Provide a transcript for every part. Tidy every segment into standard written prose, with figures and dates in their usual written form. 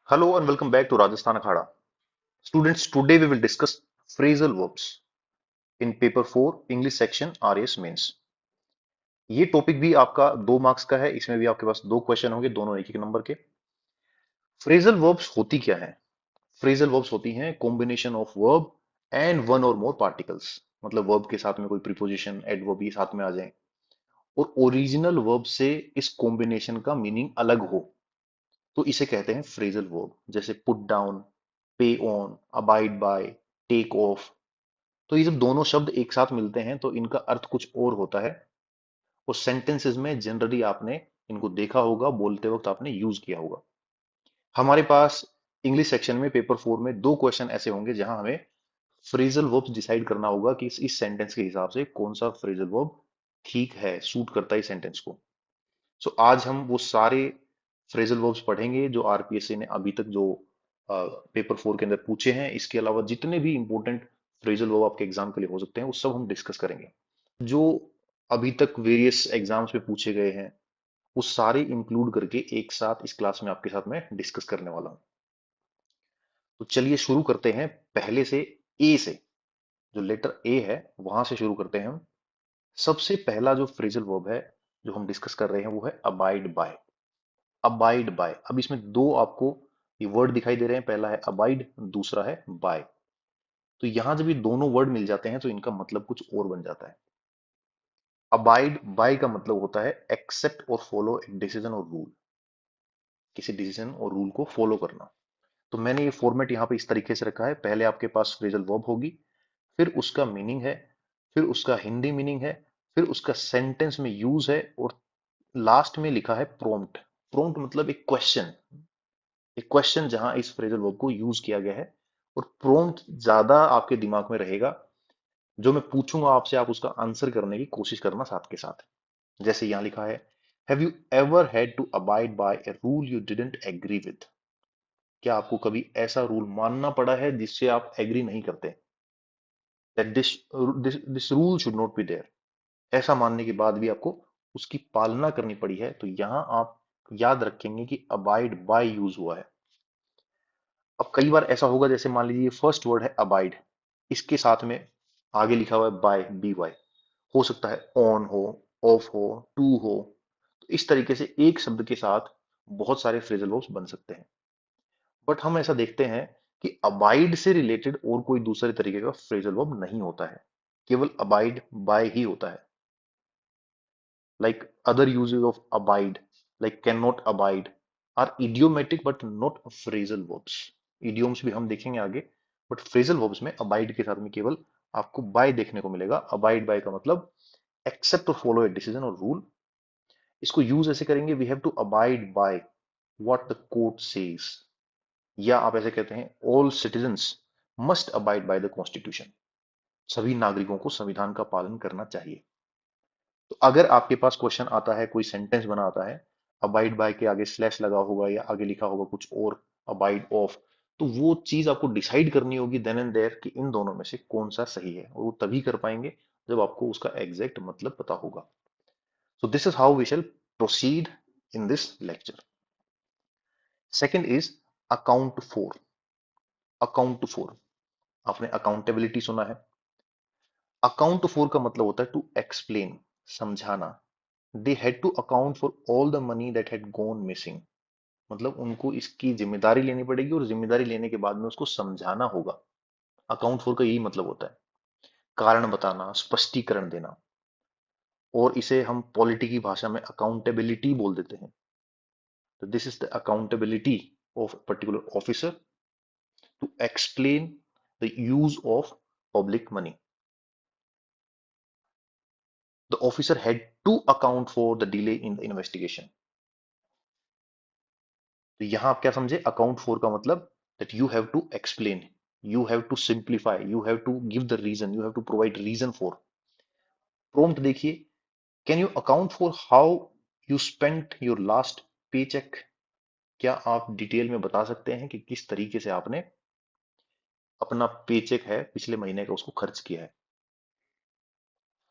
Hello and welcome back to Rajasthan Akhada. Students, today we will discuss phrasal verbs in paper 4 English section RAS Mains. ये topic भी आपका 2 marks का है। इसमें भी आपके पास 2 क्वेश्चन होंगे, दोनों एक एक नंबर के। फ्रेजल वर्ब्स होती क्या है? फ्रेजल वर्ब्स होती हैं combination of verb and one और मोर पार्टिकल्स। मतलब वर्ब के साथ में कोई प्रीपोजिशन एडवर्ब ये साथ में आ जाए और ओरिजिनल वर्ब से इस कॉम्बिनेशन का मीनिंग अलग हो, तो इसे कहते हैं फ्रेजल वर्ब। जैसे put down, pay on, abide by, take off. तो ये जब दोनों शब्द एक साथ मिलते हैं तो इनका अर्थ कुछ और होता है, और सेंटेंसेस में जनरली आपने इनको देखा होगा, बोलते वक्त आपने यूज किया होगा। हमारे पास इंग्लिश सेक्शन में पेपर 4 में 2 क्वेश्चन ऐसे होंगे जहां हमें फ्रेजल वर्ब्स डिसाइड करना होगा कि इस सेंटेंस के हिसाब से कौन सा फ्रेजल वर्ब ठीक है, सूट करता है इस सेंटेंस को। सो आज हम वो सारे फ्रेजल वर्ब्स पढ़ेंगे जो आरपीएससी ने अभी तक जो पेपर 4 के अंदर पूछे हैं। इसके अलावा जितने भी इंपॉर्टेंट फ्रेजल वर्ब आपके एग्जाम के लिए हो सकते हैं वो सब हम डिस्कस करेंगे, जो अभी तक वेरियस एग्जाम्स में पूछे गए हैं। वो सारे इंक्लूड करके एक साथ इस क्लास में आपके साथ में डिस्कस करने वाला हूँ। तो चलिए शुरू करते हैं पहले से, ए से। जो लेटर ए है वहां से शुरू करते हैं हम। सबसे पहला जो फ्रेजल वर्ब है जो हम डिस्कस कर रहे हैं वो है अबाइड बाय। अबाइड बाय, अब इसमें दो आपको ये वर्ड दिखाई दे रहे हैं, पहला है अबाइड, दूसरा है बाय। तो यहां जब ये दोनों वर्ड मिल जाते हैं तो इनका मतलब कुछ और बन जाता है। अबाइड बाय का मतलब होता है एक्सेप्ट और फॉलो एक डिसीजन और रूल। किसी डिसीजन और रूल को फॉलो करना। तो मैंने ये फॉर्मेट यहाँ पे इस तरीके से रखा है, पहले आपके पास फ्रेजल वर्ब होगी, फिर उसका मीनिंग है, फिर उसका हिंदी मीनिंग है, फिर उसका सेंटेंस में यूज है, और लास्ट में लिखा है प्रॉम्प्ट। प्रॉम्प्ट मतलब एक क्वेश्चन, एक क्वेश्चन जहां इस फ्रेजल वर्ब को यूज किया गया है। और प्रॉम्प्ट ज्यादा आपके दिमाग में रहेगा, जो मैं पूछूंगा आपसे आप उसका आंसर करने की कोशिश करना साथ के साथ। जैसे यहां लिखा है, have you ever had to abide by a rule you didn't agree with? क्या आपको कभी ऐसा रूल मानना पड़ा है जिससे आप एग्री नहीं करते? That this rule should not be there. ऐसा मानने के बाद भी आपको उसकी पालना करनी पड़ी है, तो यहां आप याद रखेंगे कि अबाइड बाय यूज हुआ है। अब कई बार ऐसा होगा, जैसे मान लीजिए फर्स्ट वर्ड है अबाइड, इसके साथ में आगे लिखा हुआ है बाय, बी वाई। हो सकता है ऑन हो, ऑफ हो, टू हो। तो इस तरीके से एक शब्द के साथ बहुत सारे फ्रेजल वर्ब्स बन सकते हैं। बट हम ऐसा देखते हैं कि अबाइड से रिलेटेड और कोई दूसरे तरीके का फ्रेजल वर्ब नहीं होता है, केवल अबाइड बाय ही होता है। Like other uses of abide, like can not abide, are idiomatic but not phrasal verbs. Idioms भी हम देखेंगे आगे, बट फ्रेजल वर्ब्स में अबाइड के साथ में केवल आपको बाय देखने को मिलेगा। अबाइड बाय का मतलब एक्सेप्ट और फॉलो ए डिसीजन और रूल। इसको यूज ऐसे करेंगे, we have to abide by what the court says. या आप ऐसे कहते हैं, all citizens must abide by the constitution. सभी नागरिकों को संविधान का पालन करना चाहिए। तो अगर आपके पास क्वेश्चन आता है, कोई सेंटेंस बना आता है, अबाइड बाय के आगे स्लैश लगा होगा या आगे लिखा होगा कुछ और, अबाइड ऑफ, तो वो चीज आपको डिसाइड करनी होगी देन एंड देयर कि इन दोनों में से कौन सा सही है, और वो तभी कर पाएंगे जब आपको उसका एग्जैक्ट मतलब पता होगा। So this is how we shall proceed in this lecture. Second is account for. Account for, आपने अकाउंटेबिलिटी सुना है। अकाउंट फॉर का मतलब होता है टू एक्सप्लेन, समझाना। They had to account for all the money that had gone missing. मतलब उनको इसकी जिम्मेदारी लेनी पड़ेगी, और जिम्मेदारी लेने के बाद में उसको समझाना होगा। अकाउंट फॉर का यही मतलब होता है, कारण बताना, स्पष्टीकरण देना। और इसे हम पॉलिटी की भाषा में अकाउंटेबिलिटी बोल देते हैं। तो this is the accountability of particular officer to explain the use of public money. The officer had to account for the delay in the investigation. तो यहां आप क्या समझे, अकाउंट फॉर का मतलब that you have to explain, you have to simplify, you have to give the reason, you have to provide reason for. Prompt देखिए, can you account for how you spent your last पे check? क्या आप detail में बता सकते हैं कि किस तरीके से आपने अपना पे चेक है पिछले महीने का उसको खर्च किया है?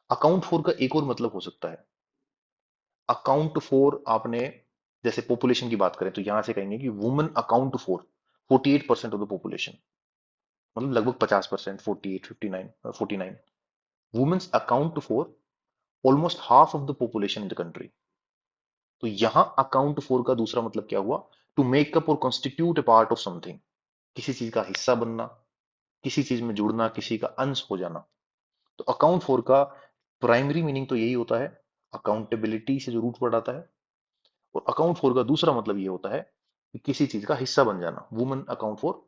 अकाउंट फॉर का एक और मतलब हो सकता है, अकाउंट फॉर आपने जैसे पॉपुलेशन की बात करें तो यहां से कहेंगे कि women account for 48% of the population, मतलब लगभग 50%, 48, 59, 49। Womens account for almost half of the population in the country. तो यहां अकाउंट फॉर का दूसरा मतलब क्या हुआ? टू मेक अप और constitute a part of something, किसी चीज का हिस्सा बनना, किसी चीज में जुड़ना, किसी का अंश हो जाना। तो अकाउंट फॉर का प्राइमरी मीनिंग तो यही होता है, अकाउंटेबिलिटी से जो रूट वर्ड आता है। और अकाउंट फॉर का दूसरा मतलब ये होता है कि किसी चीज का हिस्सा बन जाना। Women account for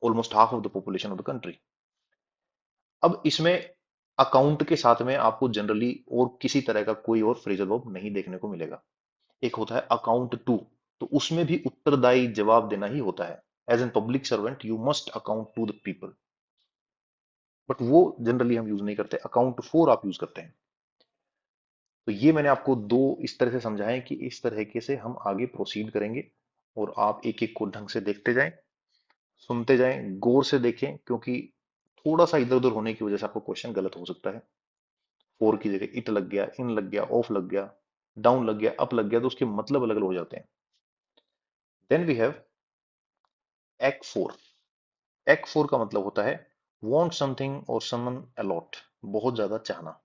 almost half of the population of the country. अब इसमें अकाउंट के साथ में आपको जनरली और किसी तरह का कोई और फ्रेजल वर्ब नहीं देखने को मिलेगा। एक होता है अकाउंट टू, तो उसमें भी उत्तरदायी जवाब देना ही होता है। As an public servant you must account to the people, but वो जनरली हम यूज नहीं करते, अकाउंट फोर आप यूज करते हैं। तो ये मैंने आपको दो इस तरह से समझाएं कि इस तरीके से हम आगे प्रोसीड करेंगे। और आप एक एक को ढंग से देखते जाएं, सुनते जाएं, गौर से देखें, क्योंकि थोड़ा सा इधर उधर होने की वजह से आपको क्वेश्चन गलत हो सकता है। फोर की जगह इट लग गया, इन लग गया, ऑफ लग गया, डाउन लग गया, अप लग गया, तो उसके मतलब अलग अलग हो जाते हैं। Then we have act for. Act for का मतलब होता है want समथिंग और समन अलॉट, बहुत ज्यादा चाहना।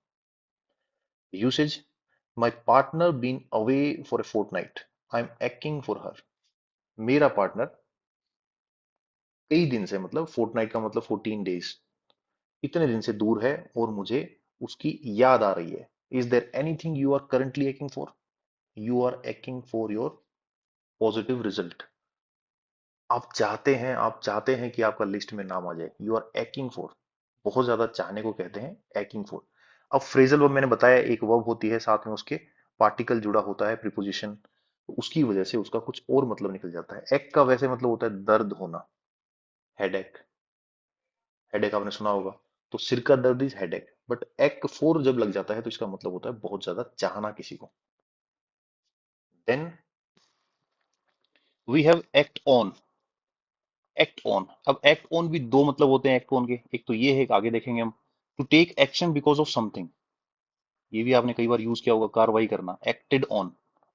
Usage, my partner been away for a fortnight, I am acting for her. मेरा पार्टनर कई दिन से, मतलब फोर्टनाइट का मतलब 14 डेज, इतने दिन से दूर है और मुझे उसकी याद आ रही है। Is there anything you are currently acting for? You are acting for your positive result. आप चाहते हैं कि आपका लिस्ट में नाम आ जाए। यू आर एक्टिंग फॉर, बहुत ज्यादा चाहने को कहते हैं एक्टिंग फॉर। अब फ्रेजल वर्ब मैंने बताया एक वर्ब होती है, साथ में उसके पार्टिकल जुड़ा होता है, प्रीपोजिशन, तो उसकी वजह से उसका कुछ और मतलब निकल जाता है। एक का वैसे मतलब होता है दर्द होना, हेडेक। हेडेक आपने सुना होगा, तो सिर का दर्द इज हेडेक। बट एक फोर जब लग जाता है तो इसका मतलब होता है बहुत ज्यादा चाहना किसी को। Then we have act on. Act on, अब एक्ट ऑन भी दो मतलब होते हैं एक्ट ऑन के। एक तो ये है, एक आगे देखेंगे हम, to take action because of something. ये भी आपने कई बार यूज किया होगा, कार्रवाई करना, acted on.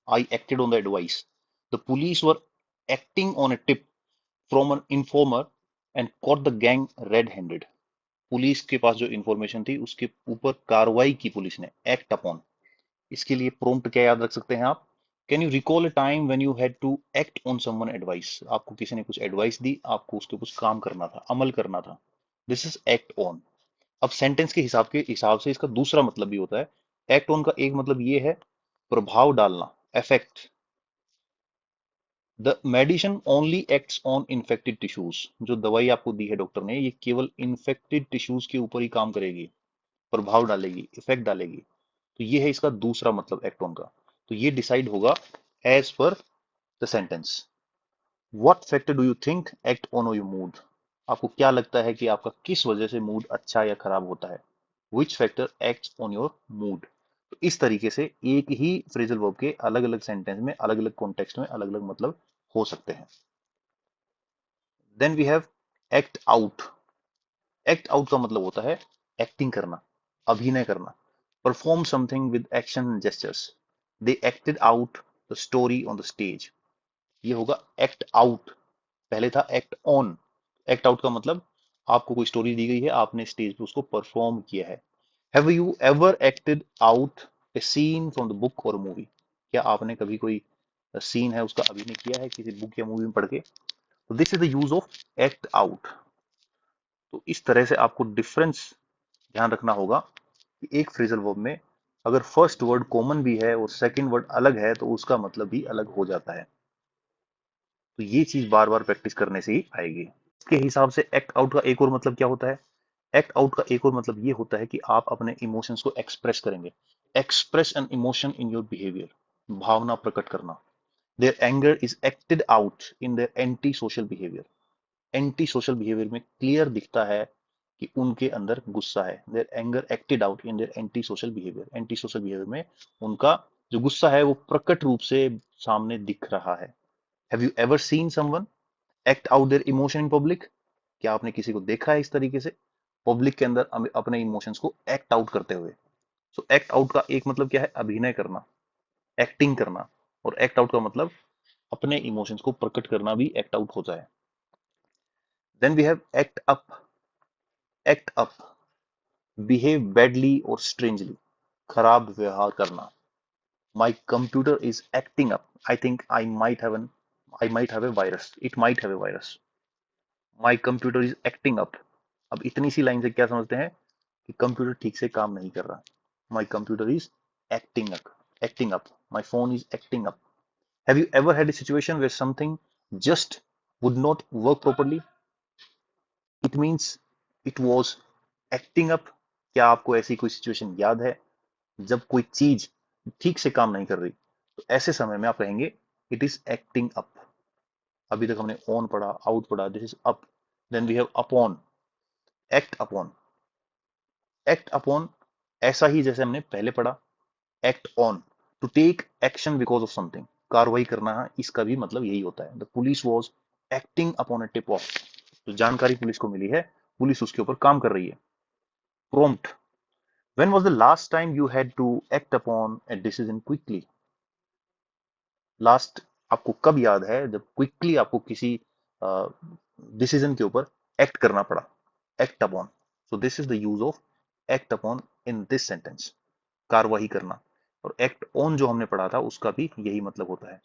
I acted on the advice. The police were acting on a tip from an informer and caught the gang red handed. Police के पास जो इंफॉर्मेशन थी उसके ऊपर कार्रवाई की पुलिस ने, एक्ट अपॉन। इसके लिए प्रोम्प्ट क्या याद रख सकते हैं आप? Can you recall a time when you had to act on someone advice? आपको किसी ने कुछ एडवाइस दी, आपको उसके कुछ काम करना था, अमल करना था। This is act on. अब सेंटेंस के हिसाब से इसका दूसरा मतलब भी होता है। एक्ट ऑन का एक मतलब ये है प्रभाव डालना, effect. The medicine only acts on infected tissues. जो दवाई आपको दी है डॉक्टर ने, ये केवल इन्फेक्टेड टिश्यूज के ऊपर ही काम करेगी, प्रभाव डालेगी, इफेक्ट डालेगी। तो ये है इसका दूसरा मतलब एक्ट ऑन का। तो ये डिसाइड होगा as per the sentence. What factor do you think act on your mood? आपको क्या लगता है कि आपका किस वजह से मूड अच्छा या खराब होता है? Which factor acts on your mood? तो इस तरीके से एक ही फ्रेजल वर्ब के अलग अलग सेंटेंस में, अलग अलग कॉन्टेक्स्ट में अलग अलग मतलब हो सकते हैं। Then we have act out. Act out का मतलब होता है एक्टिंग करना, अभिनय करना। Perform something with action gestures. They acted out the story on the stage. ये होगा एक्ट आउट। पहले था एक्ट ऑन। एक्ट आउट का मतलब आपको कोई स्टोरी दी गई है, आपने स्टेज पे उसको परफॉर्म किया है। Have you ever acted out a scene from the book और मूवी? क्या आपने कभी कोई सीन है उसका अभिनय किया है किसी बुक या मूवी में पढ़ के? तो this is the use of act out. तो इस तरह से आपको डिफरेंस ध्यान रखना होगा कि एक फ्रेजल वर्ब में अगर फर्स्ट वर्ड कॉमन भी है और सेकंड वर्ड अलग है तो उसका मतलब भी अलग हो जाता है। तो ये चीज बार बार प्रैक्टिस करने से ही आएगी। इसके हिसाब से एक्ट आउट का एक और मतलब क्या होता है? एक्ट आउट का एक और मतलब ये होता है कि आप अपने इमोशंस को एक्सप्रेस करेंगे। Express an emotion in your behaviour, भावना प्रकट करना। Their anger is acted out in their anti social behaviour. Anti social behaviour में क्लियर दिखता है कि उनके अंदर गुस्सा है। Their anger acted out in their anti social behaviour. Anti social behaviour में उनका जो गुस्सा है वो प्रकट रूप से सामने दिख रहा है। Have you ever seen someone act out there emotion in public? क्या आपने किसी को देखा है इस तरीके से पब्लिक के अंदर अपने इमोशंस को एक्ट आउट करते हुए? सो एक्ट आउट का एक मतलब क्या है? अभिनय करना, एक्टिंग करना। और एक्ट आउट का मतलब अपने इमोशंस को प्रकट करना भी एक्ट आउट होता है। Then we have act up. Act up, behave badly और स्ट्रेंजली, खराब व्यवहार करना। My computer is acting up, I think I might have a virus, it might have a virus. My computer is acting up, अब इतनी सी line से क्या समझते हैं कि कंप्यूटर ठीक से काम नहीं कर रहा। My computer is acting up, my phone is acting up. Have you ever had a situation where something just would not work properly? It means it was acting up. क्या आपको ऐसी कोई सिचुएशन याद है जब कोई चीज ठीक से काम नहीं कर रही? तो ऐसे समय में आप कहेंगे इट इज एक्टिंग अप। अभी तक हमने ऑन पढ़ा, आउट पढ़ा, this is up. Then we have upon, act upon. Act upon ऐसा ही जैसे हमने पहले पढ़ा act on, to take action because of something, कार्रवाई करना है, इसका भी मतलब यही होता है। The police was acting upon a tip off, तो जानकारी पुलिस को मिली है, पुलिस उसके ऊपर काम कर रही है। prompt, when was the last time you had to act upon a decision quickly? Last आपको कब याद है जब क्विकली आपको किसी डिसीजन के ऊपर एक्ट करना पड़ा? Act upon, so this is the use of act upon in this sentence, कार्रवाई करना। और एक्ट ऑन जो हमने पढ़ा था उसका भी यही मतलब होता है,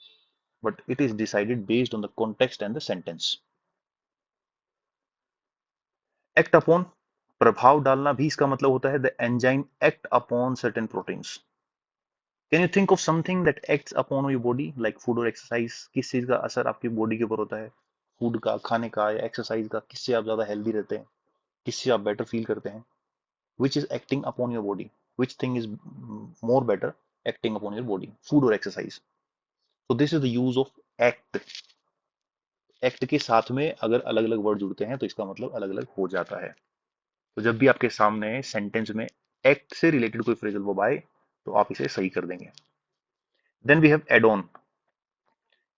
but it is decided based on the context and the sentence. Act upon, प्रभाव डालना भी इसका मतलब होता है the enzyme act upon certain proteins. Can you think of something that acts upon your body, like food और exercise? किस चीज का असर आपकी बॉडी के ऊपर होता है? फूड का, खाने का, या एक्सरसाइज का? किससे आप ज्यादा हेल्दी रहते हैं, किससे आप बेटर फील करते हैं? Which is acting upon your body, which thing is more better acting upon your body, food और एक्सरसाइज? तो this is the use of act. Act के साथ में अगर अलग अलग वर्ड जुड़ते हैं तो इसका मतलब अलग अलग हो जाता है। तो जब भी आपके सामने सेंटेंस में एक्ट से रिलेटेड कोई फ्रेजल वर्ब आए तो आप इसे सही कर देंगे। Then we have add on.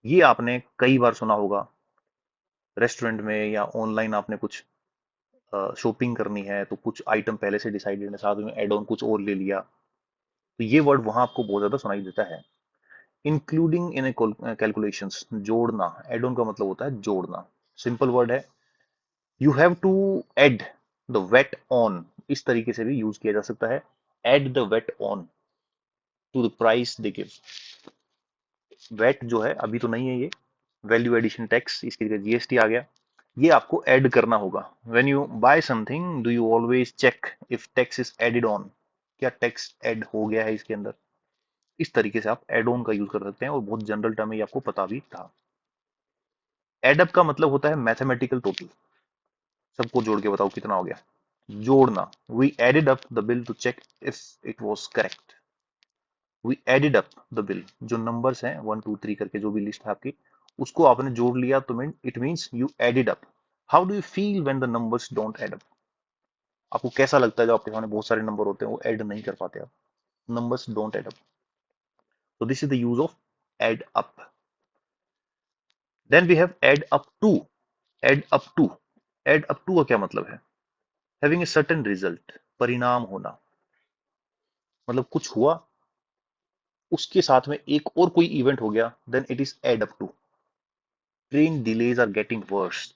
ये आपने कई बार सुना होगा, रेस्टोरेंट में या ऑनलाइन आपने कुछ शॉपिंग करनी है तो कुछ आइटम पहले से डिसाइडेड है, साथ में एड ऑन कुछ और ले लिया, तो ये वर्ड वहां आपको बहुत ज्यादा सुनाई देता है। इंक्लूडिंग इन ए कैलकुलेशंस, जोड़ना। एड ऑन का मतलब होता है जोड़ना। सिंपल वर्ड है, you have to add the weight on, इस तरीके से भी यूज किया जा सकता है, add the weight on to the price दे गिव। वेट जो है अभी तो नहीं है, ये वैल्यू एडिशन टैक्स, इसकी जगह जीएसटी आ गया, ये आपको ऐड करना होगा। When you buy something do you always check if tax is added on, क्या टैक्स ऐड हो गया है इसके अंदर? इस तरीके से आप एड ऑन का यूज कर सकते हैं, और बहुत जनरल टर्म है, ये आपको पता भी था। एड अप का मतलब होता है मैथमेटिकल टोटल, सबको जोड़ के बताओ कितना हो गया, जोड़ना। We added up the bill to check if it was correct. We added up the bill, जो नंबर्स हैं 1 2 3 करके जो भी लिस्ट है आपकी, उसको आपने जोड़ लिया तो it means you added up. How do you feel when the numbers don't add up? आपको कैसा लगता है जब आपके सामने बहुत सारे नंबर होते हैं वो ऐड नहीं कर पाते आप, नंबर्स डोंट ऐड अप? तो this is the use of add up. Then we have add up to. Add up to, add up to का क्या मतलब है? हैविंग ए सर्टेन रिजल्ट, परिणाम होना। मतलब कुछ हुआ, उसके साथ में एक और कोई इवेंट हो गया, then it is add up to. Train delays are getting worse,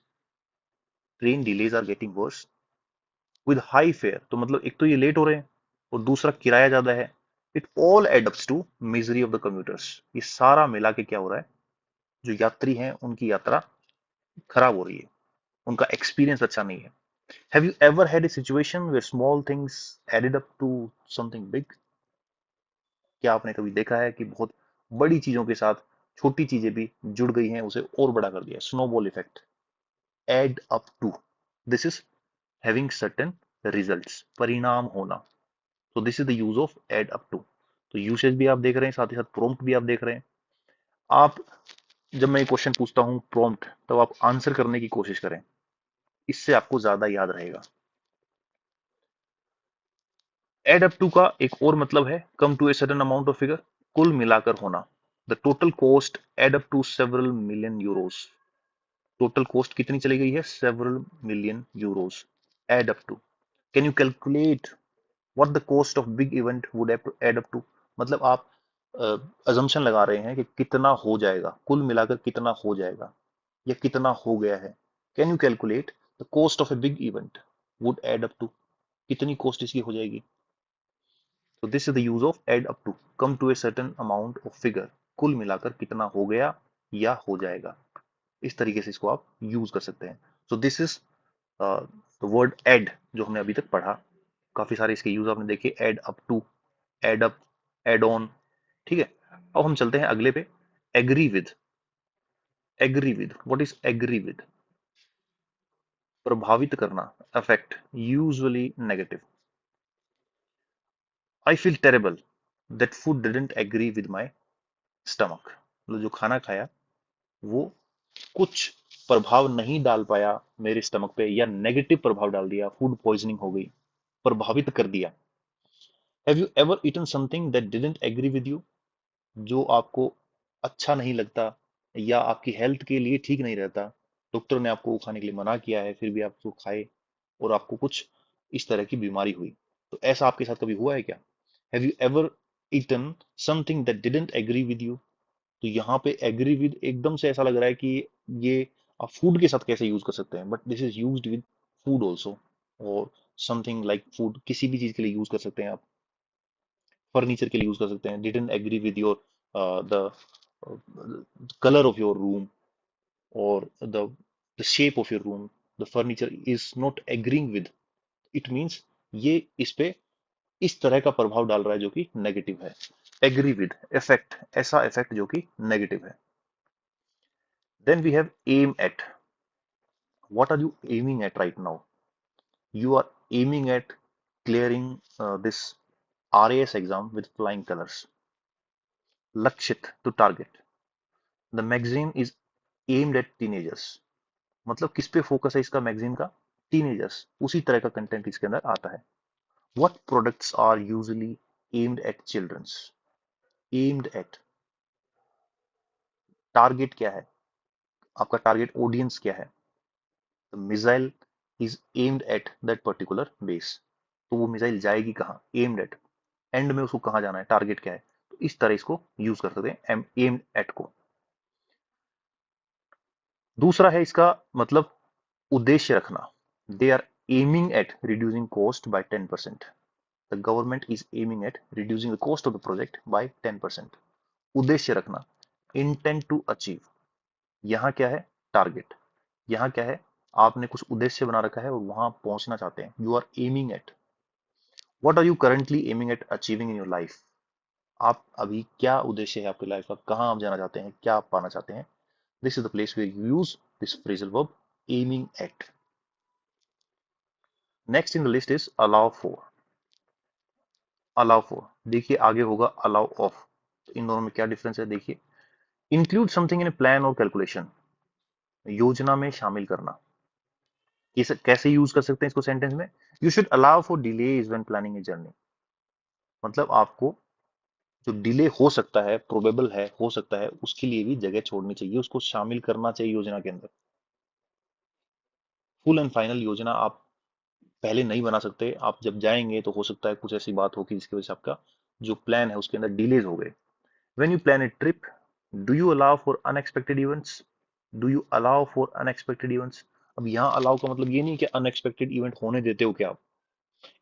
train delays are getting worse with high fare, तो मतलब एक तो ये लेट हो रहे हैं और दूसरा किराया ज्यादा है। It all adds to misery of the commuters, ये सारा मिला के क्या हो रहा है, जो यात्री हैं उनकी यात्रा खराब हो रही है, उनका एक्सपीरियंस अच्छा नहीं है। Have you ever had a situation where small things added up to something big? क्या आपने कभी देखा है कि बहुत बड़ी चीजों के साथ छोटी चीजें भी जुड़ गई हैं, उसे और बड़ा कर दिया? Snowball effect, add up to, this is having certain results, परिणाम होना। तो this is the use of add up to. तो यूसेज भी आप देख रहे हैं, साथ ही साथ प्रॉम्प्ट भी आप देख रहे हैं। आप, जब मैं क्वेश्चन पूछता हूं प्रॉम्प्ट, तब आप आंसर करने की कोशिश करें, इससे आपको ज्यादा याद रहेगा। एड अप टू का एक और मतलब है come to a sudden amount of figure, कुल मिलाकर होना। The total cost add up to several million euros, total cost कितनी चली गई है? Several million euros. Add up to, can you calculate what the cost of big event would add up to? मतलब आप assumption लगा रहे हैं कि कितना हो जाएगा, कुल मिलाकर कितना हो जाएगा या कितना हो गया है। Can you calculate the cost of a big event would add up to, कितनी कॉस्ट इसकी हो जाएगी। तो this is the use of add up to, come to a certain amount of figure, कुल मिलाकर कितना हो गया या हो जाएगा। इस तरीके से इसको आप यूज कर सकते हैं। So this is the word add जो हमने अभी तक पढ़ा। काफी सारे इसके यूज आपने देखे, add up to, add up, add on. ठीक है, अब हम चलते हैं अगले पे, agree with. Agree with, what is agree with? प्रभावित करना, affect, usually negative. I feel terrible that food didn't agree with my stomach, मतलब जो खाना खाया वो कुछ प्रभाव नहीं डाल पाया मेरे स्टमक पे, या नेगेटिव प्रभाव डाल दिया, फूड पॉइजनिंग हो गई, प्रभावित कर दिया। Have you ever eaten something that didn't agree with you, जो आपको अच्छा नहीं लगता या आपकी हेल्थ के लिए ठीक नहीं रहता, डॉक्टर ने आपको वो खाने के लिए मना किया है, फिर भी आप उसको खाए और आपको कुछ इस तरह की बीमारी हुई। तो ऐसा आपके साथ कभी हुआ है क्या? Have you ever eaten something that didn't agree with you? तो यहाँ पे एग्री विद एकदम से ऐसा लग रहा है कि ये आप फूड के साथ कैसे यूज कर सकते हैं, but this is used with food also, और समथिंग लाइक फूड किसी भी चीज के लिए यूज कर सकते हैं आप। फर्नीचर के लिए यूज कर सकते हैं, didn't agree with your the colour of your room, और the shape of your room, the furniture is not agreeing with, it means ये इस पे इस तरह का प्रभाव डाल रहा है जो कि नेगेटिव है। एग्री विद, इफेक्ट, ऐसा इफेक्ट जो कि नेगेटिव है। Then we have aim at. What are you aiming at right now? You are aiming at clearing this RAS exam with flying colors. लक्षित, to target. The magazine is aimed at teenagers. मतलब किस पे focus है इसका magazine का? Teenagers, उसी तरह का कंटेंट इसके अंदर आता है। What products are usually aimed at children's? Aimed at, target क्या है, आपका टारगेट ऑडियंस क्या है? The missile is aimed at that particular base. तो वो मिसाइल जाएगी कहाँ? एम्ड एट, एंड में उसको कहाँ जाना है, टारगेट क्या है। तो इस तरह इसको यूज कर सकते हैं एम्ड एट को। दूसरा है इसका मतलब उद्देश्य रखना। They are aiming at reducing cost by 10%। The government is aiming at reducing the cost of the project by 10%। उद्देश्य रखना, इंटेंट टू अचीव, यहाँ क्या है, टारगेट। यहाँ क्या है, आपने कुछ उद्देश्य बना रखा है और वहां पहुंचना चाहते हैं, you are aiming at. What are you currently aiming at achieving in your life? आप अभी क्या उद्देश्य है आपकी लाइफ का, कहाँ आप जाना चाहते हैं, क्या आप पाना चाहते हैं। This is the place where you use this phrasal verb aiming at. Next in the list is allow for. Allow for, देखिए आगे होगा अलाउ ऑफ, तो इन दोनों में क्या डिफरेंस है देखिए। इंक्लूड समथिंग इन प्लान और कैलकुलेशन, योजना में शामिल करना। इसे कैसे यूज कर सकते हैं इसको सेंटेंस में? You should allow for delays when planning a journey, मतलब आपको जो डिले हो सकता है, प्रोबेबल है, हो सकता है, उसके लिए भी जगह छोड़नी चाहिए, उसको शामिल करना चाहिए योजना के अंदर। फुल एंड फाइनल योजना आप पहले नहीं बना सकते, आप जब जाएंगे तो हो सकता है कुछ ऐसी बात हो कि जिसकी वजह से आपका जो प्लान है उसके अंदर डिलेज हो गए। When you plan A trip, do you allow for unexpected events? Do you allow for unexpected events? अब यहाँ अलाउ का मतलब ये नहीं कि अनएक्सपेक्टेड इवेंट होने देते हो क्या आप।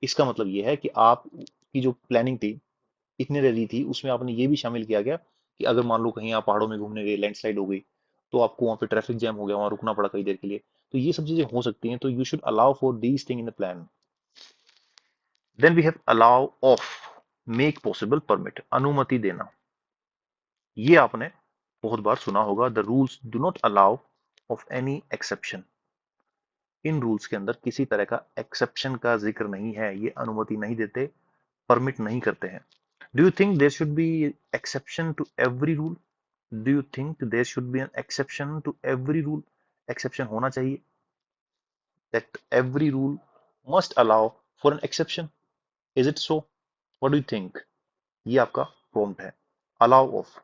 इसका मतलब ये है कि आप की जो प्लानिंग थी, इतने रेडी थी, उसमें आपने ये भी शामिल किया गया कि अगर मान लो कहीं आप पहाड़ों में घूमने गए, लैंडस्लाइड हो गई, तो आपको वहां पे ट्रैफिक जैम हो गया, वहां रुकना पड़ा कई देर के लिए, तो ये सब चीजें हो सकती हैं, तो you should allow for these thing in the plan. Then we have allow of, make possible, permit, अनुमति देना। ये आपने बहुत बार सुना होगा, the rules do not allow of any exception. इन रूल्स के अंदर किसी तरह का एक्सेप्शन का जिक्र नहीं है, ये अनुमति नहीं देते, परमिट नहीं करते हैं। Do you think there should be exception to every rule? Do you think there should be an exception to every rule? Exception होना चाहिए, that every rule must allow for an exception, is it so? What do you think? ये आपका prompt है, allow of.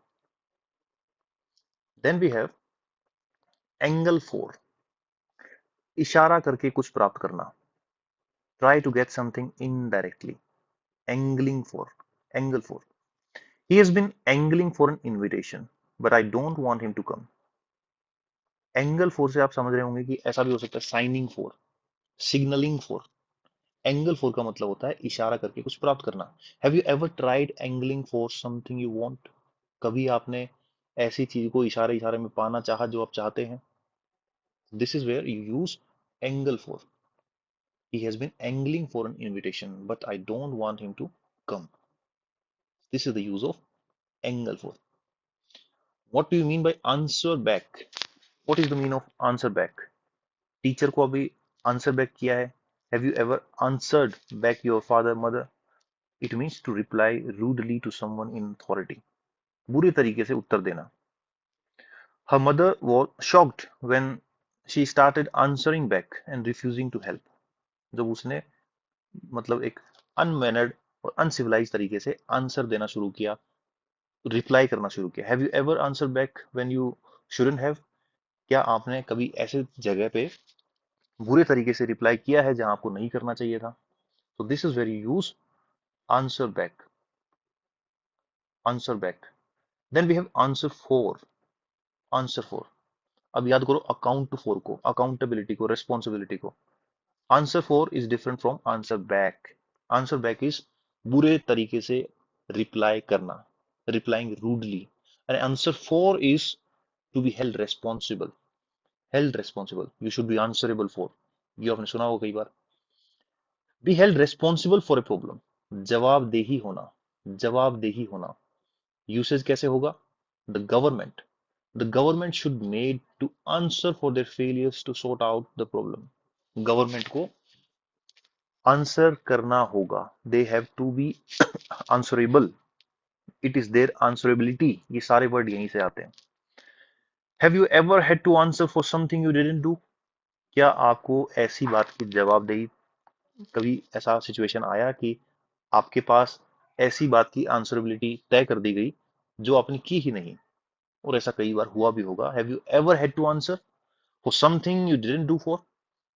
Then we have angle for, इशारा करके कुछ प्राप्त करना। Try to get something indirectly, angling for, angle for. He has been angling for an invitation, but I don't want him to come. Angle four से आप समझ रहे होंगे कि ऐसा भी हो सकता है signing four, signalling four. Angle four का मतलब होता है इशारा करके कुछ प्राप्त करना। Have you ever tried angling for something you want? कभी आपने ऐसी चीज को इशारे इशारे में पाना चाहा जो आप चाहते हैं? This is where you use angle for. He has been angling for an invitation but I don't want him to come. This is the use of angle for. What do you mean by answer back? What is the mean of answer back? Teacher को अभी answer back किया है। Have you ever answered back your father mother? It means to reply rudely to someone in authority, बुरी तरीके से उत्तर देना। Her mother was shocked when she started answering back and refusing to help. जब उसने मतलब एक अनमैनर्ड और अनसिविलाइज तरीके से आंसर देना शुरू किया, रिप्लाई करना शुरू किया। Have you ever answer back when you shouldn't have? क्या आपने कभी ऐसे जगह पे बुरे तरीके से रिप्लाई किया है जहां आपको नहीं करना चाहिए था? तो this is very use answer back, answer back. Then we have answer for, answer for. अब याद करो अकाउंट फोर को, अकाउंटेबिलिटी को, रेस्पॉन्सिबिलिटी को। Answer for is different from answer back. Answer बैक इज बुरे तरीके से रिप्लाई करना, replying rudely. And answer for is to be held responsible, held responsible, you should be answerable for. ये आपने सुना होगा कई बार। Be held responsible for a problem, जवाबदेही होना, जवाबदेही होना। यूसेज कैसे होगा? The government should made to answer for their failures to sort out the problem. Government को आंसर करना होगा, they have to be answerable, it is their answerability. ये सारे वर्ड यहीं से आते हैं। Have you ever had to answer for something you didn't do? क्या आपको ऐसी बात की जवाबदेही, कभी ऐसा सिचुएशन आया कि आपके पास ऐसी बात की आंसरेबिलिटी तय कर दी गई जो आपने की ही नहीं? और ऐसा कई बार हुआ भी होगा। Have you ever had to answer for something you didn't do for?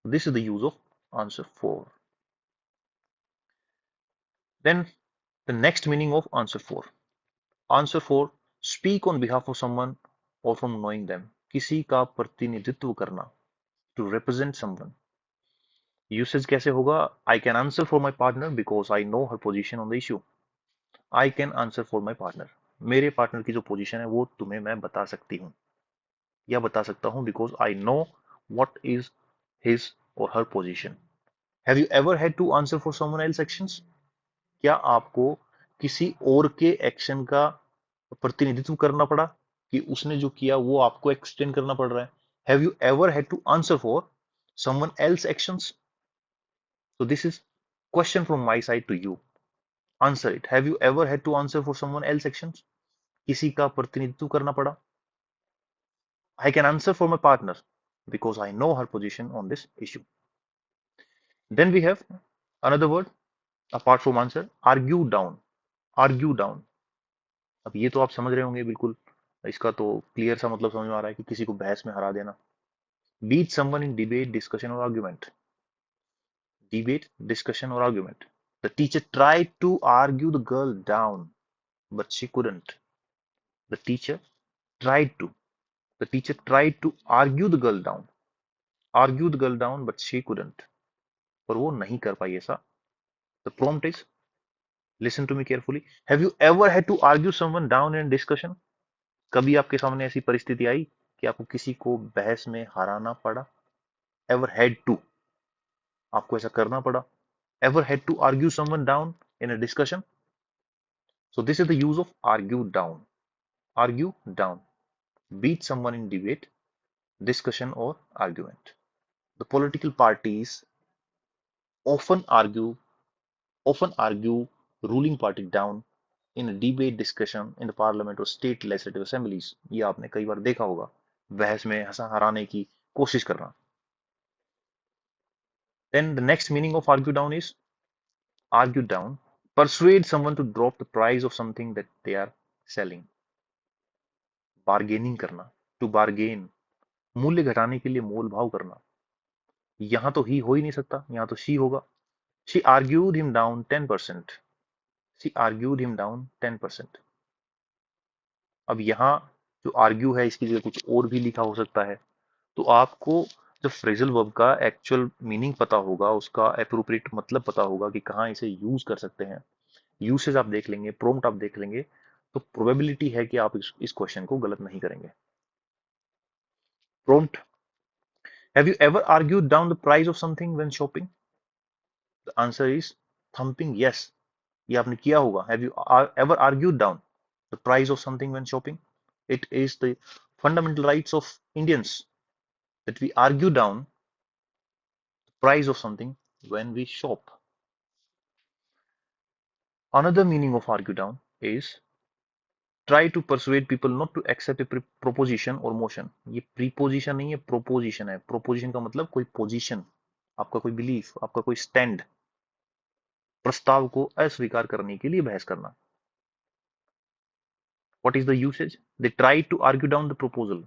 This is the use of answer for. Then the next meaning of answer for. Answer for, speak on behalf of someone और from knowing them, किसी का प्रतिनिधित्व करना, to represent someone. Usage कैसे होगा? I can answer for my partner because I no her position on the issue. I can answer for my partner, मेरे partner की जो पोजीशन है वो तुम्हें मैं बता सकती हूँ या बता सकता हूँ, because I know what is his or her position. Have you ever had to answer for someone else actions? क्या आपको किसी और के एक्शन का प्रतिनिधित्व करना पड़ा कि उसने जो किया वो आपको एक्सटेंड करना पड़ रहा है? Have you ever had to answer for someone else actions? So this is question from my side to you. Answer it. Have you ever had to answer for someone else actions? किसी का प्रतिनिधित्व करना पड़ा? I can answer for my partner because I know her position on this issue. Then we have another word apart from answer, argue down. Argue down. अब ये तो आप समझ रहे होंगे बिल्कुल, इसका तो क्लियर सा मतलब समझ में आ रहा है कि किसी को बहस में हरा देना। Beat someone in debate, discussion or argument. Debate, discussion or argument. The teacher tried to argue the girl down, but she couldn't. The teacher tried to. The teacher tried to argue the girl down. Argue the girl down, but she couldn't. पर वो नहीं कर पाई ऐसा। The prompt is, listen to me carefully. Have you ever had to argue someone down in discussion? कभी आपके सामने ऐसी परिस्थिति आई कि आपको किसी को बहस में हराना पड़ा? Ever had to, आपको ऐसा करना पड़ा? Ever had to argue someone down in a discussion? So this is the use of argue down. Argue down. Beat someone in debate, discussion or argument. The political parties often argue often argue ruling party down in a debate discussion in the parliament or state legislative assemblies. ये आपने कई बार देखा होगा, बहस में हंसा हराने की कोशिश करना। Then the next meaning of argue down is, argue down, persuade someone to drop the price of something that they are selling. Bargaining करना, टू बार्गेन, मूल्य घटाने के लिए मोल भाव करना। यहां तो ही हो ही नहीं सकता, यहां तो शी होगा। She argued him down 10%. She argued him down 10%. अब यहाँ जो आर्ग्यू है इसकी जगह कुछ और भी लिखा हो सकता है। तो आपको जब फ्रेजल वर्ब का एक्चुअल मीनिंग पता होगा, उसका एप्रोप्रिएट मतलब पता होगा कि कहाँ इसे यूज कर सकते हैं, यूसेज आप देख लेंगे, प्रॉम्प्ट आप देख लेंगे, तो प्रोबेबिलिटी है कि आप इस क्वेश्चन को गलत नहीं करेंगे। Prompt: have you ever argued down the price of something when shopping? The answer is thumping yes. ये आपने किया होगा। Have you ever argued down the price of something when shopping? It is the fundamental rights of Indians that we argue down the price of something when we shop. Another meaning of argue down is try to persuade people not to accept a proposition or motion. ये preposition नहीं है, proposition है। proposition का मतलब कोई position, आपका कोई belief, आपका कोई stand, प्रस्ताव को अस्वीकार करने के लिए बहस करना। What is the usage? They tried to argue down the proposal.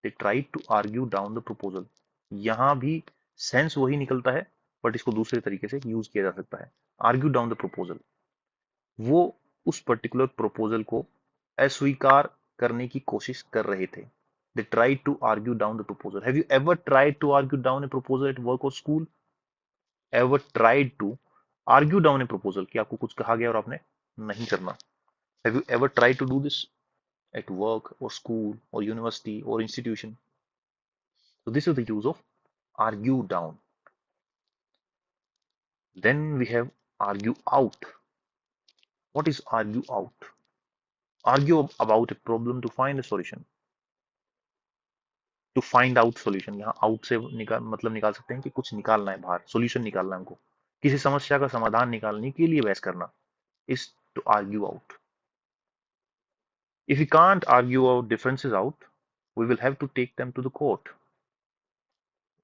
They tried to argue down the proposal. यहां भी सेंस वही निकलता है, बट इसको दूसरे तरीके से यूज किया जा सकता है। आर्ग्यू डाउन द प्रपोजल, वो उस पर्टिकुलर प्रपोजल को अस्वीकार करने की कोशिश कर रहे थे। They tried to argue down the proposal. Have you ever tried to argue down a proposal at work or school? Ever tried to argue down a proposal कि आपको कुछ कहा गया और आपने नहीं करना। Have you ever tried to do this at work or school or university or institution? So this is the use of argue down. Then we have argue out. What is argue out? Argue about a problem to find a solution. To find out solution, यहाँ out से मतलब निकाल सकते हैं कि कुछ निकालना है बाहर, सॉल्यूशन निकालना है हमको, किसी समस्या का समाधान निकालने के लिए बहस करना, is to argue out. If you can't argue out differences out, we will have to take them to the court.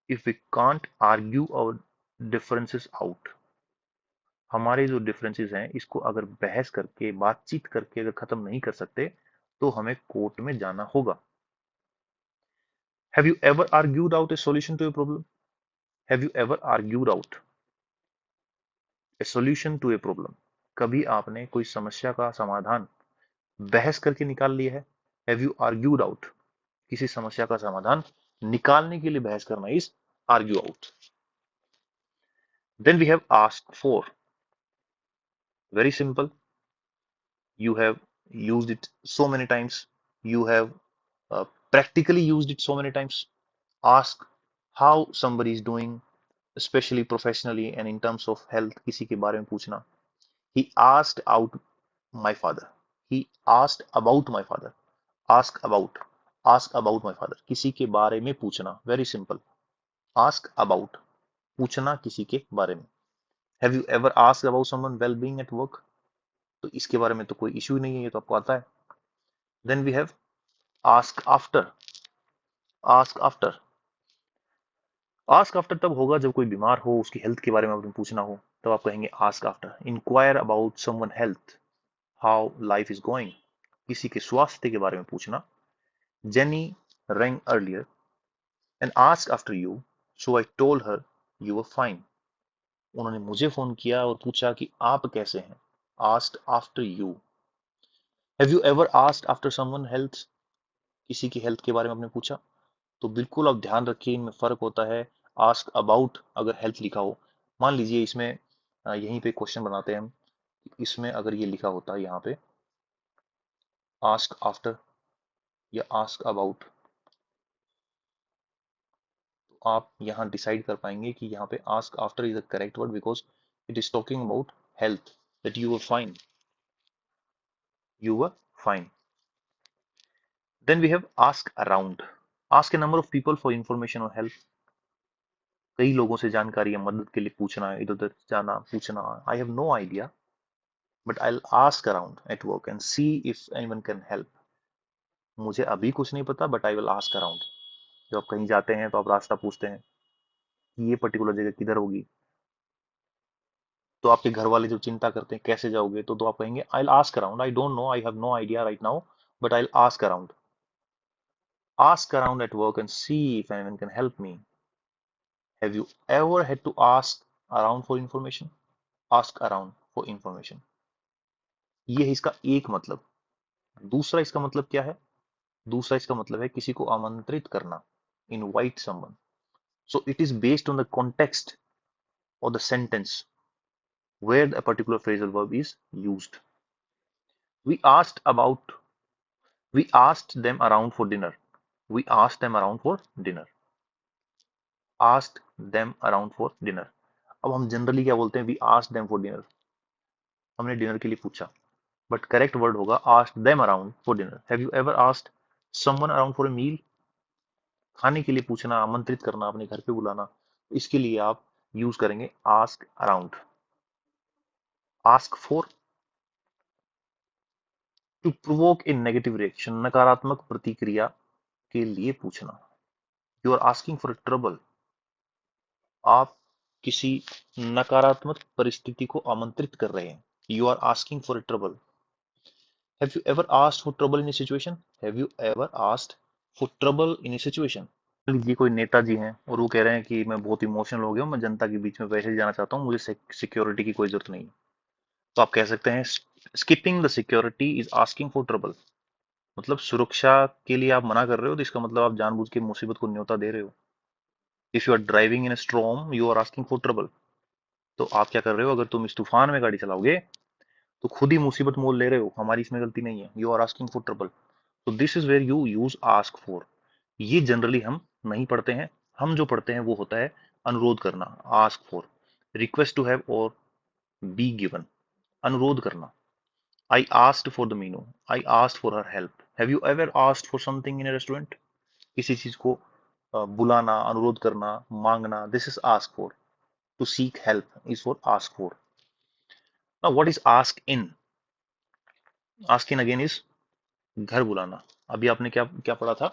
If we can't argue out differences out, हमारे जो डिफरेंसेस हैं इसको अगर बहस करके, बातचीत करके अगर खत्म नहीं कर सकते, तो हमें कोर्ट में जाना होगा। Have you ever argued out a solution to a problem? Have you ever argued out a solution to a problem? कभी आपने कोई समस्या का समाधान बहस करके निकाल लिया है? हैव यू आर्ग्यूड आउट, किसी समस्या का समाधान निकालने के लिए बहस करना is argue out. Then we have ask for. Very simple, you have used it so many times, you have practically used it so many times. Ask how somebody is doing, especially professionally and in terms of health, किसी के बारे में पूछना। He asked out my father. He asked about my father. Ask about. Ask about my father. किसी के बारे में पूछना। Very simple. Ask about. पूछना किसी के बारे में। Have you ever asked about someone well-being at work? तो इसके बारे में तो कोई इश्यू नहीं है, ये तो आपको आता है। Then we have ask after. Ask after. Ask after तब होगा जब कोई बीमार हो, उसकी हेल्थ के बारे में आपने पूछना हो, तब आप कहेंगे ask after. Inquire about someone health. How life is going. किसी के स्वास्थ्य के बारे में पूछना। Jenny rang earlier and asked after you, so I told her you were fine. उन्होंने मुझे फोन किया और पूछा कि आप कैसे हैं। Asked after you. Have you ever asked after someone health? किसी की हेल्थ के बारे में आपने पूछा? तो बिल्कुल आप ध्यान रखिए, इनमें फर्क होता है। आस्क अबाउट अगर हेल्थ लिखा हो, मान लीजिए इसमें यहीं पे क्वेश्चन बनाते हैं हम, इसमें अगर ये लिखा होता है यहाँ पे आस्क आफ्टर या आस्क अबाउट, तो आप यहाँ डिसाइड कर पाएंगे कि यहाँ पे ask after is the correct word because it is talking about health, that you were fine, you were fine. Then we have ask around. Ask a number of people for information और help. कई लोगों से जानकारी या मदद के लिए पूछना, इधर उधर जाना, पूछना। I have no idea but I ask around at work and see if anyone can help. मुझे अभी कुछ नहीं पता but I will ask around. जब आप कहीं जाते हैं तो आप रास्ता पूछते हैं कि ये पर्टिकुलर जगह किधर होगी, तो आपके घर वाले जो चिंता करते हैं कैसे जाओगे, तो आप कहेंगे I will ask around, I don't know, I have no idea right now but I will ask around. Ask around at work and see if anyone can help me. Have you ever had to ask around for information? Ask around for information, ये है इसका एक मतलब। दूसरा इसका मतलब क्या है? दूसरा इसका मतलब है किसी को आमंत्रित करना, invite someone. So it is based on the context or the sentence where a particular phrasal verb is used. We asked about, we asked them around for dinner. We asked them around for dinner. Asked them around for dinner. अब हम generally क्या बोलते हैं? We asked them for dinner. हमने dinner के लिए पूछा, but correct word होगा asked them around for dinner. Have you ever asked someone around for a meal? खाने के लिए पूछना, आमंत्रित करना, अपने घर पे बुलाना, इसके लिए आप यूज करेंगे ask around. Ask for, to provoke a negative reaction, नकारात्मक प्रतिक्रिया के लिए पूछना. You are asking for trouble, आप किसी नकारात्मक परिस्थिति को आमंत्रित कर रहे हैं. You are asking for trouble. Have you ever asked for trouble in a situation? Have you ever asked for trouble in a situation? मान लीजिए कोई नेताजी हैं और वो कह रहे हैं कि मैं बहुत इमोशनल हो गया हूँ, मैं जनता के बीच में वैसे ही जाना चाहता हूँ, मुझे सिक्योरिटी की कोई जरूरत नहीं है. तो आप कह सकते हैं skipping the security is asking for trouble. मतलब सुरक्षा के लिए आप मना कर रहे हो, तो इसका मतलब आप जानबूझ के मुसीबत को न्योता दे रहे हो. If you are driving in storm you are asking for trouble. तो आप क्या कर रहे हो? अगर तुम इस तूफान में गाड़ी चलाओगे तो खुद ही मुसीबत मोल ले रहे हो, हमारी इसमें गलती नहीं है. You are asking for trouble. तो this is where you use ask for. ये जनरली हम नहीं पढ़ते हैं. हम जो पढ़ते हैं वो होता है अनुरोध करना, ask for, request to have और बी गिवन. अनुरोध करना. I asked for the menu, I asked for her help. Have you ever asked for something in a restaurant? किसी चीज को बुलाना, अनुरोध करना, मांगना, this is ask for. To seek help is for ask for. Now what is ask in? Ask in again is घर बुलाना. अभी आपने क्या क्या पढ़ा था?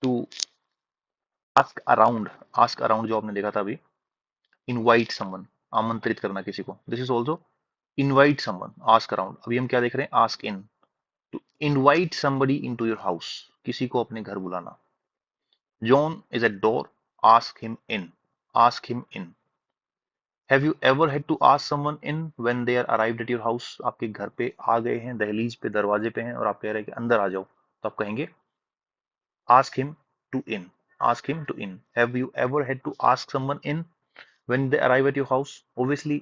To ask around. Ask around जो आपने देखा था अभी, इनवाइट समवन, आमंत्रित करना किसी को, this is also invite someone. Ask around. अभी हम क्या देख रहे हैं? Ask in. To invite somebody into your house, किसी को अपने घर बुलाना. John is at door, ask him in. Ask him in. Have you ever had to ask someone in when they are arrived at your house? आपके घर पे आ गए हैं, दहलीज पे, दरवाजे पे हैं और आप कह रहे हैं कि अंदर आ जाओ, तो आप कहेंगे ask him to in. Ask him to in. Have you ever had to ask someone in when they arrive at your house? Obviously,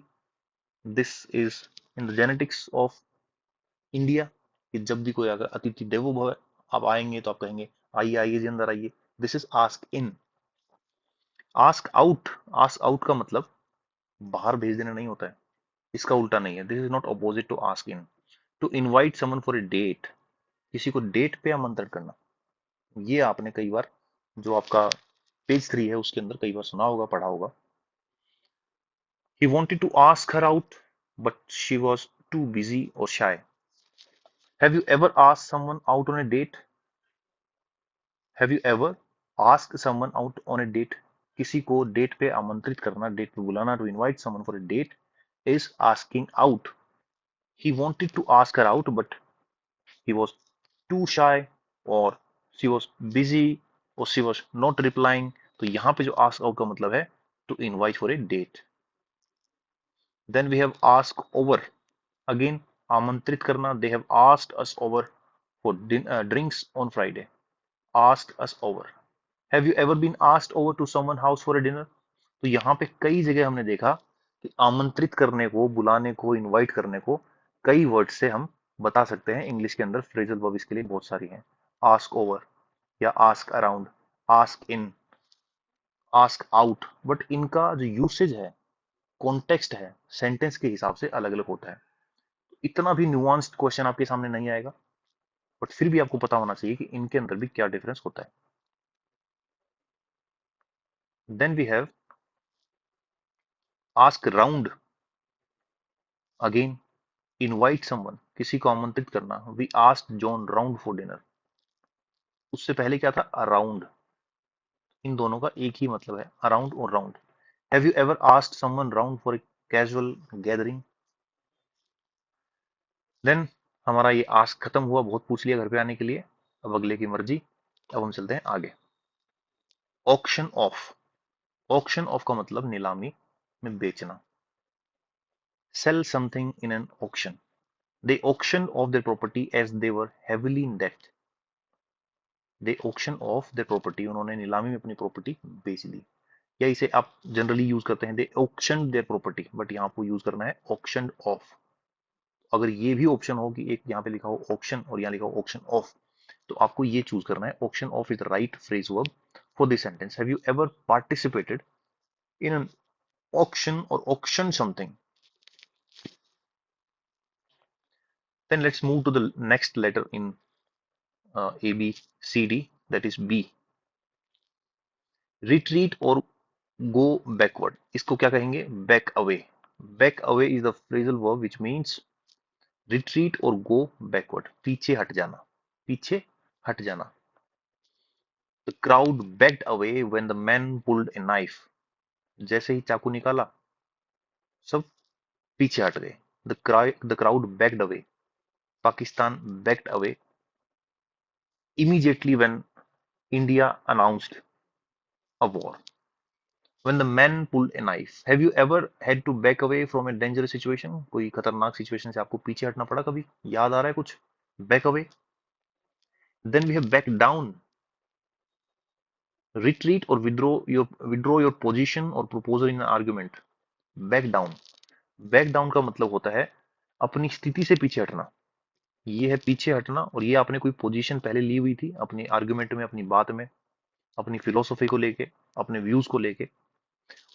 this is in the genetics of India कि जब भी कोई अगर अतिथि देवो भव, आप आएंगे तो आप कहेंगे आइए आइए जी अंदर आइए. This is ask in. Ask out. Ask out का मतलब बाहर भेज देना नहीं होता है, इसका उल्टा नहीं है. This is not opposite to ask in. To invite someone for a date, किसी को डेट पे आमंत्रण करना. ये आपने कई बार, जो आपका पेज 3 है उसके अंदर कई बार सुना होगा, पढ़ा होगा. He wanted to ask her out, but she was too busy or shy. Have you ever asked someone out on a date? Have you ever asked someone out on a date? किसी को date पे आमंत्रित करना, date पे बुलाना. To invite someone for a date is asking out. He wanted to ask her out, but he was too shy, or she was busy, or she was not replying. तो यहाँ पे जो ask out का मतलब है to invite for a date. Then we have ask over. Again, आमंत्रित करना. They have asked us over for drinks on Friday. Asked us over. Have you ever been asked over to someone house for a dinner? तो यहाँ पे कई जगह हमने देखा कि आमंत्रित करने को, बुलाने को, इनवाइट करने को कई वर्ड से हम बता सकते हैं. इंग्लिश के अंदर फ्रेजल वर्ब इसके लिए बहुत सारी हैं. आस्क ओवर या ask around, ask in, ask out. But इनका जो यूसेज है, कॉन्टेक्स्ट है, सेंटेंस के हिसाब से अलग अलग होता है. इतना भी न्यूआंस्ड क्वेश्चन आपके सामने नहीं आएगा, बट फिर भी आपको पता होना चाहिए कि इनके अंदर भी क्या डिफरेंस होता है. Then we have ask round. Again, invite someone, किसी को आमंत्रित करना. We asked John round for dinner. उससे पहले क्या था? अराउंड. इन दोनों का एक ही मतलब है, अराउंड और round. Have you ever asked someone round for a casual gathering? Then हमारा ये आस्क खत्म हुआ, बहुत पूछ लिया घर पे आने के लिए, अब अगले की मर्जी. अब हम चलते हैं आगे. Auction of. ऑक्शन ऑफ का मतलब नीलामी में बेचना. Sell something in an auction. They auction off their property as they were heavily in debt. They auction off their property, उन्होंने नीलामी में अपनी प्रॉपर्टी बेच दी। या इसे आप जनरली यूज करते हैं दे ऑक्शन देयर प्रॉपर्टी, बट यहाँ आपको यूज करना है ऑक्शन ऑफ। अगर ये भी ऑप्शन हो कि एक यहाँ पे लिखा हो ऑक्शन और यहाँ लिखा हो ऑक्शन ऑफ, तो आपको ये चूज करना है auction of is the right phrase verb for this sentence. Have you ever participated in an auction or auction something? Then let's move to the next letter in A, B, C, D, that is B. Retreat or go backward. इसको क्या कहेंगे? Back away. Back away is the phrasal verb which means retreat or go backward. पीछे हट जाना. पीछे हट जाना. The crowd backed away when the man pulled a knife. जैसे ही चाकू निकाला, सब पीछे हट गए. The crowd backed away. Pakistan backed away immediately when India announced a war. When the man pulled a knife. Have you ever had to back away from a dangerous situation? कोई खतरनाक situation से आपको पीछे हटना पड़ा कभी? याद आ रहा है कुछ? Back away. Then we have back down. Retreat or withdraw your position or proposal in an argument. Back down. Back down का मतलब होता है अपनी स्थिति से पीछे हटना. ये है पीछे हटना, और ये आपने कोई पोजीशन पहले ली हुई थी अपनी आर्गुमेंट में, अपनी बात में, अपनी फिलोसफी को लेके, अपने व्यूज को लेके,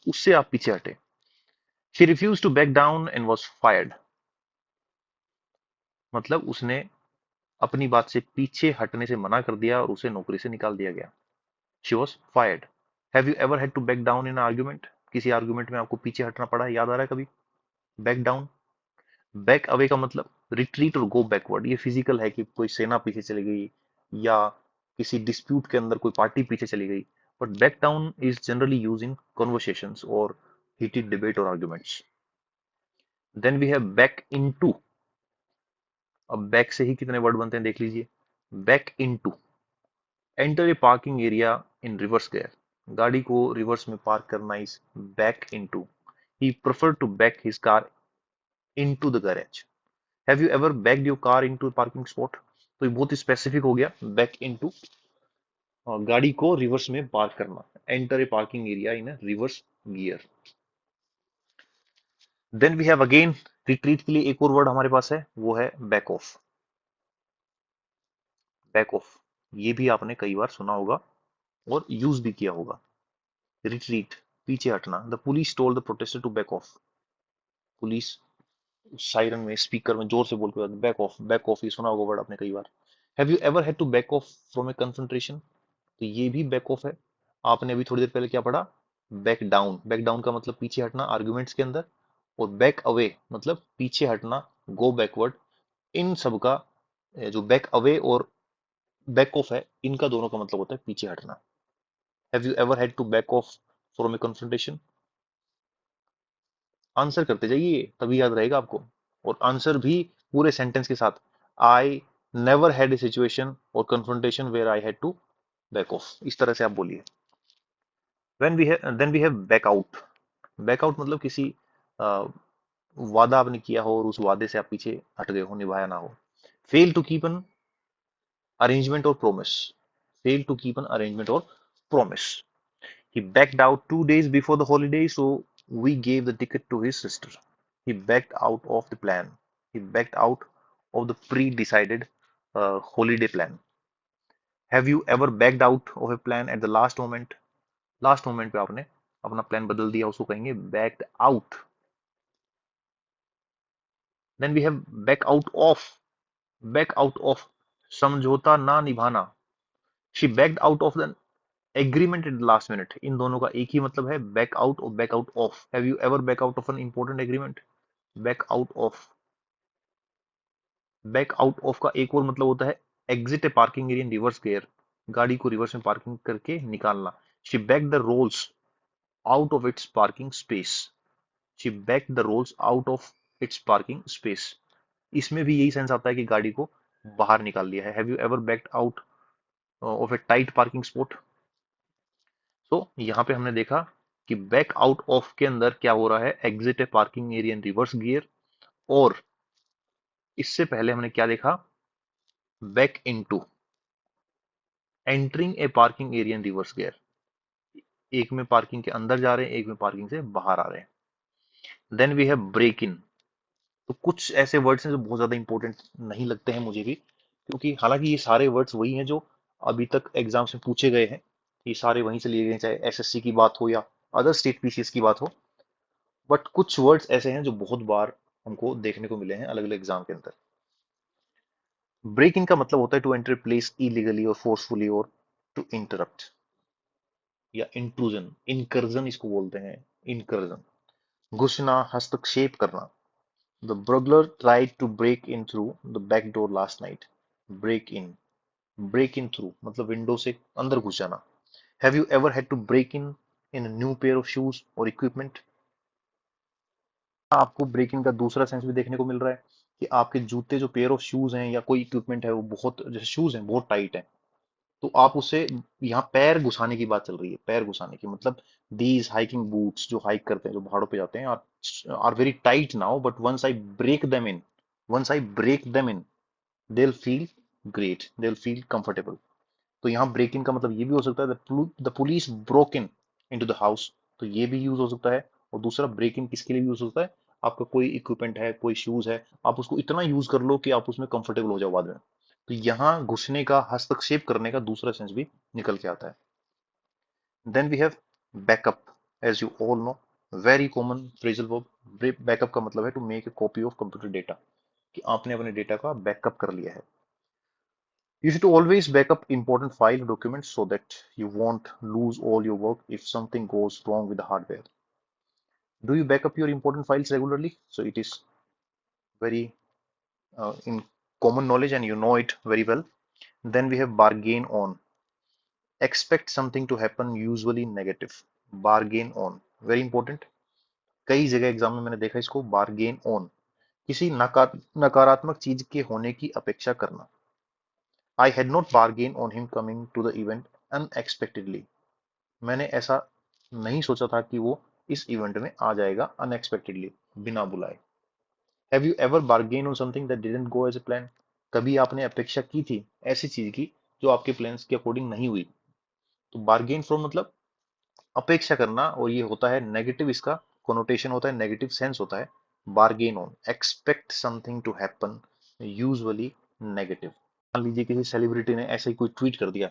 उससे आप पीछे हटे. She refused to back down and was fired. मतलब उसने अपनी बात से पीछे हटने से मना कर दिया और उसे नौकरी से निकाल दिया गया. She was fired. Have you ever had to back down in an argument? किसी आर्गुमेंट में आपको पीछे हटना पड़ा है? याद आ रहा है कभी? Back down. बैक अवे का मतलब रिट्रीट और गो बैकवर्ड. ये फिजिकल है कि कोई सेना पीछे चली गई या किसी डिस्प्यूट के अंदर कोई पार्टी पीछे चली गई. But back down is generally use in conversations और heated debate or arguments. Then we have back into. अब बैक से ही कितने वर्ड बनते हैं देख लीजिए. Back into. Enter a parking area in reverse gear. गाड़ी को रिवर्स में पार्क करना is back into. He prefer to back his car into the garage. Have you ever backed your car into parking spot? तो ये बहुत ही specific हो गया. Back into, गाड़ी को रिवर्स में पार्क करना. Enter a parking area in reverse gear. Then we have again retreat के लिए एक और वर्ड हमारे पास है, वो है बैक ऑफ. बैक ऑफ, ये भी आपने कई बार सुना होगा और यूज भी किया होगा. रिट्रीट, पीछे हटना. The police told the protester to back off. Police siren में, स्पीकर में जोर से बोल के बैक ऑफ. बैक ऑफ ये सुना होगा वर्ड आपने कई बार. Have you ever had to back off from a confrontation? तो ये भी बैक ऑफ है. आपने अभी थोड़ी देर पहले क्या पढ़ा? Back down. बैक डाउन का मतलब पीछे हटना आर्गुमेंट्स के अंदर, और बैक अवे मतलब पीछे हटना, गो बैकवर्ड. इन सब का जो बैक अवे और बैक ऑफ है, इनका दोनों का मतलब होता है पीछे हटना. Have you ever had to back off from a confrontation? Answer करते जाइए, तभी याद रहेगा आपको. और आंसर भी पूरे सेंटेंस के साथ. I never had a situation or confrontation where I had to back off. इस तरह से आप बोलिए. Then we have back out. Back out मतलब किसी वादा आपने किया हो और उस वादे से आप पीछे हट गए हो, निभाया ना हो. Fail to keep an arrangement or promise. Fail to keep an arrangement or promise. He backed out 2 days before the holiday, so we gave the ticket to his sister. He backed out of the plan. He backed out of the pre-decided holiday plan. Have you ever backed out of a plan at the last moment? Last moment पे आपने अपना plan बदल दिया, उसको कहेंगे backed out. Then we have back out of. Back out of, समझौता ना निभाना. She backed out of the agreement at the last minute. इन दोनों का एक ही मतलब है, बैक आउट और back out of. Have you ever back out of an important agreement? Back out of. Back out of का एक और मतलब होता है exit a parking area in reverse gear. गाड़ी को रिवर्स में पार्किंग करके निकालना. She back the rolls out of its parking space. She back the rolls out of its parking space. इसमें भी यही सेंस आता है कि गाड़ी को बाहर निकाल दिया है. Have you ever backed out of A tight parking spot? तो यहाँ पे हमने देखा कि बैक आउट ऑफ के अंदर क्या हो रहा है, exit a parking area in reverse gear, और इससे पहले हमने क्या देखा? Back into, entering A parking area in reverse gear. एक में पार्किंग के अंदर जा रहे हैं, एक में पार्किंग से बाहर आ रहे हैं। Then we have break in. तो कुछ ऐसे वर्ड्स हैं जो बहुत ज्यादा इंपॉर्टेंट नहीं लगते हैं मुझे भी, क्योंकि हालांकि ये सारे वर्ड्स वही हैं जो अभी तक एग्जाम्स में पूछे गए हैं। ये सारे वहीं से लिए गए हैं, चाहे एसएससी की बात हो या अदर स्टेट पीसीएस की बात हो। बट कुछ वर्ड्स ऐसे हैं जो बहुत बार हमको देखने को मिले हैं अलग अलग एग्जाम के अंदर। ब्रेक इन का मतलब होता है टू एंटर प्लेस इलीगली और फोर्सफुली, और टू इंटरप्ट या इंट्रूजन, इनकर्जन इसको बोलते हैं, इनकर्जन। घुसना, हस्तक्षेप करना। The burglar tried to break in through the back door last night. Break in. Break in through मतलब विंडो से अंदर घुस जाना। Have you ever had to break in a new pair of shoes or equipment? आपको break in का दूसरा sense भी देखने को मिल रहा है कि आपके जूते जो पेयर ऑफ शूज हैं या कोई इक्विपमेंट है वो बहुत, जैसे शूज हैं बहुत टाइट है, तो आप उसे, यहाँ पैर घुसाने की बात चल रही है, पैर घुसाने की मतलब दीज हाइकिंग बूट्स जो हाइक करते हैं, जो पहाड़ों पे जाते हैं, are very tight now, but once I break them in, once I break them in they'll feel great, they'll feel comfortable। तो यहाँ ब्रेक इन का मतलब ये भी हो सकता है the police broke in into the house, तो ये भी यूज हो सकता है। और दूसरा ब्रेक इन किसके लिए भी यूज हो सकता है? आपका कोई इक्विपमेंट है, कोई शूज है, आप उसको इतना यूज कर लो कि आप उसमें कंफर्टेबल हो जाओ बाद में। तो यहाँ घुसने का, हस्तक्षेप करने का दूसरा सेंस भी निकल के आता है। Then we have backup, as you all know, very common phrasal verb. Backup का मतलब है to make a copy of computer data, कि आपने अपने डेटा का बैकअप कर लिया है। You should always back up important file documents so that you won't lose all your work if something goes wrong with the hardware. Do you back up your important files regularly? So it is very in common knowledge and you know it very well. Then we have bargain on. Expect something to happen, usually negative. Bargain on. Very important. कई जगह exam में मैंने देखा इसको, bargain on, किसी नकारात्मक चीज के होने की अपेक्षा करना। I had not bargained on him coming to the event unexpectedly. मैंने ऐसा नहीं सोचा था कि वो इस इवेंट में आ जाएगा अनएक्सपेक्टेडली, बिना बुलाए। Have you ever bargain on something that didn't go as a plan? कभी आपने अपेक्षा की थी ऐसी चीज की जो आपके प्लान्स के अकॉर्डिंग नहीं हुई? तो बार्गेन फ्रॉम मतलब अपेक्षा करना, और ये होता है नेगेटिव, इसका कोनोटेशन होता है, नेगेटिव सेंस होता है। Bargain on, expect something to happen, usually negative. मान लीजिए किसी सेलिब्रिटी ने ऐसे ही कोई ट्वीट कर दिया,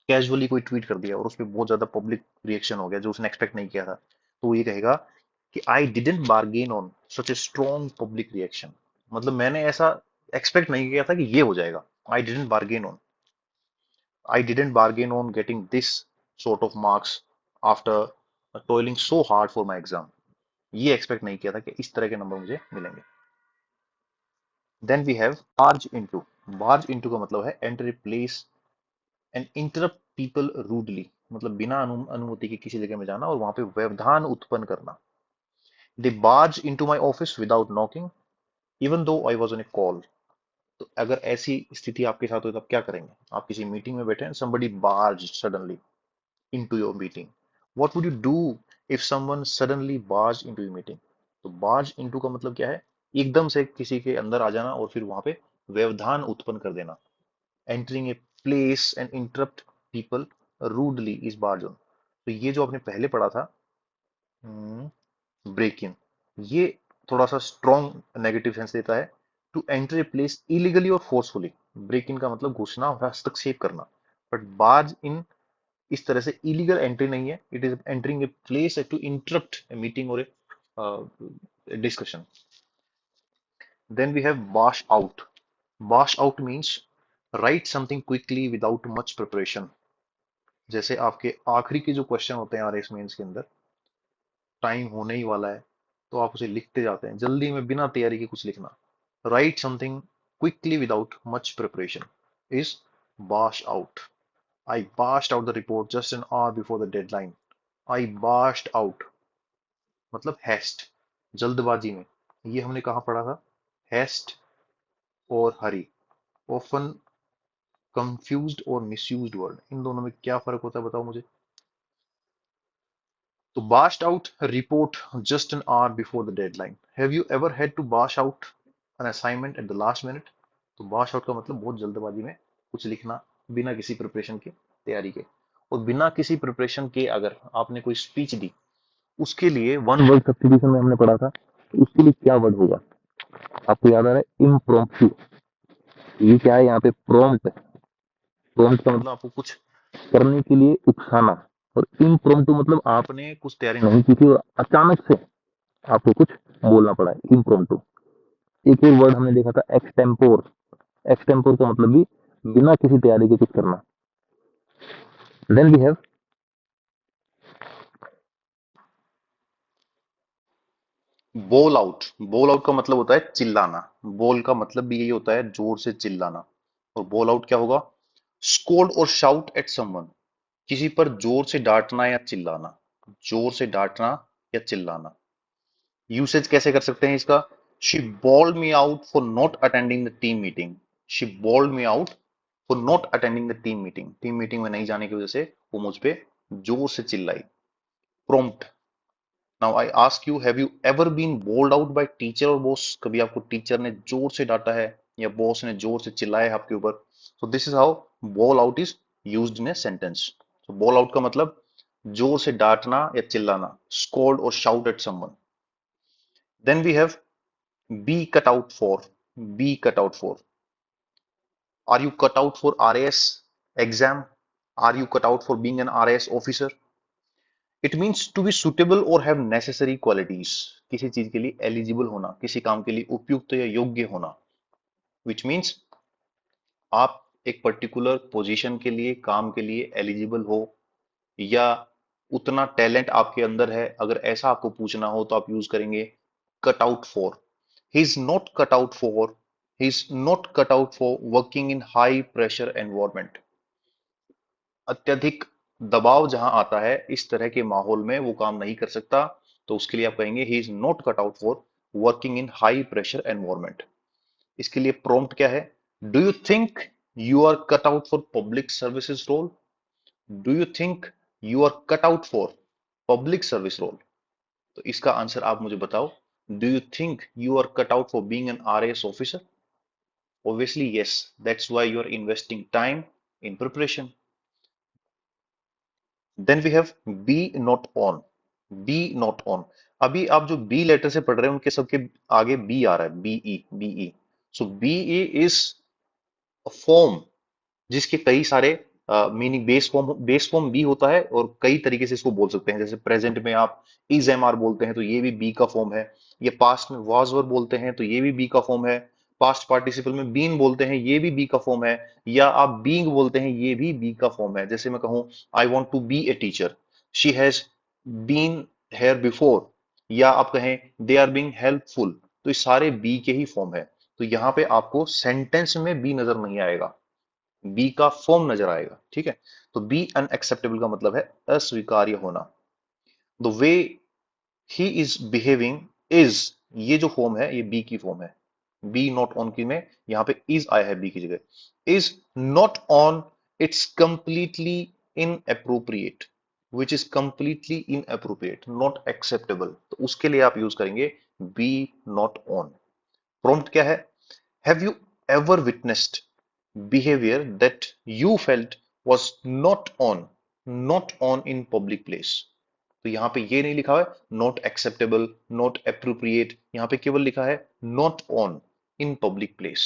कैजुअली कोई ट्वीट कर दिया, और उस पर बहुत ज्यादा पब्लिक रिएक्शन हो गया जो उसने एक्सपेक्ट नहीं किया था, तो वो ये कहेगा कि I didn't bargain on such a strong public reaction. मतलब मैंने ऐसा एक्सपेक्ट नहीं किया था कि ये हो जाएगा। I didn't bargain on, I didn't bargain on getting this sort of marks after toiling so hard for my exam. ये एक्सपेक्ट नहीं किया था कि इस तरह के नंबर मुझे मिलेंगे। Then we have barge into. Barge into का मतलब है enter a place and interrupt people rudely, मतलब बिना अनुमति के किसी जगह में जाना और वहां पे व्यवधान उत्पन्न करना। They barge into my office without knocking even though I was on a call. तो अगर ऐसी स्थिति आपके साथ हो तो आप क्या करेंगे? आप किसी मीटिंग में बैठे हैं, somebody barged suddenly into your meeting, what would you do if someone suddenly barged into your meeting? तो barge into का मतलब क्या है? एकदम से किसी के अंदर आ जाना और फिर वहां पे व्यवधान उत्पन्न कर देना। entering a place and interrupt people rudely is barge on। तो ये जो आपने पहले पढ़ा था, ब्रेक इन, ये थोड़ा सा स्ट्रॉन्ग नेगेटिव सेंस देता है। To enter a place illegally और फोर्सफुली। ब्रेक इन का मतलब घुसना और हस्तक्षेप करना, बट बार्ज इन इस तरह से इलीगल एंट्री नहीं है, it is entering a place to interrupt a meeting और a discussion. Then we have bash out. Bash out means write something quickly without much preparation. जैसे आपके आखिरी के जो क्वेश्चन होते हैं आरएस मेंस के अंदर, टाइम होने ही वाला है, तो आप उसे लिखते जाते हैं जल्दी में बिना तैयारी के कुछ लिखना। Right something quickly without much preparation is bash out। I bashed out the report just an hour before the deadline। I bashed out मतलब हैस्ट, जल्दबाजी में। ये हमने कहाँ पढ़ा था? हैस्ट और हरी, ऑफन कंफ्यूज्ड और मिसयूज्ड वर्ड, इन दोनों में क्या फर्क होता है बताओ मुझे। तो bashed out report just an hour before the deadline। Have you ever had to bash out an assignment eight the last minute. तो वॉश आउट का मतलब बहुत जल्दबाजी में कुछ लिखना, बिना किसी प्रिपरेशन के, तैयारी के। और बिना किसी प्रिपरेशन के अगर आपने कोई स्पीच दी, उसके लिए वन वर्ड सब्स्टिट्यूशन में हमने पढ़ा था, तो उसके लिए क्या वर्ड होगा? आपको याद आ रहा है? इम्प्रॉम्प्टू। ये क्या है यहाँ पे? प्रॉम्प्ट। प्रॉम्प्ट का मतलब आपको कुछ करने के लिए उकसाना, और इम्प्रॉम्प्टू मतलब आपने कुछ तैयारी नहीं की थी और अचानक से आपको कुछ बोलना पड़ा है, इम्प्रॉम्प्टू। एक और वर्ड हमने देखा था, एक्सटेम्पोर। एक्सटेम्पोर का मतलब भी बिना किसी तैयारी के कुछ करना। देन वी हैव बोल आउट। बोल आउट का मतलब होता है चिल्लाना। बोल का मतलब भी यही होता है जोर से चिल्लाना। और बोल आउट क्या होगा? स्कोल्ड और शाउट एट समवन, किसी पर जोर से डांटना या चिल्लाना। जोर से डांटना या चिल्लाना। यूसेज कैसे कर सकते हैं इसका? She bawled me out for not attending the team meeting. She bawled me out for not attending the team meeting. Team meeting में नहीं जाने की वजह से वो मुझ पे जोर से चिल्लाई। Prompt. Now I ask you, have you ever been bawled out by teacher और बॉस? कभी आपको टीचर ने जोर से डांटा है या बॉस ने जोर से चिल्लाया है आपके ऊपर? So this is how bawl out is used in a sentence. तो बॉल आउट का मतलब जोर से डांटना या चिल्लाना, स्कोल्ड और shout at someone. Then we have be cut out for. Be cut out for, are you cut out for RAS exam? Are you cut out for being an RAS officer? It means to be suitable और have necessary qualities. किसी चीज के लिए eligible होना, किसी काम के लिए उपयुक्त या योग्य होना। विच मीन्स आप एक पर्टिकुलर पोजीशन के लिए, काम के लिए एलिजिबल हो, या उतना टैलेंट आपके अंदर है। अगर ऐसा आपको पूछना हो तो आप यूज करेंगे cut out for. He is not cut out for, he is not cut out for working in high pressure environment. अत्यधिक दबाव जहां आता है, इस तरह के माहौल में वो काम नहीं कर सकता। तो उसके लिए आप कहेंगे he is not cut out for working in high pressure environment. इसके लिए प्रॉम्प्ट क्या है? Do you think you are cut out for public services role? Do you think you are cut out for public service role? तो इसका answer आप मुझे बताओ। Do you think you are cut out for being an RAS officer? Obviously yes, that's why you are investing time in preparation. Then we have be not on. Be not on. अभी आप जो B letter से पढ़ रहे हैं उनके सबके आगे बी आ रहा है, be. So be is form जिसके कई सारे मीनिंग। बेस फॉर्म बी होता है और कई तरीके से इसको बोल सकते हैं। जैसे प्रेजेंट में आप इज एम आर बोलते हैं तो ये भी बी का फॉर्म है। ये पास्ट में वाज वर बोलते हैं तो ये भी बी का फॉर्म है। पास्ट पार्टिसिपल में बीन बोलते हैं, ये भी बी का फॉर्म है। या आप बीइंग बोलते हैं, ये भी बी का फॉर्म है। जैसे मैं कहूं I want to be a teacher, she has been here before. या आप कहें दे आर बीइंग हेल्पफुल, तो ये सारे बी के ही फॉर्म है। तो यहाँ पे आपको सेंटेंस में बी नजर नहीं आएगा, बी का फॉर्म नजर आएगा। ठीक है? तो बी अनएक्सेप्टेबल का मतलब है अस्वीकार्य होना। The way he is behaving is, ये जो फॉर्म है ये बी की फॉर्म है। बी नॉट ऑन की में यहां पे इज आया है बी की जगह। Is not on, it's completely in appropriate. Which is completely in appropriate, not acceptable. तो उसके लिए आप यूज करेंगे बी नॉट ऑन। प्रॉम्प्ट क्या है? Have you ever witnessed behavior that you felt was not on in public place? तो यहां पे ये नहीं लिखा है नॉट एक्सेप्टेबल, नॉट अप्रोप्रिएट, यहां पे केवल लिखा है not on in public place.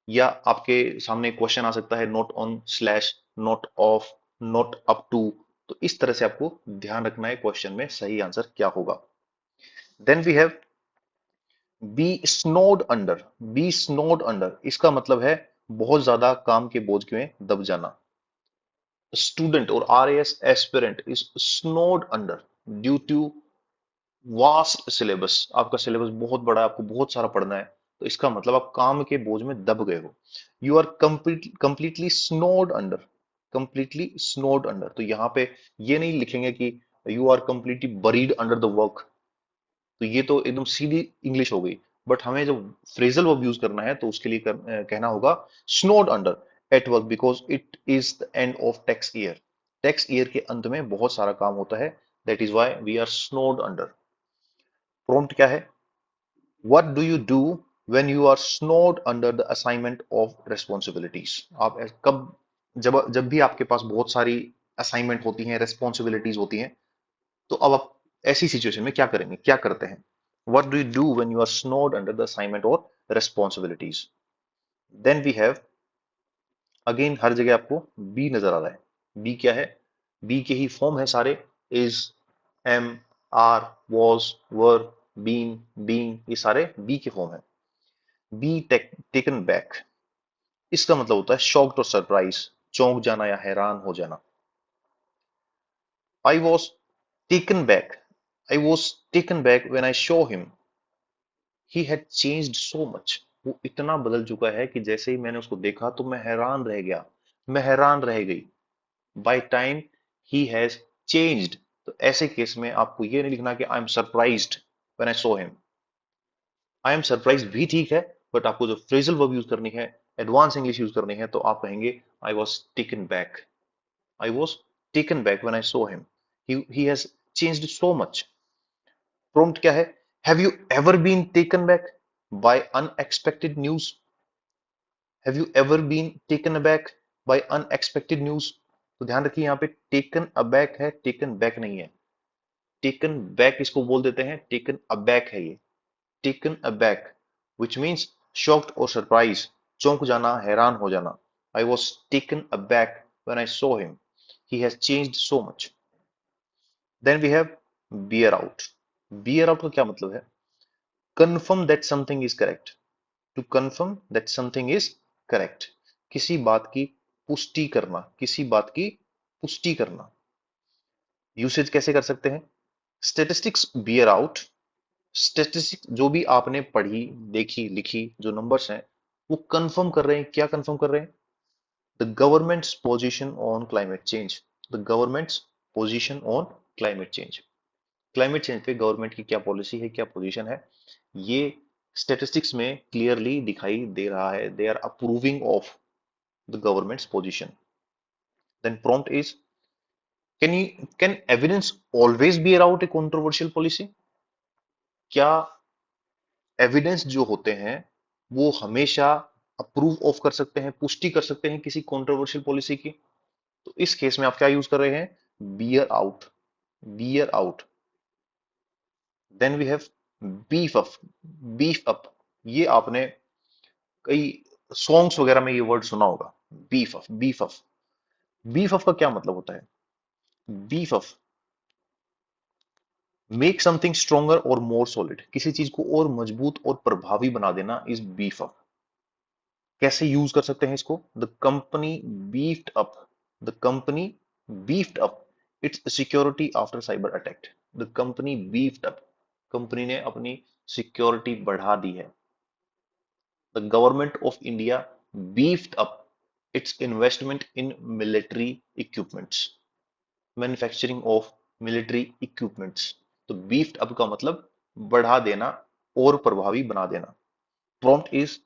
या आपके सामने क्वेश्चन आ सकता है not on slash, not off, not up to. तो इस तरह से आपको ध्यान रखना है क्वेश्चन में सही आंसर क्या होगा। Then we have be snowed under. Be snowed under, इसका मतलब है बहुत ज्यादा काम के बोझ में दब जाना। स्टूडेंट और RAS aspirant is snowed under due to vast syllabus. आपका सिलेबस बहुत बड़ा है, आपको बहुत सारा पढ़ना है। तो इसका मतलब आप काम के बोझ में दब गए हो। You are completely snowed under. Completely snowed under, तो यहाँ पे ये नहीं लिखेंगे कि you are completely buried under the work. तो ये तो एकदम सीधी इंग्लिश हो गई। बट हमें जब फ्रेजल वर्ब यूज करना है तो उसके लिए कहना होगा snowed under at work because it is the end of tax year. Tax year के अंत में बहुत सारा काम होता है, that is why we are snowed under. Prompt क्या है? What do you do when you are snowed under the assignment of responsibilities. आप कब, जब जब भी आपके पास बहुत सारी असाइनमेंट होती हैं, रिस्पॉन्सिबिलिटीज होती हैं, तो अब आप ऐसी सिचुएशन में क्या करेंगे, क्या करते हैं? What do you do when you are snowed under the assignment और responsibilities? Then we have, again हर जगह आपको बी नजर आ रहा है। बी क्या है? बी के ही फॉर्म है सारे, is, am, are, was, were, been, being, ये सारे बी के फॉर्म है। बी टेकन बैक, इसका मतलब होता है शॉक्ड और सरप्राइज, चौंक जाना या हैरान हो जाना। I was taken back, I was taken back when I show him he had changed so much. वो इतना बदल चुका है कि जैसे ही मैंने उसको देखा तो मैं हैरान रह गया, मैं हैरान रह गई। By time he has changed, तो ऐसे केस में आपको ये नहीं लिखना कि I am surprised when I saw him. I am surprise भी ठीक है, बट आपको जो फ्रेजल वर्ब यूज करनी है, एडवांस इंग्लिश यूज करनी है, तो आप कहेंगे I was taken back, I was taken back when I saw him, he has changed so much. Prompt क्या है? Have you ever been taken back by unexpected news? Have you ever been taken aback by unexpected news? तो ध्यान रखिए, यहाँ पे taken aback है, taken back नहीं है। टेकन बैक इसको बोल देते हैं, टेकन अबैक है ये। Taken aback which means shocked और सरप्राइज, चौंक जाना, हैरान हो जाना। I was taken aback when I saw him, he has changed so much. Then we have bear out. Bear out का क्या मतलब है? Confirm that something is correct, to confirm that something is correct, किसी बात की पुष्टि करना, किसी बात की पुष्टि करना। यूसेज कैसे कर सकते हैं? स्टेटिस्टिक्स बियर आउट, स्टेटिस्टिक्स जो भी आपने पढ़ी, देखी, लिखी, जो नंबर्स हैं, वो कंफर्म कर रहे हैं, क्या कंफर्म कर रहे हैं? The government's position on climate change, the government's position on climate change. Climate change पे गवर्नमेंट की क्या पॉलिसी है, क्या पोजीशन है, ये स्टेटिस्टिक्स में क्लियरली दिखाई दे रहा है। They are approving of the government's position. Then prompt is, can evidence always bear out a controversial policy? क्या एविडेंस जो होते हैं वो हमेशा अप्रूव ऑफ कर सकते हैं, पुष्टि कर सकते हैं किसी कंट्रोवर्शियल पॉलिसी की? तो इस केस में आप क्या यूज कर रहे हैं? Bear out, bear out. Then we have beef up, beef up. ये आपने कई सॉन्ग्स वगैरह में ये वर्ड सुना होगा, beef up, beef up. Beef up का क्या मतलब होता है? Beef up, make something stronger और मोर सॉलिड, किसी चीज को और मजबूत और प्रभावी बना देना इज बीफ अप। कैसे यूज कर सकते हैं इसको? The company beefed up, the company beefed up it's security after cyber attack. The company beefed up, company ने अपनी सिक्योरिटी बढ़ा दी है। The government of India beefed up it's investment in military equipments, manufacturing of military equipments. तो beefed up का मतलब बढ़ा देना और प्रभावी बना देना। Prompt is,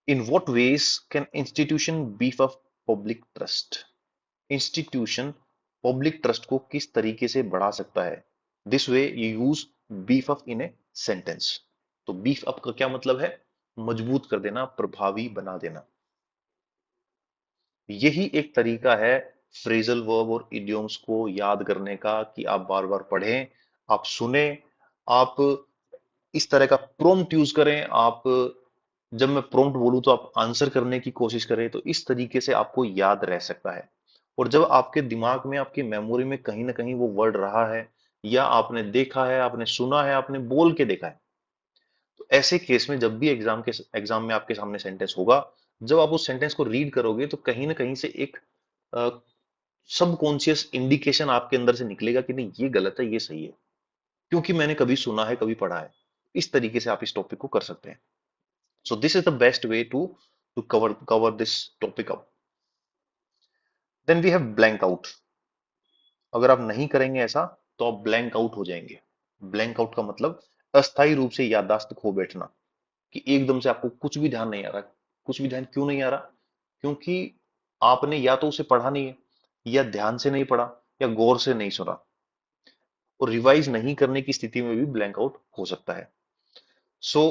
in what veg can institution beef up public trust? Institution public trust को किस तरीके से बढ़ा सकता है? This way you use beef up in a sentence. तो बीफ अप का क्या मतलब है? मजबूत कर देना, प्रभावी बना देना। यही एक तरीका है फ्रेजल वर्ब और इडियोम्स को याद करने का, कि आप बार बार पढ़ें, आप सुने, आप इस तरह का प्रॉम्प्ट यूज करें। आप, जब मैं प्रॉम्प्ट बोलूं तो आप आंसर करने की कोशिश करें, तो इस तरीके से आपको याद रह सकता है। और जब आपके दिमाग में, आपकी मेमोरी में कहीं ना कहीं वो वर्ड रहा है, या आपने देखा है, आपने सुना है, आपने बोल के देखा है, तो ऐसे केस में जब भी एग्जाम में आपके सामने सेंटेंस होगा, जब आप उस सेंटेंस को रीड करोगे, तो कहीं ना कहीं से एक सबकॉन्शियस इंडिकेशन आपके अंदर से निकलेगा कि नहीं, ये गलत है, ये सही है, क्योंकि मैंने कभी सुना है, कभी पढ़ा है। इस तरीके से आप इस टॉपिक को कर सकते हैं। So this is the best way to cover this topic up. Then we have blank out. अगर आप नहीं करेंगे ऐसा, तो आप ब्लैंक आउट हो जाएंगे। ब्लैंक आउट का मतलब अस्थायी रूप से याददाश्त खो बैठना, कि एकदम से आपको कुछ भी ध्यान नहीं आ रहा। कुछ भी ध्यान क्यों नहीं आ रहा? क्योंकि आपने या तो उसे पढ़ा नहीं है, या ध्यान से नहीं पढ़ा, या गौर से नहीं सुना। और रिवाइज नहीं करने की स्थिति में भी ब्लैंक आउट हो सकता है। सो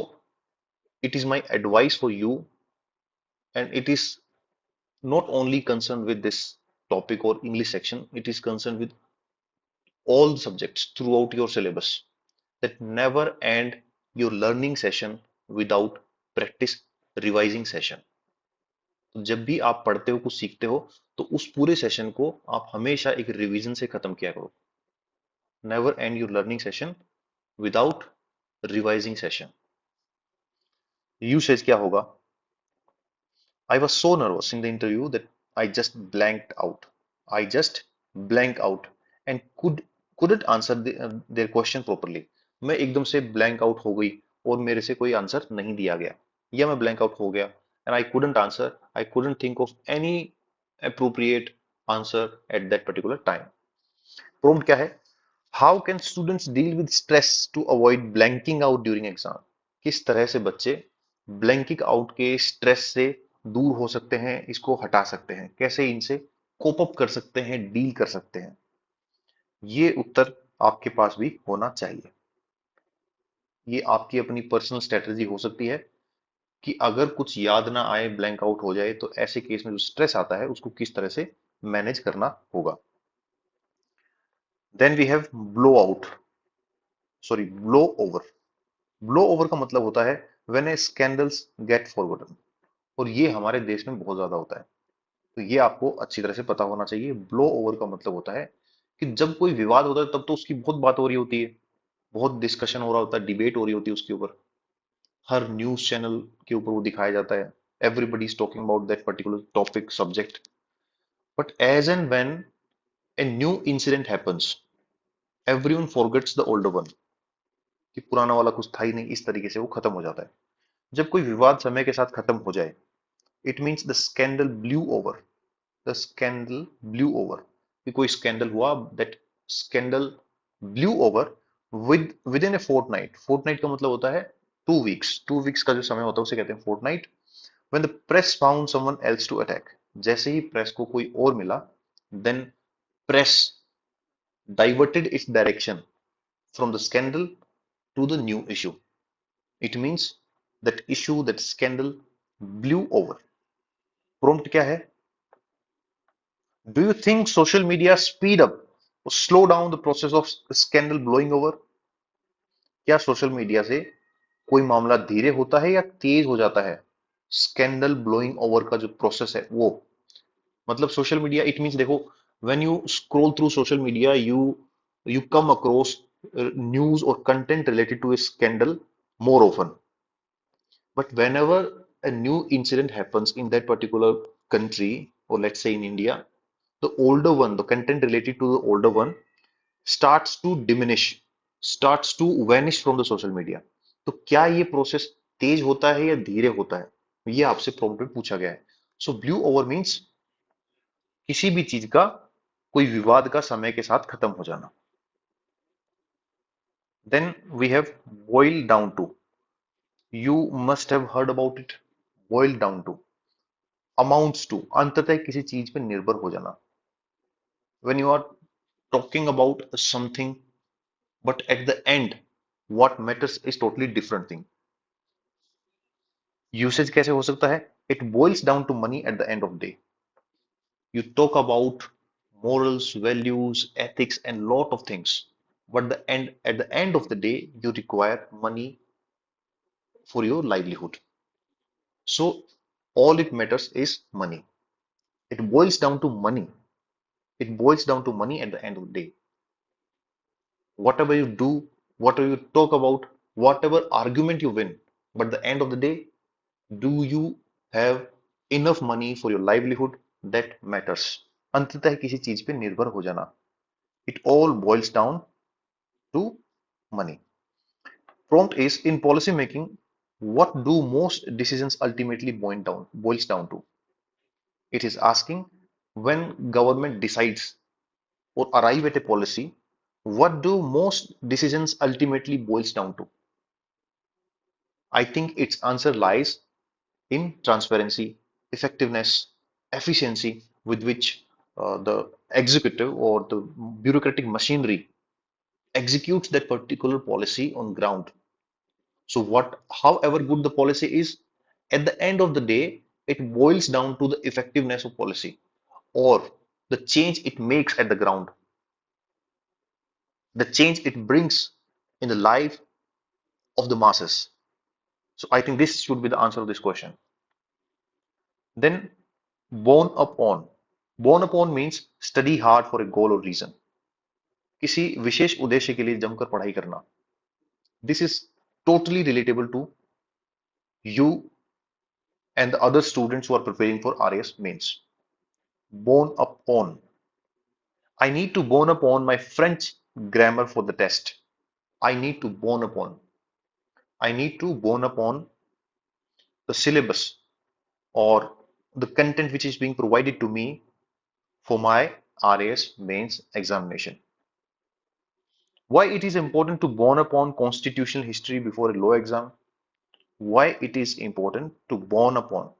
It is my advice for you, and it is not only concerned with this topic or English section, it is concerned with all subjects throughout your syllabus, that never end your learning session without practice revising session. तो जब भी आप पढ़ते हो, कुछ सीखते हो, तो उस पूरे सेशन को आप हमेशा एक रिवीजन से खत्म किया करो. Never and your learning session without revising session. Usage क्या होगा? I was so nervous in the interview that I just blanked out. I just blank out and couldn't answer their question properly. मैं एकदम से blank out हो गई और मेरे से कोई आंसर नहीं दिया गया, या मैं blank out हो गया and I couldn't answer. I couldn't think of any appropriate answer at that particular time. Prompt क्या है? How can students deal with stress to avoid blanking out during exam? किस तरह से बच्चे ब्लैंकिंग आउट के stress से दूर हो सकते हैं, इसको हटा सकते हैं, कैसे इनसे कोप अप कर सकते हैं, डील कर सकते हैं? ये उत्तर आपके पास भी होना चाहिए. ये आपकी अपनी पर्सनल स्ट्रेटजी हो सकती है कि अगर कुछ याद ना आए, ब्लैंक आउट हो जाए, तो ऐसे केस में जो स्ट्रेस आता है उसको किस तरह से मैनेज करना होगा. Then we have blow out, sorry blow over. Blow over का मतलब होता है when a scandals get forgotten, और ये हमारे देश में बहुत ज्यादा होता है. तो ये आपको अच्छी तरह से पता होना चाहिए. ब्लो ओवर का मतलब होता है कि जब कोई विवाद होता है तब तो उसकी बहुत बात हो रही होती है, बहुत डिस्कशन हो रहा होता है, डिबेट हो रही होती है उसके ऊपर, हर न्यूज चैनल के ऊपर वो दिखाया जाता है. Everybody is talking about that particular topic subject. But as and when a new incident happens, everyone forgets the older one, कि पुराना वाला कुछ था ही नहीं, इस तरीके से वो खत्म हो जाता है. जब कोई विवाद समय के साथ खत्म हो जाए, it means the scandal blew over. The scandal blew over, कि कोई स्कैंडल हुआ, that scandal blew over within a fortnight. Fortnight का मतलब होता है 2 वीक्स. 2 वीक्स का जो समय होता है उसे कहते हैं fortnight. When the press found someone else to attack, जैसे ही प्रेस को कोई और मिला, then press diverted its direction from the scandal to the new issue. It means that issue, that scandal blew over. Prompt क्या है? Do you think social media speed up or slow down the process of scandal blowing over? क्या social media से कोई मामला धीरे होता है या तेज हो जाता है? स्कैंडल ब्लोइंग ओवर का जो प्रोसेस है वो, मतलब सोशल मीडिया, इट मींस देखो, when you scroll through social media, you come across news और content related to a scandal more often. But whenever a new incident happens in that particular country, or let's say in India, the older one, the content related to the older one starts to diminish, starts to vanish from the social media. तो क्या ये process तेज होता है या धीरे होता है? ये आपसे प्रॉब्लम में पूछा गया है. सो ब्लू ओवर मीन्स किसी भी चीज का, कोई विवाद का समय के साथ खत्म हो जाना. Then we have boil down to. You must have heard about it. Boil down to, amounts to, अंततः किसी चीज पे निर्भर हो जाना. when you are talking about something, but at the end what matters is totally different thing. Usage कैसे हो सकता है? It boils down to money at the end of day. You talk about morals, values, ethics, and lot of things, but at the end of the day you require money for your livelihood. So all it matters is money. It boils down to money. It boils down to money at the end of the day. Whatever you do, whatever you talk about, whatever argument you win, but the end of the day, do you have enough money for your livelihood? That matters. अंततः किसी चीज पे निर्भर हो जाना. It all boils down to money. Prompt is, in policy making, what do most decisions ultimately boils down to? It is asking, when government decides or arrive at a policy, what do most decisions ultimately boils down to? I think its answer lies in transparency, effectiveness, efficiency with which the executive or the bureaucratic machinery executes that particular policy on ground. So what, however good the policy is, at the end of the day, it boils down to the effectiveness of policy or the change it makes at the ground, the change it brings in the life of the masses. So I think this should be the answer of this question. Then born upon. Born upon means study hard for a goal or reason. किसी विशेष उद्देश्य के लिए जमकर पढ़ाई करना. This is totally relatable to you and the other students who are preparing for RAS mains. Born upon. I need to bone upon my French grammar for the test. I need to bone upon. I need to bone upon the syllabus or the content which is being provided to me for my RAS mains examination. Why it is important to bone upon constitutional history before a law exam? Why it is important to bone upon?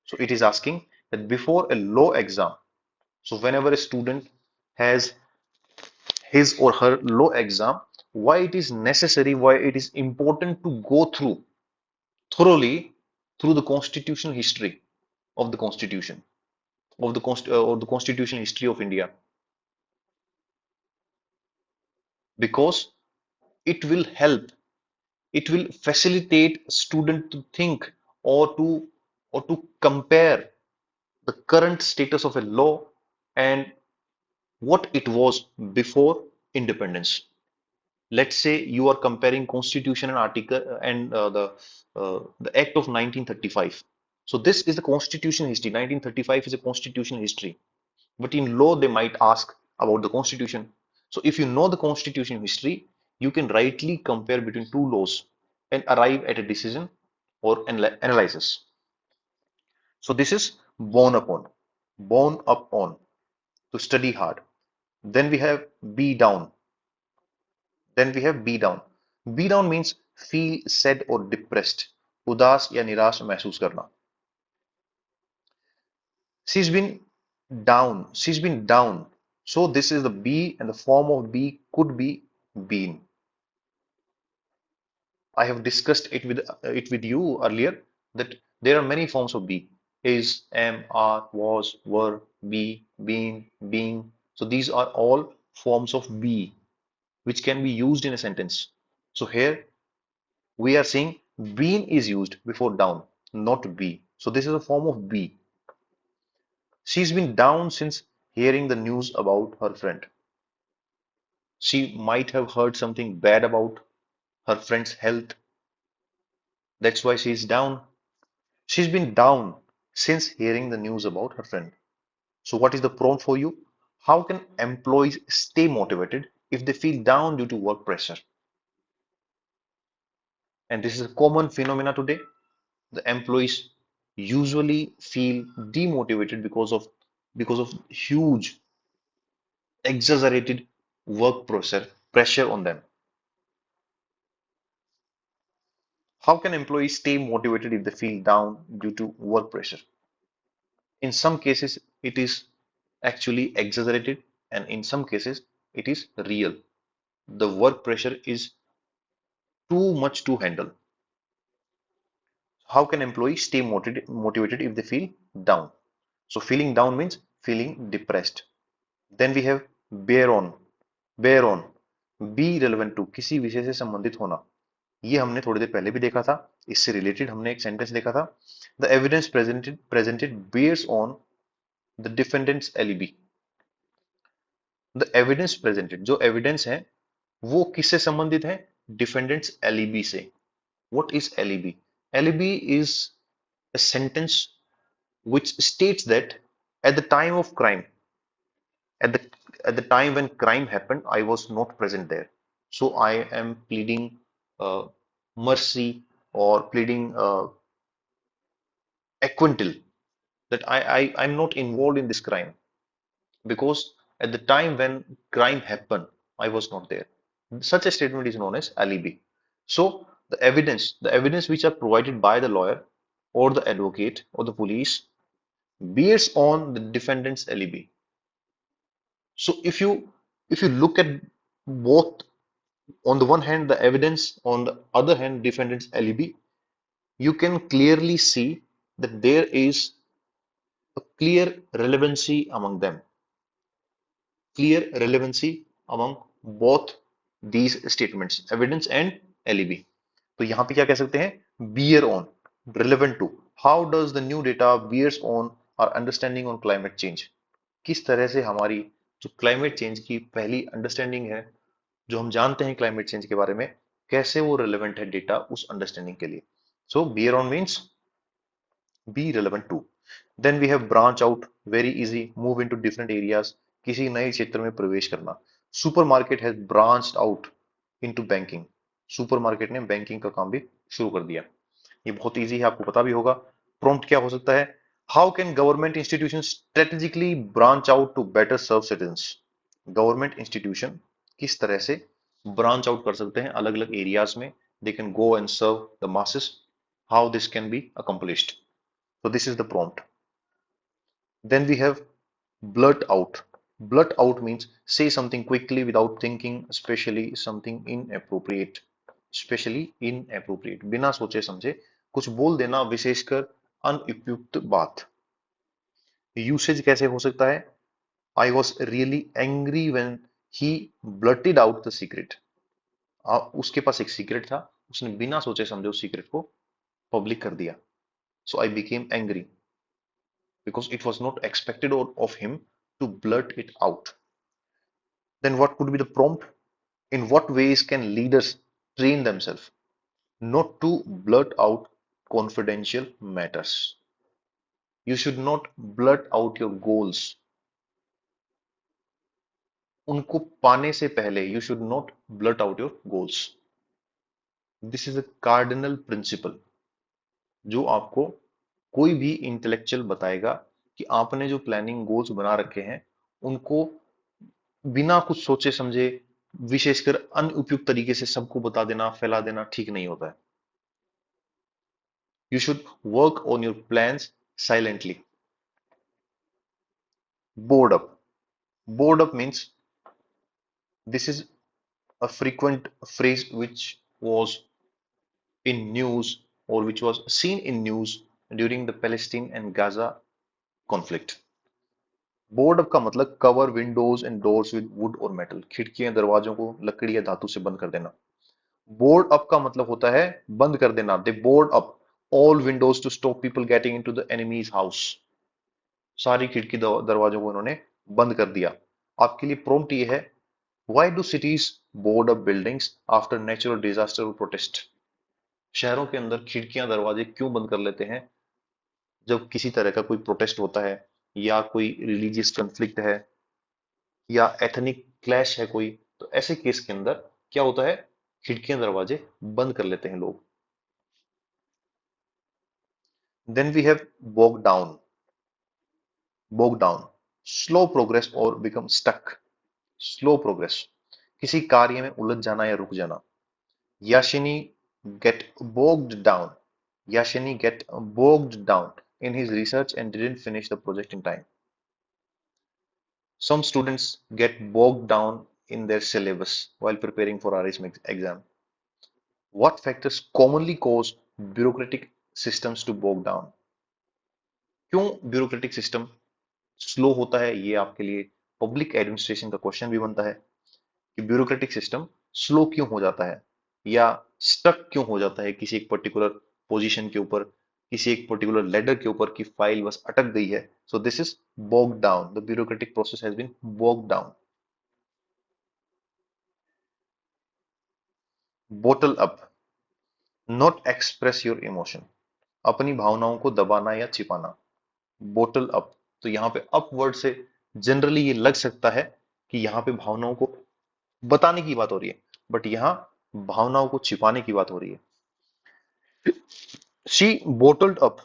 So it is asking that before a law exam, so whenever a student has his or her law exam, why it is necessary, why it is important to go through thoroughly through the constitutional history of the constitution or the constitutional history of India, because it will help, it will facilitate a student to think or to compare the current status of a law and what it was before independence. Let's say you are comparing constitution and article and the act of 1935. So this is the constitution history. 1935 is a constitutional history, but in law they might ask about the constitution. So if you know the constitution history, you can rightly compare between two laws and arrive at a decision or analysis. So this is born upon, to study hard. Then we have be down. Then we have be down. Be down means feel sad or depressed. उदास या निराश महसूस करना. She's been down. She's been down. So this is the be, and the form of be could be been. I have discussed it with you earlier that there are many forms of be. Is, am, are, was, were, be, been, being. So these are all forms of be which can be used in a sentence. So here we are saying been is used before down, not be. So this is a form of be. She's been down since hearing the news about her friend. She might have heard something bad about her friend's health. That's why she's down. She's been down since hearing the news about her friend. So what is the prompt for you? How can employees stay motivated if they feel down due to work pressure? And this is a common phenomena today. The employees usually feel demotivated because of huge exaggerated work pressure on them. How can employees stay motivated if they feel down due to work pressure? In some cases, it is actually exaggerated, and in some cases, it is real. The work pressure is too much to handle. How can employees stay motivated if they feel down? So, feeling down means feeling depressed. Then we have bear on. Bear on. Be relevant to, किसी विषय से संबंधित होना. ये हमने थोड़ी देर पहले भी देखा था. इससे रिलेटेड हमने एक सेंटेंस देखा था. The evidence presented bears on the defendant's alibi. The evidence presented, जो evidence है वो किससे संबंधित है? Defendant's alibi से. What is alibi? Alibi is a sentence which states that at the time of crime, at the at the time when crime happened, I was not present there. So I am pleading uh, mercy or pleading acquittal that I'm not involved in this crime because at the time when crime happened, I was not there. Such a statement is known as alibi. So the evidence which are provided by the lawyer or the advocate or the police bears on the defendant's alibi. So if you look at both On the one hand, the evidence, on the other hand, defendant's alibi, you can clearly see that there is a clear relevancy among them, clear relevancy among both these statements, evidence and alibi. तो यहां पे क्या कह सकते हैं? Bear on, relevant to. How does the new data bears on our understanding on climate change? किस तरह से हमारी जो क्लाइमेट चेंज की पहली अंडरस्टैंडिंग है, जो हम जानते हैं क्लाइमेट चेंज के बारे में, कैसे वो रिलेवेंट है डेटा उस अंडरस्टैंडिंग के लिए. So bear on means be relevant to. Then we have branch out, very easy, move into different areas, किसी नए क्षेत्र में प्रवेश करना. Supermarket has branched out into banking. Supermarket ने बैंकिंग का काम भी शुरू कर दिया. ये बहुत इजी है, आपको पता भी होगा. प्रॉम्प्ट क्या हो सकता है? How can government institution strategically branch out to better serve citizens? Government institution किस तरह से ब्रांच आउट कर सकते हैं अलग अलग एरियाज में, they can go and serve the masses. How this can be accomplished? So this is the prompt. Then we have blurt out. Blurt out means say something quickly without thinking, especially something inappropriate. Especially inappropriate. बिना सोचे समझे कुछ बोल देना, विशेषकर अनुपयुक्त बात. Usage कैसे हो सकता है? I was really angry when he blurted out the secret. उसके पास एक सीक्रेट था, उसने बिना सोचे समझे उस सीक्रेट को पब्लिक कर दिया. So I became angry because it was not expected of him to blurt it out. Then what could be the prompt? In what ways can leaders train themselves not to blurt out confidential matters? You should not blurt out your goals. उनको पाने से पहले you should not blurt out your goals. This is a cardinal principle जो आपको कोई भी intellectual बताएगा कि आपने जो प्लानिंग गोल्स बना रखे हैं उनको बिना कुछ सोचे समझे, विशेषकर अनुपयुक्त तरीके से सबको बता देना, फैला देना ठीक नहीं होता है. You should work on your plans silently. Board up. Board up means this is a frequent phrase which was in news or which was seen in news during the Palestine and Gaza conflict. Board up का मतलब cover Windows and doors with would और metal. खिड़कियां दरवाजों को लकड़ी या धातु से बंद कर देना. बोर्ड अप का मतलब होता है बंद कर देना. They board up all windows to stop people getting into the enemy's house. सारी खिड़की दरवाजों को इन्होंने बंद कर दिया. आपके लिए प्रॉम्प्ट ये है, why do cities board up buildings after natural disaster और प्रोटेस्ट? शहरों के अंदर खिड़कियां दरवाजे क्यों बंद कर लेते हैं जब किसी तरह का कोई प्रोटेस्ट होता है, या कोई रिलीजियस कंफ्लिक्ट है, या एथनिक क्लैश है कोई, तो ऐसे केस के अंदर क्या होता है? खिड़कियां दरवाजे बंद कर लेते हैं लोग. Then we have bog down. Bog down, slow progress और बिकम स्टक. स्लो प्रोग्रेस, किसी कार्य में उलझ जाना या रुक जाना. Yashini get bogged down. Yashini get bogged down in his research and didn't finish the project in time. Some students get bogged down in their syllabus while preparing for RS exam. What factors commonly cause bureaucratic systems to bog down? क्यों bureaucratic system slow होता है? ये आपके लिए public administration का question भी बनता है कि ब्यूरोक्रेटिक सिस्टम स्लो क्यों हो जाता है, या स्टक क्यों हो जाता है किसी एक पर्टिकुलर पोजीशन के ऊपर, किसी एक पर्टिकुलर लेडर के ऊपर की फाइल बस अटक गई है. So this is bogged down. The bureaucratic process has been bogged down. Bottle up, not express your emotion. अपनी भावनाओं को दबाना या छिपाना. बोटल अप, तो यहाँ पे अप वर्ड से जनरली ये लग सकता है कि यहाँ पे भावनाओं को बताने की बात हो रही है, बट यहाँ भावनाओं को छिपाने की बात हो रही है. She bottled up.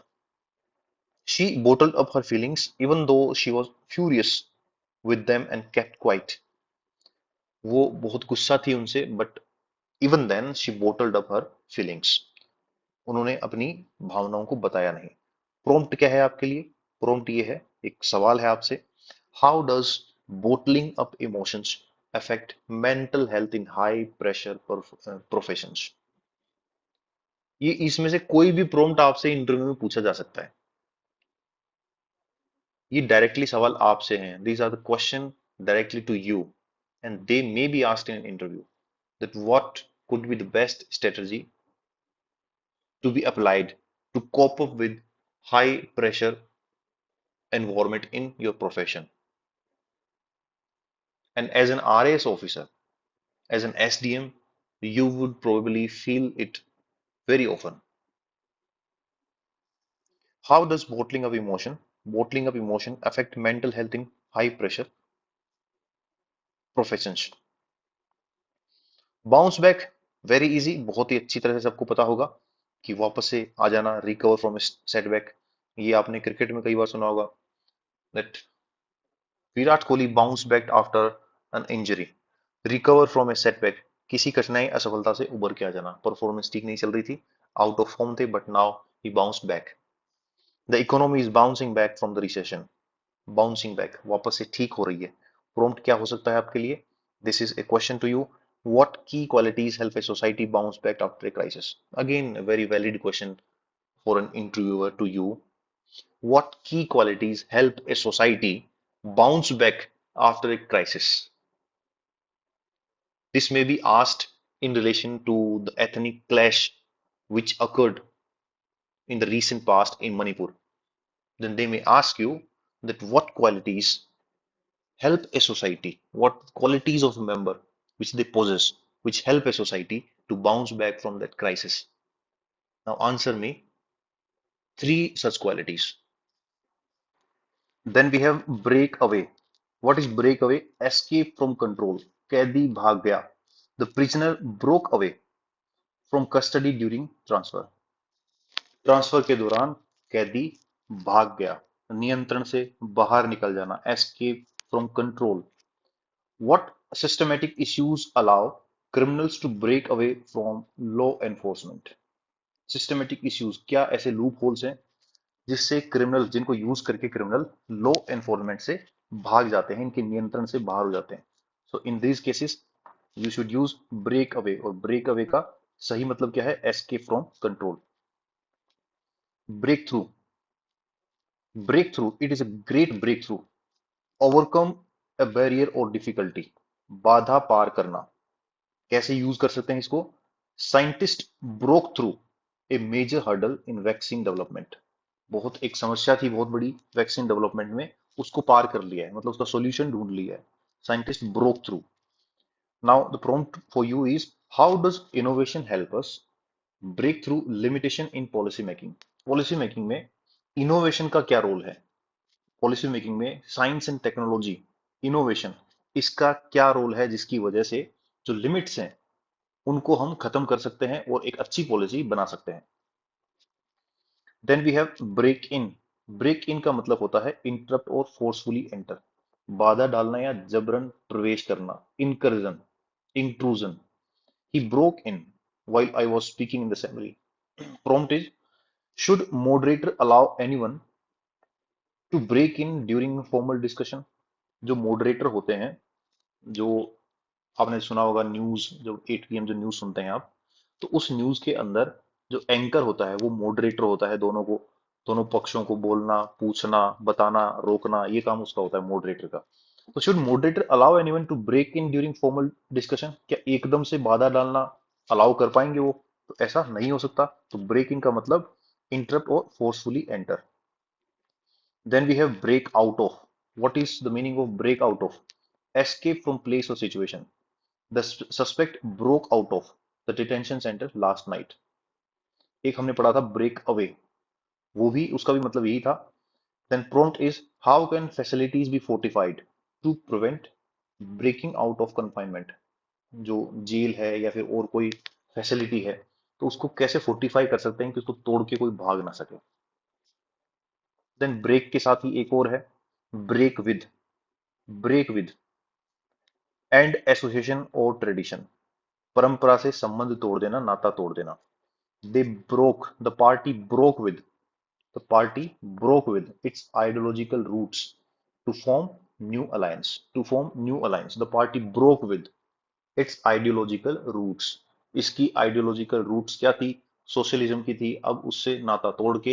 She bottled up her feelings even though she was furious with them and kept quiet. वो बहुत गुस्सा थी उनसे, but even then she bottled up her feelings. उन्होंने अपनी भावनाओं को बताया नहीं. प्रॉम्प्ट क्या है आपके लिए? प्रॉम्प्ट ये है, एक सवाल है आपसे, how does bottling up emotions affect mental health in high pressure professions? ये इसमें से कोई भी प्रॉम्प्ट आपसे इंटरव्यू में पूछा जा सकता है। ये डायरेक्टली सवाल आपसे हैं। These are the question directly to you and they may be asked in interview that what could be the best strategy to be applied to cope up with high pressure environment in your profession. And as an RAS officer, as an SDM, you would probably feel it very often. How does bottling up emotion affect mental health in high pressure professions? Bounce back very easy, बहुत ही अच्छी तरह से सबको पता होगा कि वापस से आ जाना, रिकवर फ्रॉम सेटबैक। ये आपने क्रिकेट में कई बार सुना होगा that Virat Kohli bounce back after an injury, recover from A setback. किसी कठिनाई असफलता से उबर के आ जाना, परफॉर्मेंस ठीक नहीं चल रही थी, आउट ऑफ फॉर्म थे, but now he bounce back. The economy is bouncing back from the recession, bouncing back, वापस से ठीक हो रही है। प्रॉम्प्ट क्या हो सकता है आपके लिए? This is a question to you, what key qualities help a society bounce back after a crisis? Again, a very valid question for an interviewer to you. What key qualities help a society bounce back after a crisis? This may be asked in relation to the ethnic clash which occurred in the recent past in Manipur. Then they may ask you that what qualities help a society, what qualities of a member which they possess, which help a society to bounce back from that crisis. Now answer me three such qualities. Then we have break away. What is break away? Escape from control. कैदी भाग गया. The prisoner broke away from custody during transfer. Transfer के दौरान कैदी भाग गया, नियंत्रण से बाहर निकल जाना, escape from control. What systematic issues allow criminals to break away from law enforcement? Systematic issues, क्या ऐसे लूप होल्स हैं जिससे क्रिमिनल, जिनको यूज करके क्रिमिनल लॉ एनफोर्समेंट से भाग जाते हैं, इनके नियंत्रण से बाहर हो जाते हैं? So in these cases you should use break away, और ब्रेक अवे का सही मतलब क्या है? Escape from control. Break through, break through, it is a great break through. Overcome a barrier और डिफिकल्टी, बाधा पार करना. कैसे यूज कर सकते हैं इसको? Scientist broke through a major hurdle in vaccine development. बहुत एक समस्या थी बहुत बड़ी वैक्सीन डेवलपमेंट में, उसको पार कर लिया है, मतलब उसका सॉल्यूशन ढूंढ लिया है. Scientist broke through. Now the prompt for you is, how does innovation help us break through limitation in policy making? Policy making में इनोवेशन का क्या रोल है? पॉलिसी मेकिंग में साइंस एंड टेक्नोलॉजी, इनोवेशन, इसका क्या रोल है जिसकी वजह से जो लिमिट्स हैं उनको हम खत्म कर सकते हैं और एक अच्छी पॉलिसी बना सकते हैं? Then we have break in. Break in का मतलब होता है इंटरप्ट और फोर्सफुली एंटर, बाधा डालना या जबरन प्रवेश करना. Incursion, intrusion. He broke in while I was speaking in the assembly. Prompt is, should moderator allow anyone to break in during formal discussion? जो मॉडरेटर होते हैं, जो आपने सुना होगा न्यूज, जो 8 PM जो न्यूज सुनते हैं आप, तो उस न्यूज के अंदर जो एंकर होता है वो मॉडरेटर होता है. दोनों को, दोनों पक्षों को बोलना, पूछना, बताना, रोकना, ये काम उसका होता है मॉडरेटर का. तो should moderator allow anyone to break in during formal discussion? क्या एकदम से बाधा डालना अलाउ कर पाएंगे वो? तो ऐसा नहीं हो सकता. तो ब्रेक इन का मतलब इंटरप्ट और forcefully enter. Then we have break out of. What is the meaning of break out of? Escape from place और situation. The suspect broke out of the detention center last night. एक हमने पढ़ा था break away, वो भी, उसका भी मतलब यही था. Then prompt is, how can facilities be fortified to prevent breaking out of confinement? जो जेल है या फिर और कोई फैसिलिटी है, तो उसको कैसे फोर्टिफाई कर सकते हैं कि उसको तोड़ के कोई भाग ना सके? देन ब्रेक के साथ ही एक और है, break with. Break with end association और ट्रेडिशन, परंपरा से संबंध तोड़ देना, नाता तोड़ देना. They broke, the party broke with, the party broke with its ideological roots to form new alliance, to form new alliance, the party broke with its ideological roots. इसकी आइडियोलॉजिकल रूट्स क्या थी? सोशलिज्म की थी। अब उससे नाता तोड़ के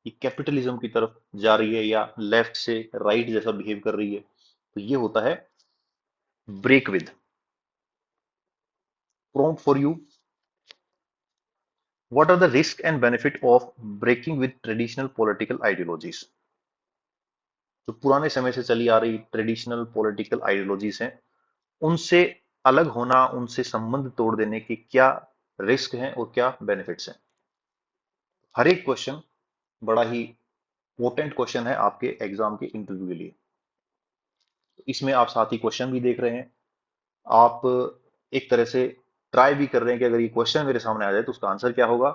ये कैपिटलिज्म की तरफ जा रही है या लेफ्ट से राइट जैसा बिहेव कर रही है, तो ये होता है break with. Prompt for you, what are the risk and benefit of breaking with traditional political ideologies? जो पुराने समय से चली आ रही ट्रेडिशनल पॉलिटिकल आइडियोलॉजीज हैं, उनसे अलग होना, उनसे संबंध तोड़ देने के क्या रिस्क हैं और क्या बेनिफिट्स हैं? हर एक क्वेश्चन बड़ा ही पोटेंट क्वेश्चन है आपके एग्जाम के इंटरव्यू के लिए। तो इसमें आप साथ ही क्वेश्चन भी देख रहे हैं, आप एक तरह से ट्राई भी कर रहे हैं कि अगर ये क्वेश्चन मेरे सामने आ जाए तो उसका आंसर क्या होगा।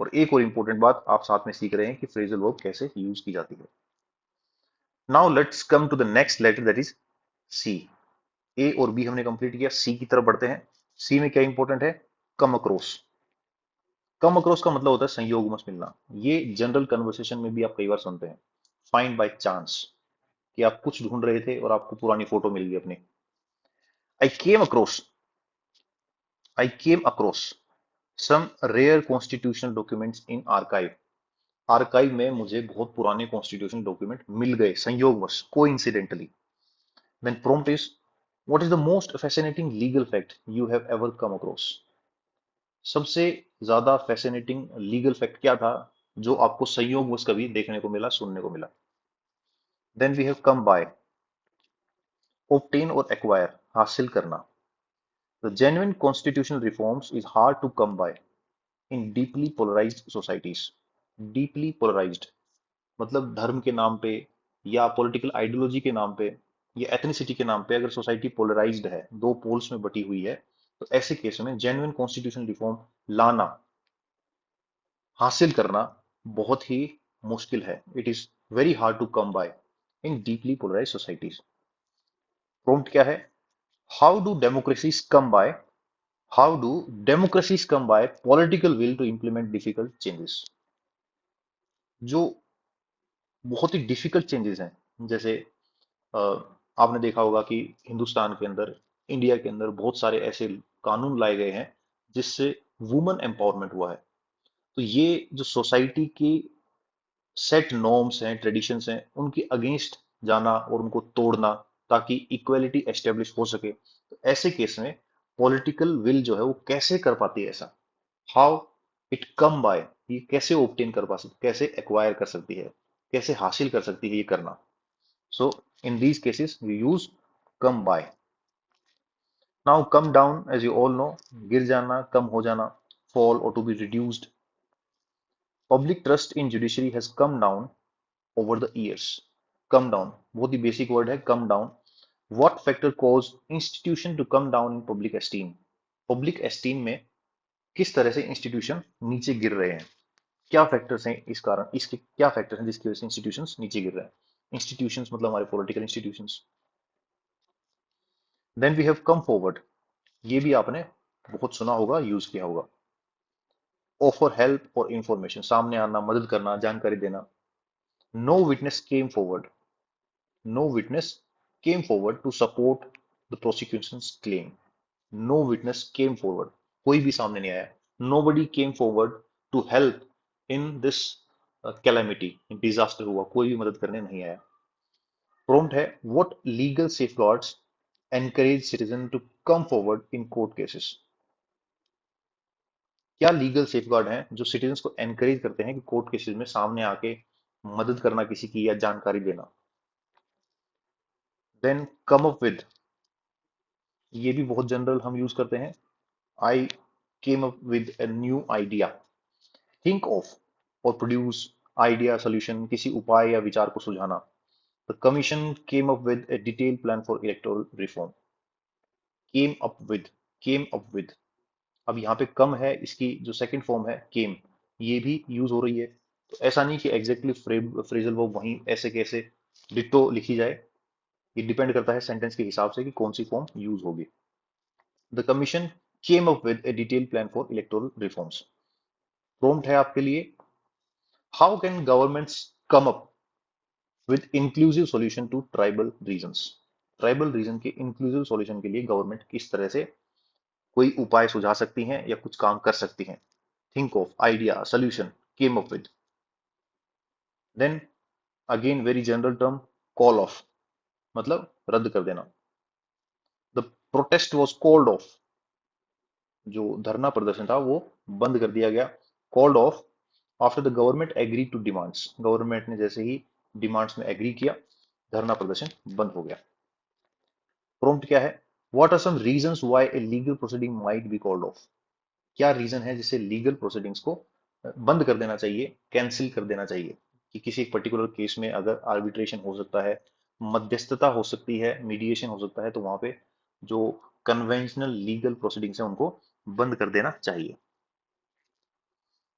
और एक और इंपॉर्टेंट बात आप साथ में सीख रहे हैं कि फ्रेजल वर्ब कैसे यूज की जाती है। Now let's come to the next letter, that is C. A और बी हमने कंप्लीट किया, सी की तरफ बढ़ते हैं। सी में क्या इंपॉर्टेंट है? Come across. कम अक्रॉस का मतलब होता है संयोगवश मिलना। ये जनरल कन्वर्सेशन में भी आप कई बार सुनते हैं, फाइंड बाय चांस, कि आप कुछ ढूंढ रहे थे और आपको पुरानी फोटो मिल गई अपनी। I came across, I came across some rare constitutional documents in archive. Archive में मुझे बहुत पुराने कॉन्स्टिट्यूशनल डॉक्यूमेंट मिल गए संयोगवश, coincidentally. Then prompt is, what is the most fascinating legal fact you have ever come across? सबसे ज्यादा fascinating legal fact क्या था जो आपको संयोगवश कभी देखने को मिला, सुनने को मिला? Then we have come by, obtain और acquire, हासिल करना। The genuine constitutional reforms is hard to come by in deeply polarized societies. Deeply polarized मतलब धर्म के नाम पे या पॉलिटिकल आइडियोलॉजी के नाम पे या एथनिसिटी के नाम पे अगर सोसाइटी पोलराइज्ड है, दो पोल्स में बटी हुई है, तो ऐसे केस में जेन्युइन कॉन्स्टिट्यूशनल रिफॉर्म लाना, हासिल करना बहुत ही मुश्किल है। It is very hard to come by in deeply polarize societies. Prompt क्या है? How do democracies come by, how do democracies come by political will to implement difficult changes? जो बहुत ही डिफिकल्ट चेंजेस हैं, जैसे अ, आपने देखा होगा कि हिंदुस्तान के अंदर, इंडिया के अंदर बहुत सारे ऐसे कानून लाए गए हैं जिससे वुमेन एम्पावरमेंट हुआ है। तो ये जो सोसाइटी की सेट नॉर्म्स हैं, ट्रेडिशंस हैं, उनके अगेंस्ट जाना और उनको तोड़ना ताकि इक्वेलिटी एस्टेब्लिश हो सके, तो ऐसे केस में पॉलिटिकल विल जो है वो कैसे कर पाती है ऐसा? हाउ इट कम बाय, ये कैसे ऑब्टेन कर पा सकती, कैसे एक्वायर कर सकती है, कैसे हासिल कर सकती है ये करना? So in these cases we use come by. Now come down, as you all know, गिर जाना, कम हो जाना, फॉल और to be reduced. Public trust in judiciary has come down over the years. Come down बहुत ही basic word है, come down. What factor cause institution to come down in public esteem? Public esteem में किस तरह से institution नीचे गिर रहे हैं? क्या फैक्टर्स हैं इस कारण, इसके क्या फैक्टर्स हैं जिसकी वजह से इंस्टीट्यूशंस नीचे गिर रहे हैं? इंस्टीट्यूशंस मतलब हमारे political institutions. Then we have come forward, ये भी आपने बहुत सुना होगा, यूज किया होगा। ऑफर हेल्प और इंफॉर्मेशन, सामने आना, मदद करना, जानकारी देना। No witness came forward, no witness came forward to support the prosecution's claim. No witness came forward, कोई भी सामने नहीं आया। Nobody came forward to help in this calamity, disaster हुआ, कोई भी मदद करने नहीं आया। प्रॉम्प्ट है, what legal safeguards encourage citizen to come forward in court cases? क्या लीगल सेफगार्ड हैं जो सिटीजन को एनकरेज करते हैं कि कोर्ट केसेस में सामने आके मदद करना किसी की या जानकारी देना? देन कम अप विद, ये भी बहुत जनरल हम यूज करते हैं। I came up with a new idea, think of और प्रोड्यूस, आइडिया सॉल्यूशन, किसी उपाय या विचार को सुझाना। The commission came up with a detail plan for electoral reform. Came up with, came up with, अब यहाँ पे कम है, इसकी जो सेकंड फॉर्म है केम, ये भी यूज हो रही है। तो ऐसा नहीं कि एग्जैक्टली फ्रेजल वर्ब वहीं ऐसे कैसे डिट्टो लिखी जाए, ये डिपेंड करता है सेंटेंस के हिसाब से कि कौन सी फॉर्म यूज होगी। The commission came up with a detail plan for electoral reforms. Prompt है आपके लिए, how can governments come up with inclusive solution to tribal regions? Tribal region के इंक्लूसिव सॉल्यूशन के लिए गवर्नमेंट किस तरह से कोई उपाय सुझा सकती हैं या कुछ काम कर सकती हैं। Think of idea solution came up with. Then again very general term, call off मतलब रद्द कर देना। The protest was called off, जो धरना प्रदर्शन था वो बंद कर दिया गया। Called off after the government agree to demands, government ने जैसे ही डिमांड्स में एग्री किया धरना प्रदर्शन बंद हो गया। प्रॉम्प्ट क्या है, what are some reasons why a legal proceeding might be called off. क्या रीजन है जिससे लीगल प्रोसीडिंग्स को बंद कर देना चाहिए, कैंसिल कर देना चाहिए। कि किसी एक पर्टिकुलर केस में अगर आर्बिट्रेशन हो सकता है, मध्यस्थता हो सकती है, मीडिएशन हो सकता है, तो वहां पे जो कन्वेंशनल लीगल प्रोसीडिंग्स है उनको बंद कर देना चाहिए।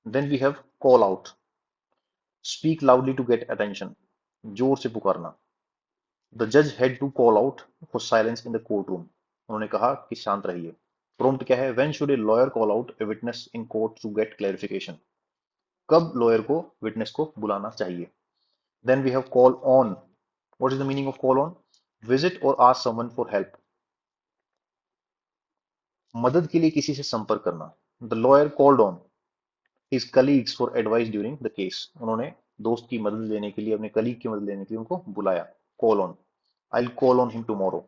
Then we have call out, speak loudly to get attention, जोर से पुकारना। द जज had to call out for silence in the court room, उन्होंने कहा कि शांत रहिए। प्रॉम्प्ट क्या है, when should a lawyer call out a witness in court to get clarification, कब लॉयर को विटनेस को बुलाना चाहिए। Then we have call on, what is the meaning of call on, visit और आस्क समवन फॉर हेल्प, मदद के लिए किसी से संपर्क करना। The lawyer called on his colleagues for advice during the case, उन्होंने दोस्त की मदद लेने के लिए, अपने कलीग की मदद लेने के लिए उनको बुलाया। Call on, I will call on him tomorrow.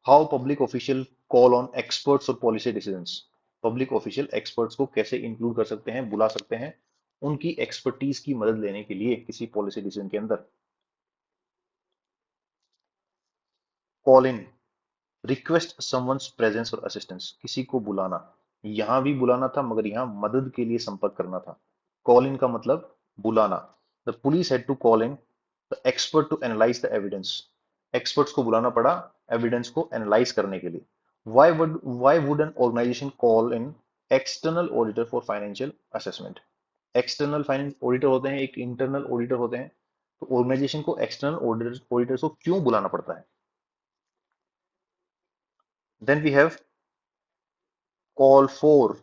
How public official call on experts और policy decisions, public official experts को कैसे इंक्लूड कर सकते हैं, बुला सकते हैं उनकी एक्सपर्टीज की मदद लेने के लिए किसी पॉलिसी डिसीजन के अंदर। Call in, request someone's presence और असिस्टेंस, किसी को बुलाना, यहां भी बुलाना था मगर यहां मदद के लिए संपर्क करना था। कॉल इन का मतलब बुलाना। The police had to call in the expert to analyze the evidence, experts को बुलाना पड़ा एविडेंस को एनालाइज करने के लिए। Why would an organization call in external auditor for financial assessment, external finance auditor होते हैं, एक इंटरनल ऑडिटर होते हैं, तो ऑर्गेनाइजेशन को एक्सटर्नल ऑडिटर को क्यों बुलाना पड़ता है। Then we have call for,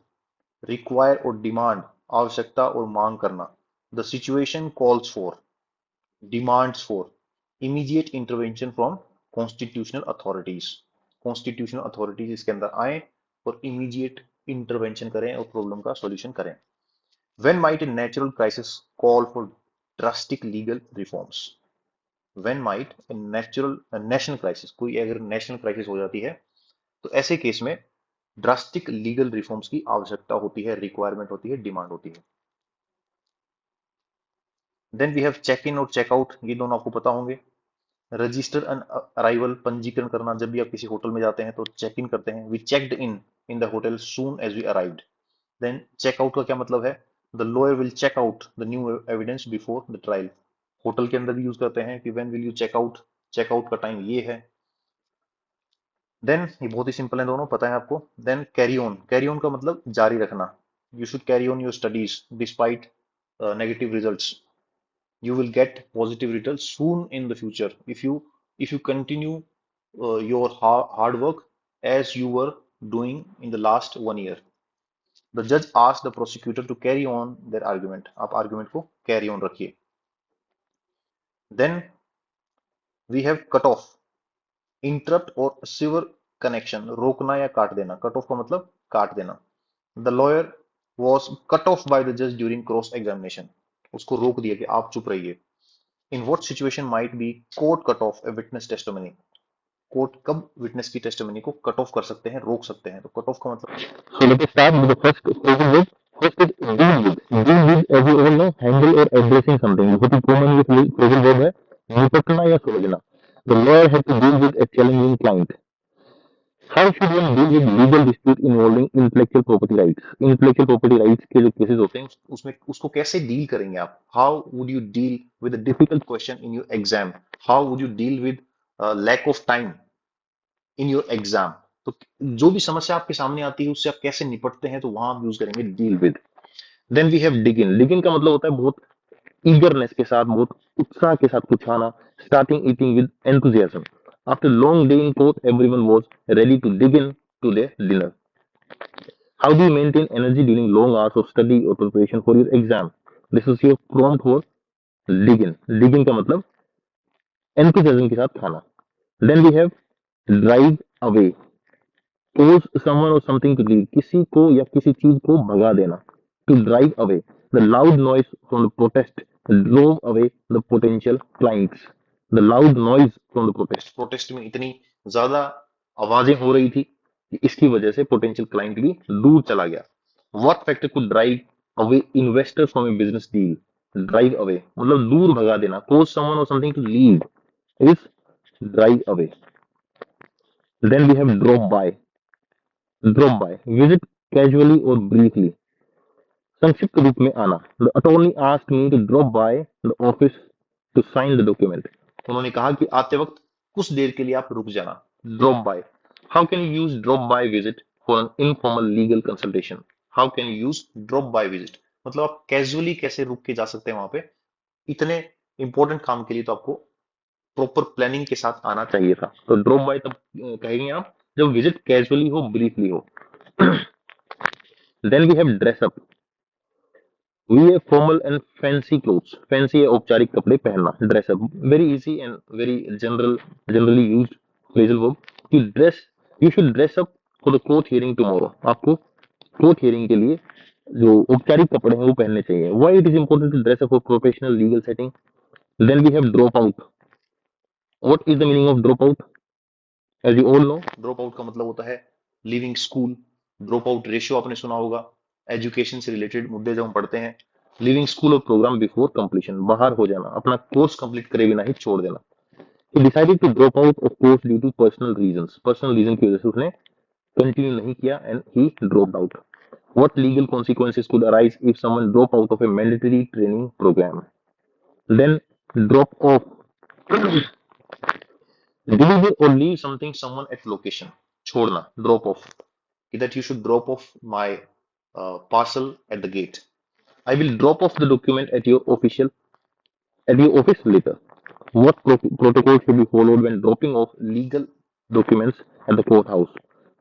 require और डिमांड, आवश्यकता और मांग करना। The situation calls for, demands for immediate intervention from constitutional authorities, constitutional authorities इसके अंदर आए और इमीडिएट इंटरवेंशन करें और प्रॉब्लम का सॉल्यूशन करें। When might a natural crisis call for drastic legal reforms, when might a natural national crisis, कोई अगर नेशनल क्राइसिस हो जाती है तो ऐसे केस में ड्रास्टिक लीगल रिफॉर्म्स की आवश्यकता होती है, रिक्वायरमेंट होती है, डिमांड होती है। Then we have check in और चेकआउट, ये दोनों आपको पता होंगे। रजिस्टर एन अराइवल, पंजीकरण करना, जब भी आप किसी होटल में जाते हैं तो चेक इन करते हैं। We checked in the hotel soon as we arrived. Then checkout का क्या मतलब है, the lawyer will check out the new evidence before the trial, hotel के अंदर भी यूज करते हैं कि when will you checkout, checkout का टाइम ये है। देन ये बहुत ही सिंपल है, दोनों पता है आपको। देन कैरी ऑन का मतलब जारी रखना, you should carry on your studies despite negative results, you will get positive results soon in the future if you continue your hard work as you were doing in the last 1 year. The judge asked the prosecutor to carry on their argument, आप argument को carry on रखिए। then we have cut off, interrupt और sever connection, रोकना या काट देना। Cut off का मतलब काट देना। the lawyer was cut off by the judge during cross examination, उसको रोक दिया कि आप चुप रहिए। In what situation might be court cut off a witness testimony? Court कब विटनेस की टेस्टिमनी को कट ऑफ कर सकते हैं, रोक सकते हैं। तो कट ऑफ का मतलब, So let us start with the first phrasal verb. First is deal with. Deal with, as you all know, handle or addressing something. बहुत ही common ये phrasal verb है, निपटना या सुलझना. The lawyer had to deal with a challenging client. How should one deal with legal dispute involving intellectual property rights? Intellectual property rights के जो cases होते हैं उसमें उसको कैसे डील करेंगे आप। How would you deal with a difficult question in your exam, how would you deal with lack of time in your exam. तो जो भी समस्या आपके सामने आती है उससे आप कैसे निपटते हैं, तो वहां आप यूज करेंगे deal with. Then we have dig in. Dig in का मतलब होता है बहुत ईगरनेस के साथ, बहुत उत्साह के साथ कुछ खाना। Starting eating with enthusiasm. After long day in court everyone was ready to dig in to their dinner. How do you maintain energy during long hours of study or preparation for your exam? This is your prompt for dig in. Dig in का मतलब enthusiasm के साथ खाना. Then we have drive away, cause someone or something to leave, किसी को या किसी चीज को भगा देना, to drive away, the loud noise from the protest drove away the potential clients, the loud noise from the protest, protest में इतनी ज्यादा आवाजें हो रही थी कि इसकी वजह से पोटेंशियल क्लाइंट भी दूर चला गया। What factor could drive away investor from A business deal, drive away मतलब दूर भगा देना, cause someone or something to leave is drive away. Then we have drop by, visit casually or briefly, संक्षिप्त रूप में आना। The attorney asked me to drop by the office to sign the document, उन्होंने कहा कि आते वक्त कुछ देर के लिए आप रुक जाना। Drop by, how can you use drop by visit for an informal legal consultation, how can you use drop by visit मतलब आप कैजुअली कैसे रुक के जा सकते हैं वहां पे, इतने इंपॉर्टेंट काम के लिए तो आपको प्रॉपर प्लानिंग के साथ आना चाहिए था। तो ड्रॉप बाय तब कहेंगे आप जब विजिट कैजुअली हो, ब्रीफली हो। Then we have dress up, wear formal and fancy clothes, fancy या औपचारिक कपड़े पहनना, dress up, very easy and very generally used phrasal verb कि dress, you should dress up for the court hearing tomorrow, आपको court hearing के लिए जो औपचारिक कपड़े हैं वो पहनने चाहिए। Why it is important to dress up for professional legal setting. Then we have drop out, what is the meaning of drop out, as you all know drop out का मतलब होता है leaving school. Drop out ratio आपने सुना होगा, education से related मुद्दे जब हम पढ़ते हैं, लिविंग स्कूल और प्रोग्राम बिफोर कंप्लीशन, बाहर हो जाना, अपना कोर्स कंप्लीट करे बिना ही छोड़ देना। He decided to drop out of course due to personal reason की वजह से उसने कंटिन्यू नहीं किया and he dropped out. What legal consequences could arise if someone drop out of a mandatory training program. Then drop off, deliver or leave something someone at location, छोड़ना, drop off, that you should drop off my parcel at the gate. I will drop off the document at your office later. What protocol should be followed when dropping off legal documents at the courthouse?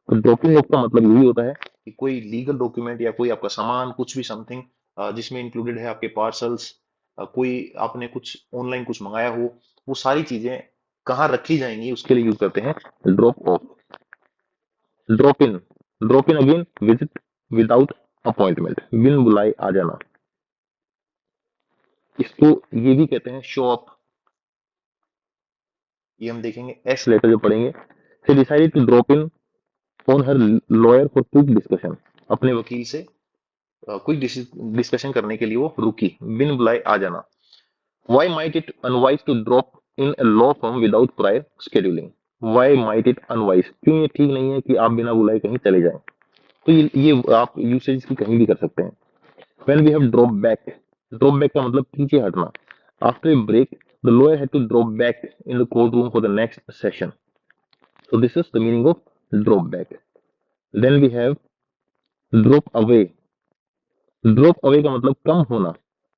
तो dropping of का मतलब यही होता है कि कोई legal document या कोई आपका सामान कुछ भी समथिंग जिसमें इंक्लूडेड है आपके पार्सल्स, कोई आपने कुछ ऑनलाइन कुछ मंगाया हो, वो सारी चीजें कहाँ रखी जाएंगी उसके लिए यूज करते हैं drop off. Drop in, drop in again, visit without appointment, बिन बुलाए आ जाना, इसको ये भी कहते हैं शो अप, ये हम देखेंगे एस लेटर जो पढ़ेंगे। She decided to drop in on her lawyer for quick discussion, अपने वकील से क्विक डिस्कशन करने के लिए वो रुकी, बिन बुलाए आ जाना। Why might it unwise to drop in a law firm without prior scheduling, why might it unwise, क्यों ये ठीक नहीं है कि आप बिना बुलाए कहीं चले जाएं। तो ये आप यूसेज की कहीं भी कर सकते हैं। When we have drop back का मतलब पीछे हटना। After a break, the lawyer had to drop back in the courtroom for the next session. So this is the meaning of drop back. Then we have drop away. Drop away का मतलब कम होना।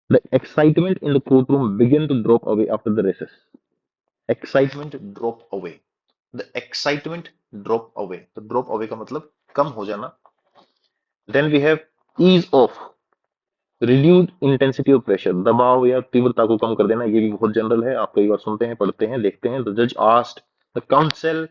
The excitement in the courtroom began to drop away after the recess. Excitement drop away. The excitement drop away. तो drop away का मतलब कम हो जाना। Then we have ease off. Reduce intensity of pressure, दबाव या तीव्रता को कम कर देना, ये भी बहुत जनरल है, आप कई बार सुनते हैं, पढ़ते हैं, देखते हैं। द जज आस्क्ड द काउंसिल,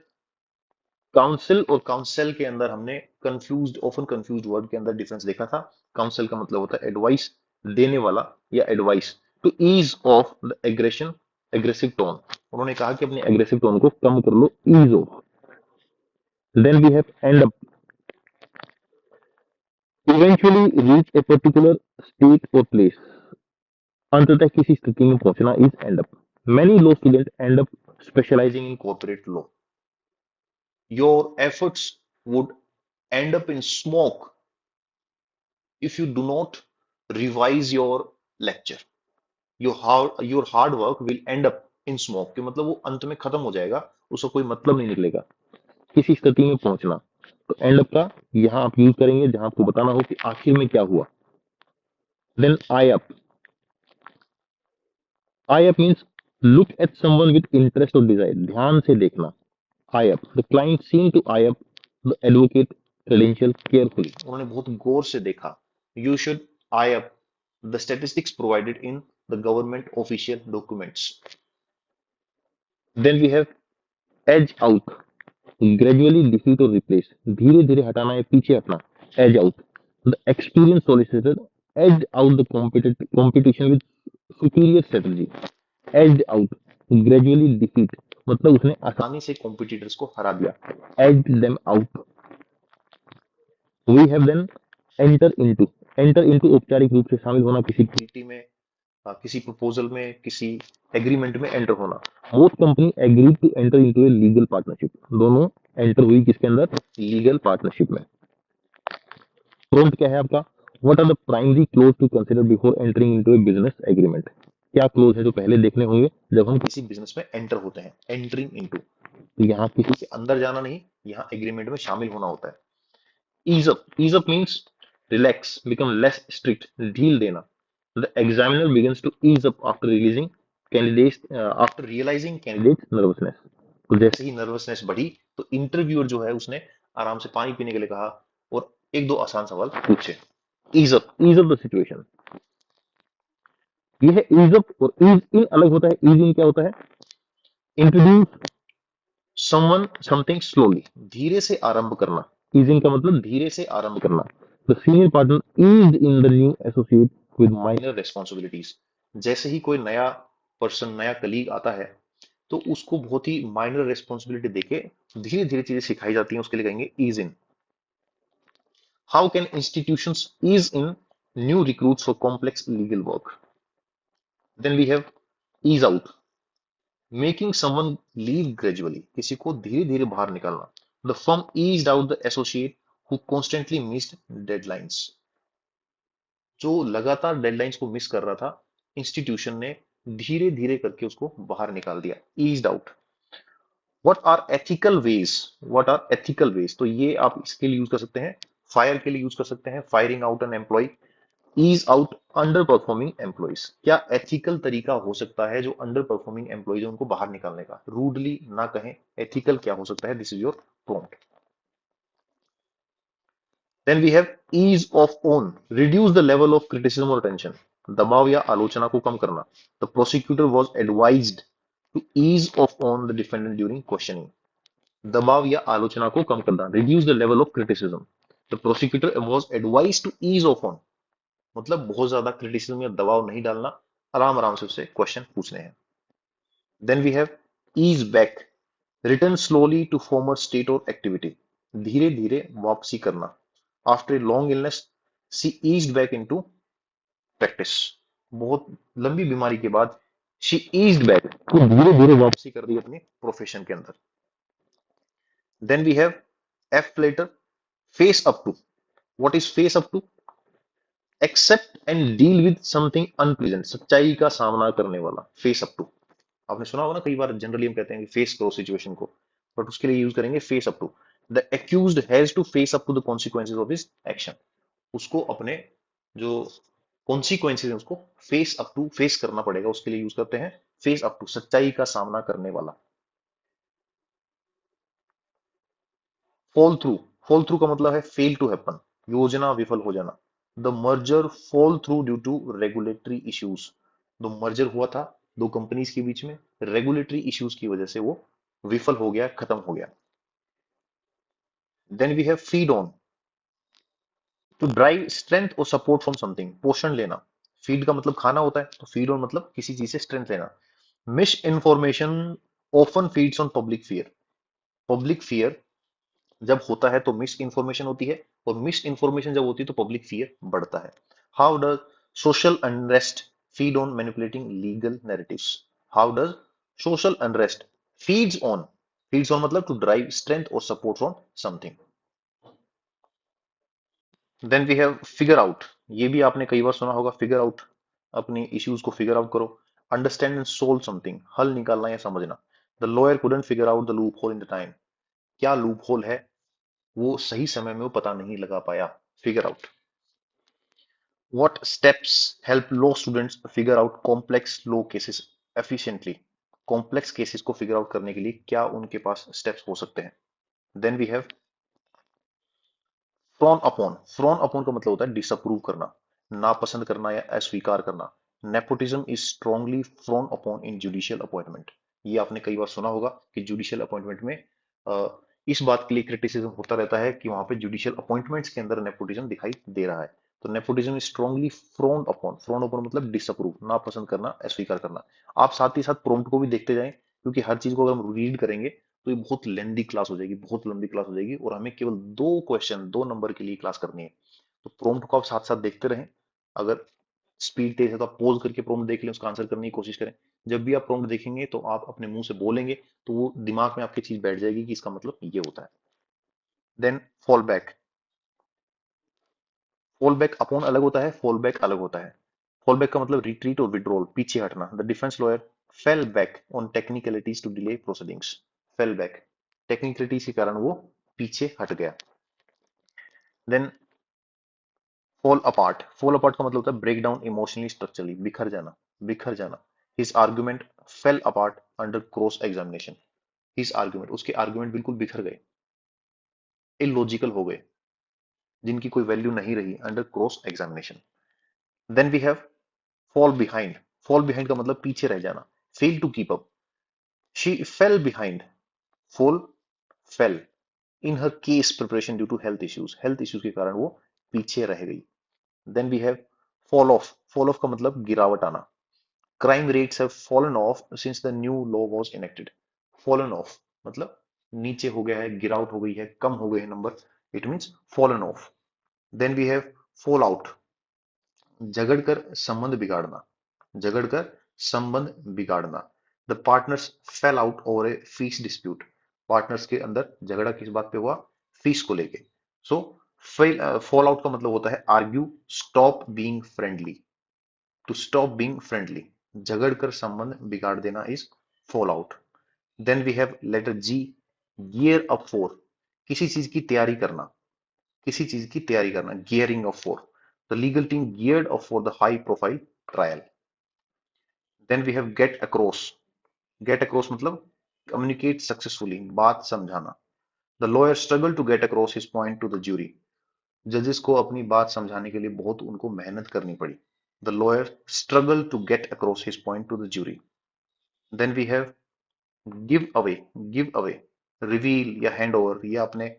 काउंसिल और काउंसिल के अंदर हमने कंफ्यूज्ड, ऑफन कंफ्यूज्ड वर्ड के अंदर डिफरेंस देखा था। काउंसिल का मतलब होता है एडवाइस देने वाला या advice. To ease off the aggression, aggressive tone, उन्होंने कहा कि अपने एग्रेसिव टोन को कम कर लो, ease off. Then we have end up, eventually reach a particular state और प्लेस, अंततः किसी स्थिति में पहुंचना is end up. Many law student end up specialising in corporate law. Your efforts would end up in smoke if you do not revise your lecture. Your hard work will end up in smoke, कि मतलब वो अंत में खत्म हो जाएगा, उसका कोई मतलब नहीं निकलेगा। किसी स्थिति में पहुंचना, तो एंड अप का यहां आप यूज करेंगे जहां आपको बताना हो कि आखिर में क्या हुआ। Then eye up, eye up means look at someone with interest और डिजायर, ध्यान से देखना। Eye up, the client seem to eye up the advocate credential carefully, उन्होंने बहुत गौर से देखा। You should eye up the statistics provided in the government official documents. Then we have edge out, gradually defeat और replace, धीरे धीरे हटाना या पीछे हटना, edge out, the experience solicitor as out the competition with superior strategy, edge out, gradually defeat मतलब उसने आसानी से कॉम्पिटिटर्स को हरा दिया, edge them out. We have then enter into, enter into औपचारिक रूप से शामिल होना, किसी ट्रीटी में, किसी प्रपोजल में, किसी एग्रीमेंट में एंटर होना। Both company agree to enter into a legal partnership, दोनों एंटर हुई किसके अंदर, लीगल पार्टनरशिप में। प्रॉम्प्ट क्या है आपका, what are the primary clause to consider before entering into a business agreement, क्या क्लोज है जो पहले देखने होंगे जब हम किसी बिजनेस में एंटर होते हैं, एंटरिंग इनटू, तो यहाँ किसी के अंदर जाना नहीं, यहाँ एग्रीमेंट में शामिल होना होता है। ease up, ease up means relax, become less strict, ढील देना। The examiner begins to ease up after releasing candidates, after realizing candidates nervousness, तो जैसे ही नर्वसनेस बढ़ी तो इंटरव्यूअर जो है उसने आराम से पानी पीने के लिए कहा और एक दो आसान सवाल पूछे। ease up the situation, ये है ease up। और ease in अलग होता है, ease in क्या होता है, introduce someone something slowly, धीरे से आरंभ करना, easing का मतलब धीरे से आरंभ करना। The senior partner eased in the new associate with minor responsibilities, जैसे ही कोई नया पर्सन, नया कलीग आता है तो उसको बहुत ही माइनर रेस्पॉन्सिबिलिटी देके धीरे धीरे चीजें सिखाई जाती हैं, उसके लिए कहेंगे ease in. How can institutions ease in new recruits for complex legal work, then we have ease out, making someone leave gradually, किसी को धीरे धीरे बाहर निकालना। The firm eased out the associate who constantly missed deadlines, जो लगातार deadlines को miss कर रहा था, इंस्टीट्यूशन ने धीरे धीरे करके उसको बाहर निकाल दिया, eased out. What are ethical ways, what are ethical ways, तो ये आप इसके लिए यूज कर सकते हैं, फायर के लिए यूज कर सकते हैं, firing out an employ, ease out under performing employees, क्या एथिकल तरीका हो सकता है जो अंडर परफॉर्मिंग एम्प्लॉइज है उनको बाहर निकालने का, रूडली ना कहें, एथिकल क्या हो सकता है, this is your prompt. Then we have ease off on, reduce the level of criticism और टेंशन, दबाव या आलोचना को कम करना। The prosecutor was advised to ease off on the defendant during questioning, दबाव या आलोचना को कम करना, reduce the level of criticism. The prosecutor was advised to ease off on मतलब बहुत ज्यादा क्रिटिसिज्म या दबाव नहीं डालना, आराम आराम से उससे क्वेश्चन पूछने हैं। Then we have ease back, return slowly to former state और एक्टिविटी, धीरे धीरे वापसी करना। After a long illness she eased back into practice, बहुत लंबी बीमारी के बाद शी ईज्ड बैक, तो धीरे धीरे वापसी कर रही है अपने प्रोफेशन के अंदर। Then we have F letter, face up to, what is face up to, accept and deal with something unpleasant, सच्चाई का सामना करने वाला, फेस अप टू। आपने सुना होगा ना, कई बार जनरली हम कहते हैं कि फेस करो सिचुएशन को, बट उसके लिए यूज करेंगे face up to. The accused has to face up to the consequences of his action, उसको अपने जो कॉन्सिक्वेंसेज है उसको फेस अप टू, फेस करना पड़ेगा, उसके लिए यूज करते हैं फेस अप टू, सच्चाई का सामना करने वाला। फॉल थ्रू, फॉल थ्रू का मतलब है फेल टू हैपन, योजना विफल हो जाना। The merger fall through due to regulatory issues, जो मर्जर हुआ था दो कंपनीज के बीच में, रेगुलेटरी इश्यूज की वजह से वो विफल हो गया, खत्म हो गया। Then we have feed on, to drive strength और सपोर्ट फ्रॉम समथिंग, पोषण लेना। फीड का मतलब खाना होता है, तो फीड ऑन मतलब किसी चीज से स्ट्रेंथ लेना। Miss information often feeds on public fear, public fear जब होता है तो मिस इंफॉर्मेशन होती है, और मिस इंफॉर्मेशन जब होती है तो पब्लिक फियर बढ़ता है। How does social unrest feed on manipulating legal narratives, how does social unrest feeds on मतलब टू ड्राइव स्ट्रेंथ और support from something. Then we have figure out, ये भी आपने कई बार सुना होगा, फिगर आउट, अपनी इश्यूज को फिगर आउट करो। अंडरस्टैंड एंड सोल्व समथिंग, हल निकालना या समझना। The lawyer couldn't figure out the loophole in the time, क्या लूप होल है वो सही समय में वो पता नहीं लगा पाया, figure out. What steps help law students figure out complex law cases efficiently, complex cases को फिगर आउट करने के लिए क्या उनके पास स्टेप्स हो सकते हैं। Then we have frown upon, frown upon का मतलब होता है डिसअप्रूव करना, नापसंद करना या अस्वीकार करना। Nepotism is strongly frown upon in judicial appointment, ये आपने कई बार सुना होगा कि जुडिशियल अपॉइंटमेंट में इस बात के लिए क्रिटिसिज्म होता रहता है कि वहां पे जुडिशियल अपॉइंटमेंट्स के अंदर नेपोटिज्म दिखाई दे रहा है। तो नेपोटिज्म स्ट्रांगली फ्रोन अपॉन मतलब डिसअप्रूव, नापसंद करना, अस्वीकार करना। आप साथ ही साथ प्रॉम्प्ट को भी देखते जाएं, क्योंकि हर चीज को अगर हम रीड करेंगे तो ये बहुत लेंदी क्लास हो जाएगी, बहुत लंबी क्लास हो जाएगी, और हमें केवल 2 क्वेश्चन 2 नंबर के लिए क्लास करनी है। तो प्रॉम्प्ट को आप साथ साथ देखते रहें। अगर स्पीड तेज है तो आप पॉज करके प्रॉम्प्ट देख लें, उसका आंसर करने की कोशिश करें। जब भी आप प्रॉम्प्ट देखेंगे तो आप अपने मुंह से बोलेंगे, तो वो दिमाग में आपकी चीज बैठ जाएगी कि इसका मतलब ये होता है। Then fall back. Fall back upon अलग होता है, फॉल बैक अलग होता है। फॉल बैक का मतलब रिट्रीट और विड्रॉल, पीछे हटना। The defence lawyer fell back on technicalities to delay proceedings. Fell back, technicalities के कारण वो पीछे हट गया। देन फॉल अपार्ट का मतलब होता है ब्रेक डाउन इमोशनली स्ट्रक्चरली, बिखर जाना, बिखर जाना। His argument fail apart under cross examination. His argument, उसके आर्गुमेंट बिल्कुल बिखर गए, इलॉजिकल हो गए, जिनकी कोई वैल्यू नहीं रही under cross examination. Then we have fall behind. Fall behind का मतलब पीछे रह जाना, fail to keep up. She fell behind, fall, fell in her case preparation due to health issues के कारण वो पीछे रह गई। Then we have fall off. Fall off का मतलब गिरावट आना। Crime rates have fallen off since the new law was enacted. Fallen off मतलब नीचे हो गया है, गिरावट हो गई है, कम हो गए हैं number, it means fallen off. Then we have fall out, झगड़कर संबंध बिगाड़ना, झगड़कर संबंध बिगाड़ना। The partners fell out over a fees dispute. Partners के अंदर झगड़ा किस बात पे हुआ? फीस को लेके। सो फॉल आउट का मतलब होता है argue, stop being friendly. To stop being friendly, झगड़कर संबंध बिगाड़ देना is fall out. Then we have letter G, gear up for, किसी चीज की तैयारी करना, किसी चीज की तैयारी करना, gearing up for. The legal team geared up for the high profile trial. Then we have get across. Get across मतलब कम्युनिकेट सक्सेसफुली, बात समझाना। The lawyer struggle to get across his point to the jury. जजेस को अपनी बात समझाने के लिए बहुत उनको मेहनत करनी पड़ी। The lawyer struggle to get across his point to the jury. Then we have give away. Give away, reveal या हैंड ओवर। या आपने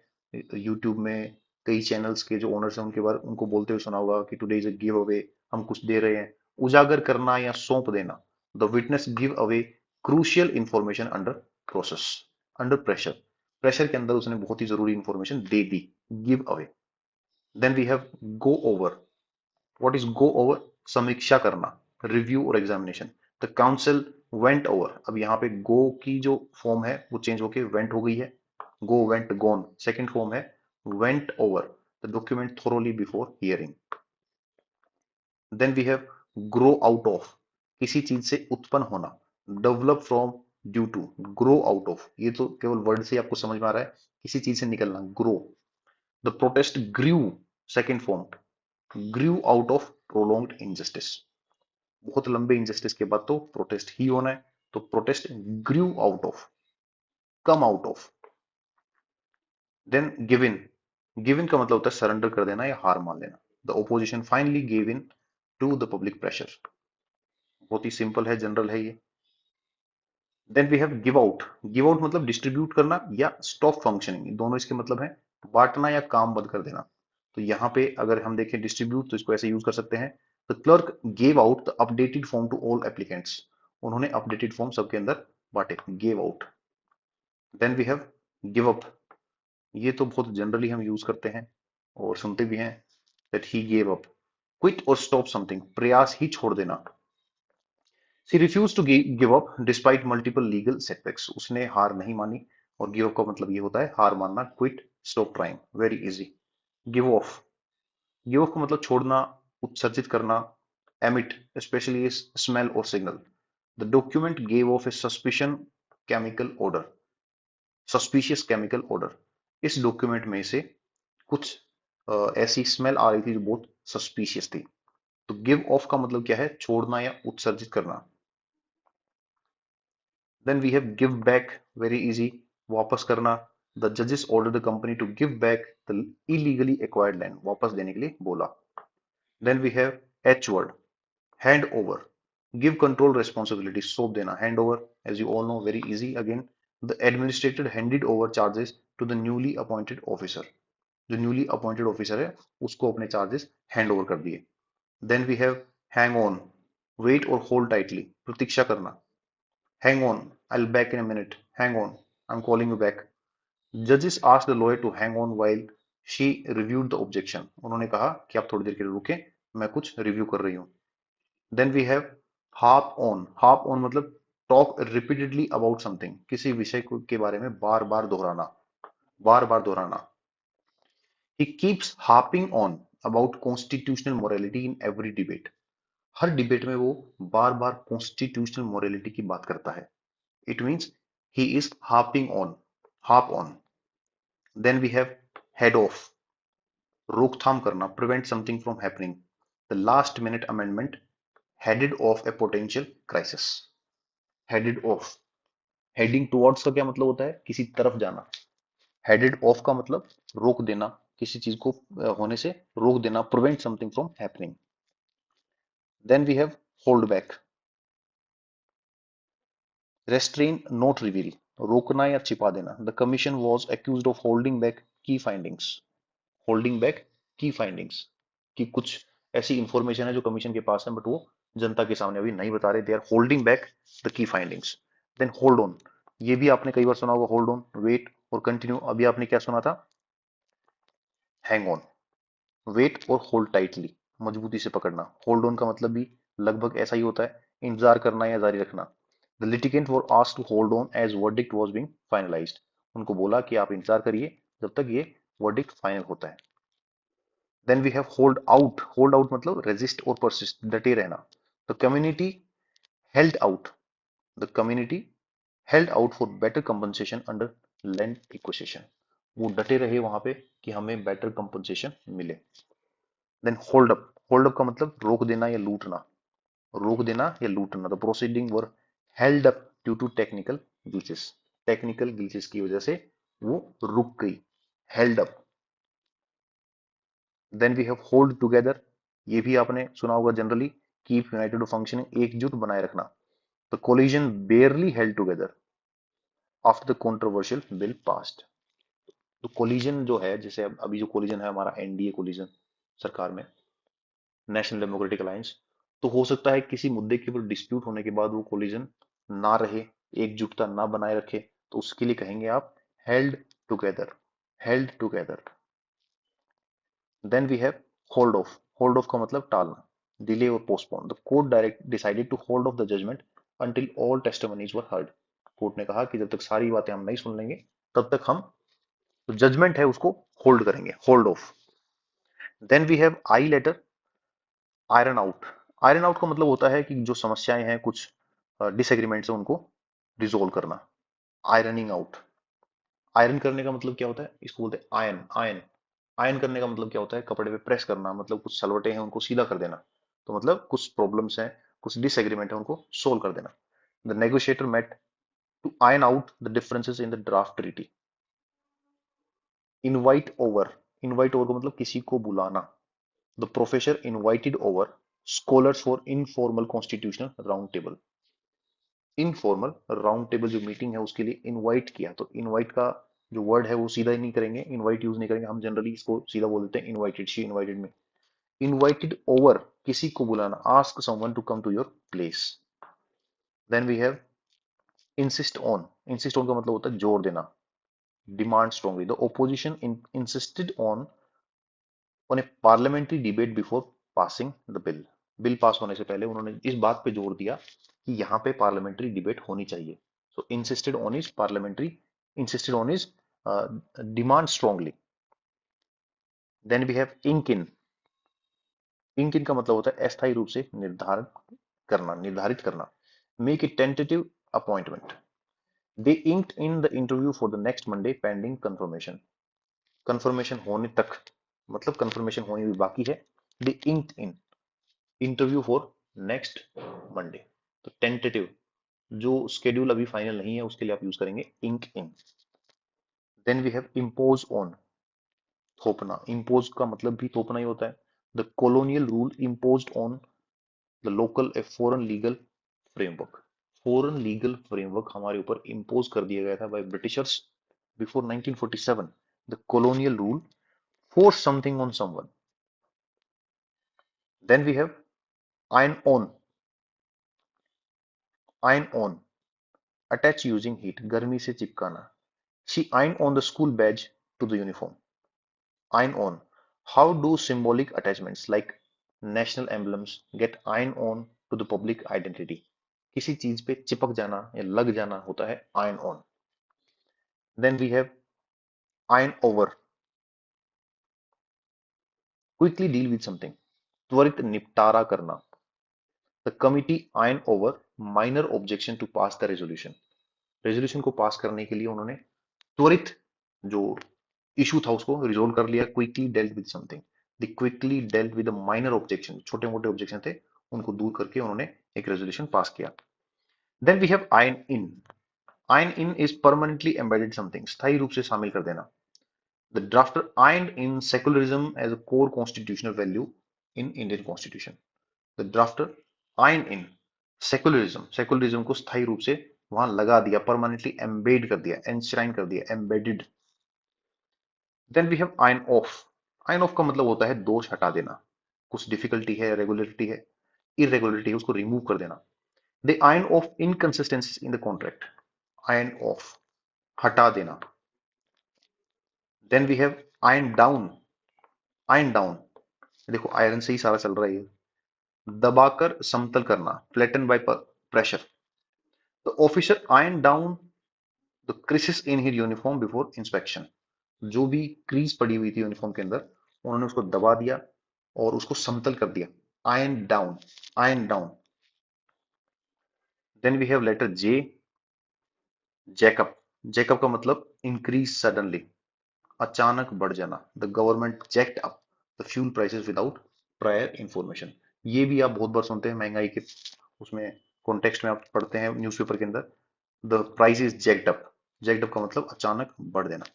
यूट्यूब में कई चैनल्स के जो ओनर्स हैं उनके बारे उनको बोलते हुए सुना होगा कि today is a give away, हम कुछ दे रहे हैं। उजागर करना या सौंप देना। The witness give away crucial information under process, under pressure. Pressure के अंदर उसने बहुत ही जरूरी इंफॉर्मेशन दे दी, give away. Then we have go over. What is go over? समीक्षा करना, रिव्यू और examination. The council went over. अब यहाँ पे गो की जो फॉर्म है वो चेंज होके वेंट हो गई है। Go, went, gone, second form है went over the document thoroughly before hearing. Then we have grow out of, किसी चीज से उत्पन्न होना। Develop from, due to, grow out of, ये तो केवल वर्ड से आपको समझ में आ रहा है, किसी चीज से निकलना, grow. The protest grew, second form, grew out of prolonged injustice. बहुत लंबे इनजस्टिस के बाद तो प्रोटेस्ट ही होना है, तो protest grew out of, come out of. Then give in. Give in का मतलब होता है सरेंडर कर देना या हार मान लेना। The opposition finally give in to the public pressure. बहुत ही सिंपल है, जनरल है ये। Then we have give out. Give out distribute डिस्ट्रीब्यूट करना या स्टॉप फंक्शनिंग, दोनों इसके मतलब है बांटना या काम बंद कर देना। तो यहाँ पे अगर हम देखें डिस्ट्रीब्यूट तो इसको ऐसे यूज कर सकते हैं, the clerk gave out the updated form to all applicants. उन्होंने अपडेटेड फॉर्म सबके अंदर बांटे, gave out. Then we have give up. ये तो बहुत जनरली हम यूज करते हैं और सुनते भी हैं, that he gave up. Quit और स्टॉप समथिंग, प्रयास ही छोड़ देना। She refuse to give up despite multiple legal setbacks. उसने हार नहीं मानी, और गिव अप का मतलब ये होता है हार मानना, quit, stop trying, very easy. Give of. Give of का मतलब छोड़ना, उत्सर्जित करना, एमिट, स्पेशली स्मेल और signal. The document gave of A suspicion chemical order, suspicious chemical order. इस डॉक्यूमेंट में से कुछ ऐसी स्मेल आ रही थी जो बहुत सस्पिशियस थी। तो गिव ऑफ का मतलब क्या है? छोड़ना या उत्सर्जित करना। Then we have give back, very easy, वापस करना। द जजेस order the company to give back the illegally acquired land, वापस देने के लिए बोला। Then we have H word, hand over, give control responsibility, सौंप देना, hand over, as you all know, very easy again. The administrator handed over charges to the newly appointed officer, जो newly appointed officer है उसको अपने charges hand over कर दिए। Then we have hang on, wait और hold tightly, प्रतीक्षा करना। Hang on, I will back in a minute, hang on, I am calling you back. जजेस asked the lawyer to hang on while she reviewed the objection, उन्होंने कहा कि आप थोड़ी देर के लिए रुके, मैं कुछ रिव्यू कर रही हूँ। Then we have harp on, harp on मतलब टॉक रिपीटेडली अबाउट समथिंग, किसी विषय के बारे में बार बार दोहराना, बार बार दोहराना। He keeps harping on about constitutional morality in every debate, her debate में वो बार बार कॉन्स्टिट्यूशनल मोरालिटी की बात करता है। It means he is harping on, harp on. Then we have head off, रोकथाम करना, prevent something from happening, the last minute amendment headed off a potential crisis. Headed off, heading towards का क्या मतलब होता है, किसी तरफ जाना। हेडेड ऑफ का मतलब रोक देना, किसी चीज को होने से रोक देना, prevent something from happening. Then we have hold back, restrain not reveal, रोकना या छिपा देना। The commission was accused of holding back key findings, holding back key findings, कि कुछ ऐसी इंफॉर्मेशन है जो कमीशन के पास है बट वो जनता के सामने अभी नहीं बता रहे, they are holding back the key findings. Then hold on, ये भी आपने कई बार सुना होगा, होल्ड ऑन, वेट और कंटिन्यू। अभी आपने क्या सुना था, हैंग ऑन, वेट और होल्ड टाइटली, मजबूती से पकड़ना। होल्ड ऑन का मतलब भी लगभग ऐसा ही होता है, इंतजार करना या जारी रखना। The litigant were asked to hold on as verdict was being finalised, उनको बोला कि आप इंतजार करिए जब तक ये वर्डिक्ट फाइनल होता है। Then we have hold out, hold out मतलब रेजिस्ट और परसिस्ट, डटे रहना। The community held out, the community held out for better compensation under land acquisition, वो डटे रहे वहां पे कि हमें बेटर कंपनसेशन मिले। देन होल्ड अप का मतलब रोक देना या लूटना, रोक देना या लूटना। The proceeding were held up due to technical glitches, technical glitches की वजह से वो रुक गई, held up. Then we have hold together, ये भी आपने सुना होगा जनरली, कीप यूनाइटेड फंक्शनिंग, एकजुट बनाए रखना। The collision बेयरली held together after the controversial bill passed, तो कोलिजन जो है, जैसे अब अभी जो कोलिजन है हमारा एनडीए कोलिजन सरकार में, नेशनल डेमोक्रेटिक अलायंस, तो हो सकता है किसी मुद्दे के ऊपर डिस्प्यूट होने के बाद वो कोलिजन ना रहे, एकजुटता ना बनाए रखे, तो उसके लिए कहेंगे आप held together, held together. Then we have hold off, hold off का मतलब टालना, डिले और postpone. The court direct decided to hold off the judgment until all testimonies were heard, court ने कहा कि जब तक सारी बातें हम नहीं सुन लेंगे तब तक हम जो जजमेंट है उसको होल्ड करेंगे, hold off. Then we have I letter, iron out, iron out का मतलब होता है कि जो समस्याएं हैं, कुछ डिसएग्रीमेंट्स है, उनको रिजोल्व करना, आयरनिंग आउट। आयरन करने का मतलब क्या होता है, इसको बोलते हैं आयन, आयन। आयन करने का मतलब क्या होता है, कपड़े पे प्रेस करना, मतलब कुछ सलवटें हैं उनको सीधा कर देना, तो मतलब कुछ प्रॉब्लम्स हैं, कुछ डिसएग्रीमेंट है, उनको सोल्व कर देना। The negotiator met to iron out the differences in the draft treaty. Invite over, invite over का मतलब किसी को बुलाना। The professor invited over scholars for informal constitutional round table, informal round table जो मीटिंग है उसके लिए इनवाइट किया, तो इनवाइट का जो वर्ड है वो सीधा ही नहीं करेंगे, इनवाइट यूज नहीं करेंगे, हम जनरली इसको सीधा बोल देते हैं invited, she invited me. Invited over, किसी को बुलाना, ask someone to come to your place. Then we have insist on, insist on का मतलब होता है जोर देना, demand strongly. The opposition insisted on a parliamentary debate before passing the bill, bill pass होने से पहले उन्होंने इस बात पे जोर दिया कि यहाँ पे पार्लियामेंट्री डिबेट होनी चाहिए। So insisted on is parliamentary, insisted on is demand strongly. Then we have ink in, ink in का मतलब होता है अस्थायी रूप से निर्धारित करना, निर्धारित करना। Make a tentative appointment, they inked in the interview for the next Monday pending confirmation, confirmation होने तक, मतलब कंफर्मेशन होनी भी बाकी है। They inked in interview for next Monday, तो टेंटेटिव, जो स्केड्यूल अभी फाइनल नहीं है उसके लिए आप यूज करेंगे ink in. Then we have impose on, थोपना, इम्पोज का मतलब भी थोपना ही होता है। The colonial rule imposed on the local a foreign legal framework, foreign legal framework हमारे ऊपर इम्पोज कर दिया गया था by Britishers before 1947. The colonial rule force something on someone. Then we have iron on. Iron on. Attach using heat. गर्मी से चिपकाना. She ironed on the school badge to the uniform. Iron on. How do symbolic attachments like national emblems get iron on to the public identity? किसी चीज पे चिपक जाना या लग जाना होता है iron on. Then we have iron over. Quickly deal with something. त्वरित निपटारा करना. The committee ironed over minor objection to pass the resolution. Resolution को पास करने के लिए उन्होंने त्वरित जो इशू था उसको रिजोल्व कर लिया. Quickly dealt with something. The quickly dealt with minor objection. छोटे मोटे ऑब्जेक्शन थे उनको दूर करके उन्होंने एक रेजोल्यूशन पास किया. Then we have iron in. Iron in is permanently embedded something. स्थायी रूप से शामिल कर देना. The drafter iron in secularism as a core constitutional value in Indian constitution. The drafter iron in secularism को स्थायी रूप से वहां लगा दिया. परमानेंटली एम्बेड कर दिया. एंश्राइन कर दिया. Embedded. Then we have iron off. Iron off का मतलब होता है दोष हटा देना. कुछ डिफिकल्टी है, रेगुलरिटी है, इरेगुलरिटी है, उसको रिमूव कर देना. They iron off inconsistencies in the contract. Iron off हटा देना. Then we have iron down. Iron down देखो आयरन से ही सारा चल रहा है. दबाकर समतल करना. Flatten by pressure. The officer iron down the creases in his uniform before inspection. जो भी क्रीज पड़ी हुई थी यूनिफॉर्म के अंदर उन्होंने उसको दबा दिया और उसको समतल कर दिया. Iron down. Iron down. Then we have letter J. Jack up. Jack up का मतलब इंक्रीज सडनली. अचानक बढ़ जाना. The government jacked up the fuel prices without prior information. ये भी आप बहुत बार सुनते हैं महंगाई के उसमें कॉन्टेक्स्ट में आप पढ़ते हैं न्यूज़पेपर के अंदर. The price is jacked up. Jacked up का मतलब अचानक बढ़ देना.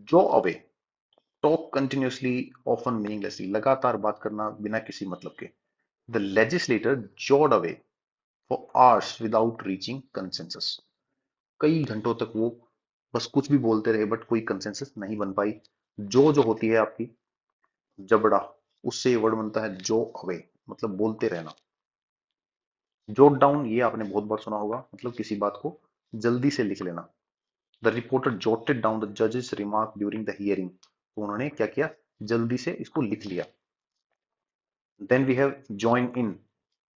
Jaw away. Talk continuously often meaninglessly. लगातार बात करना बिना किसी मतलब के. The legislator jawed away for hours without reaching consensus. कई घंटों तक वो बस कुछ भी बोलते रहे बट कोई कंसेंसस नहीं बन पाई. जो होती है आपकी जबड़ा, उससे वर्ड बनता है जो अवे, मतलब बोलते रहना. जोट डाउन ये आपने बहुत बार सुना होगा, मतलब किसी बात को जल्दी से लिख लेना. The reporter jotted down the जजेस रिमार्क ड्यूरिंग द हियरिंग. तो उन्होंने क्या किया, जल्दी से इसको लिख लिया. Then we have join in.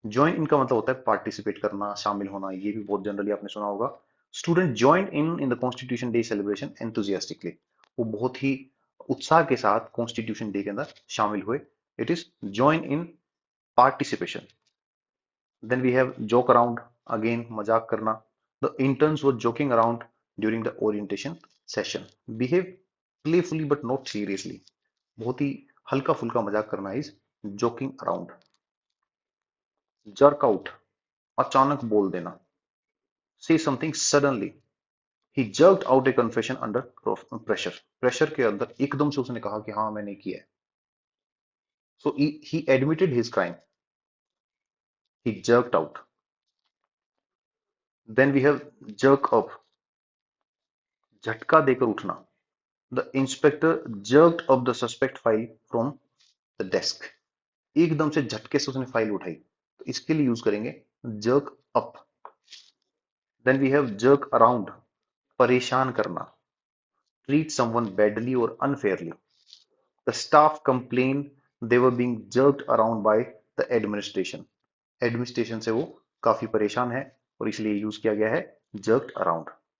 Join in का मतलब होता है पार्टिसिपेट करना, शामिल होना. ये भी बहुत जनरली आपने सुना होगा. Student join in the constitution day celebration enthusiastically. वो बहुत ही उत्साह के साथ कॉन्स्टिट्यूशन डे के अंदर शामिल हुए. It is join in participation. Then we have joke around. Again मजाक करना. The interns were joking around during the orientation session. Behave playfully but not seriously. बहुत ही हल्का फुल्का मजाक करना is joking around. Jerk out. अचानक बोल देना. Say something suddenly. He jerked out a confession under pressure. Pressure के अंदर एकदम से उसने कहा कि हाँ मैंने किया है. So he admitted his crime. He jerked out. Then we have jerk up. झटका देकर उठना. The inspector jerked up the suspect file from the desk. एकदम से झटके से उसने फाइल उठाई. तो इसके लिए यूज करेंगे jerk up. Then we have jerk around. परेशान करना. ट्रीट समवन बैडली और unfairly. The staff complain they were being jerked around by the administration. Administration से वो काफी परेशान है और इसलिए यूज किया गया है जर्क्ड अराउंड.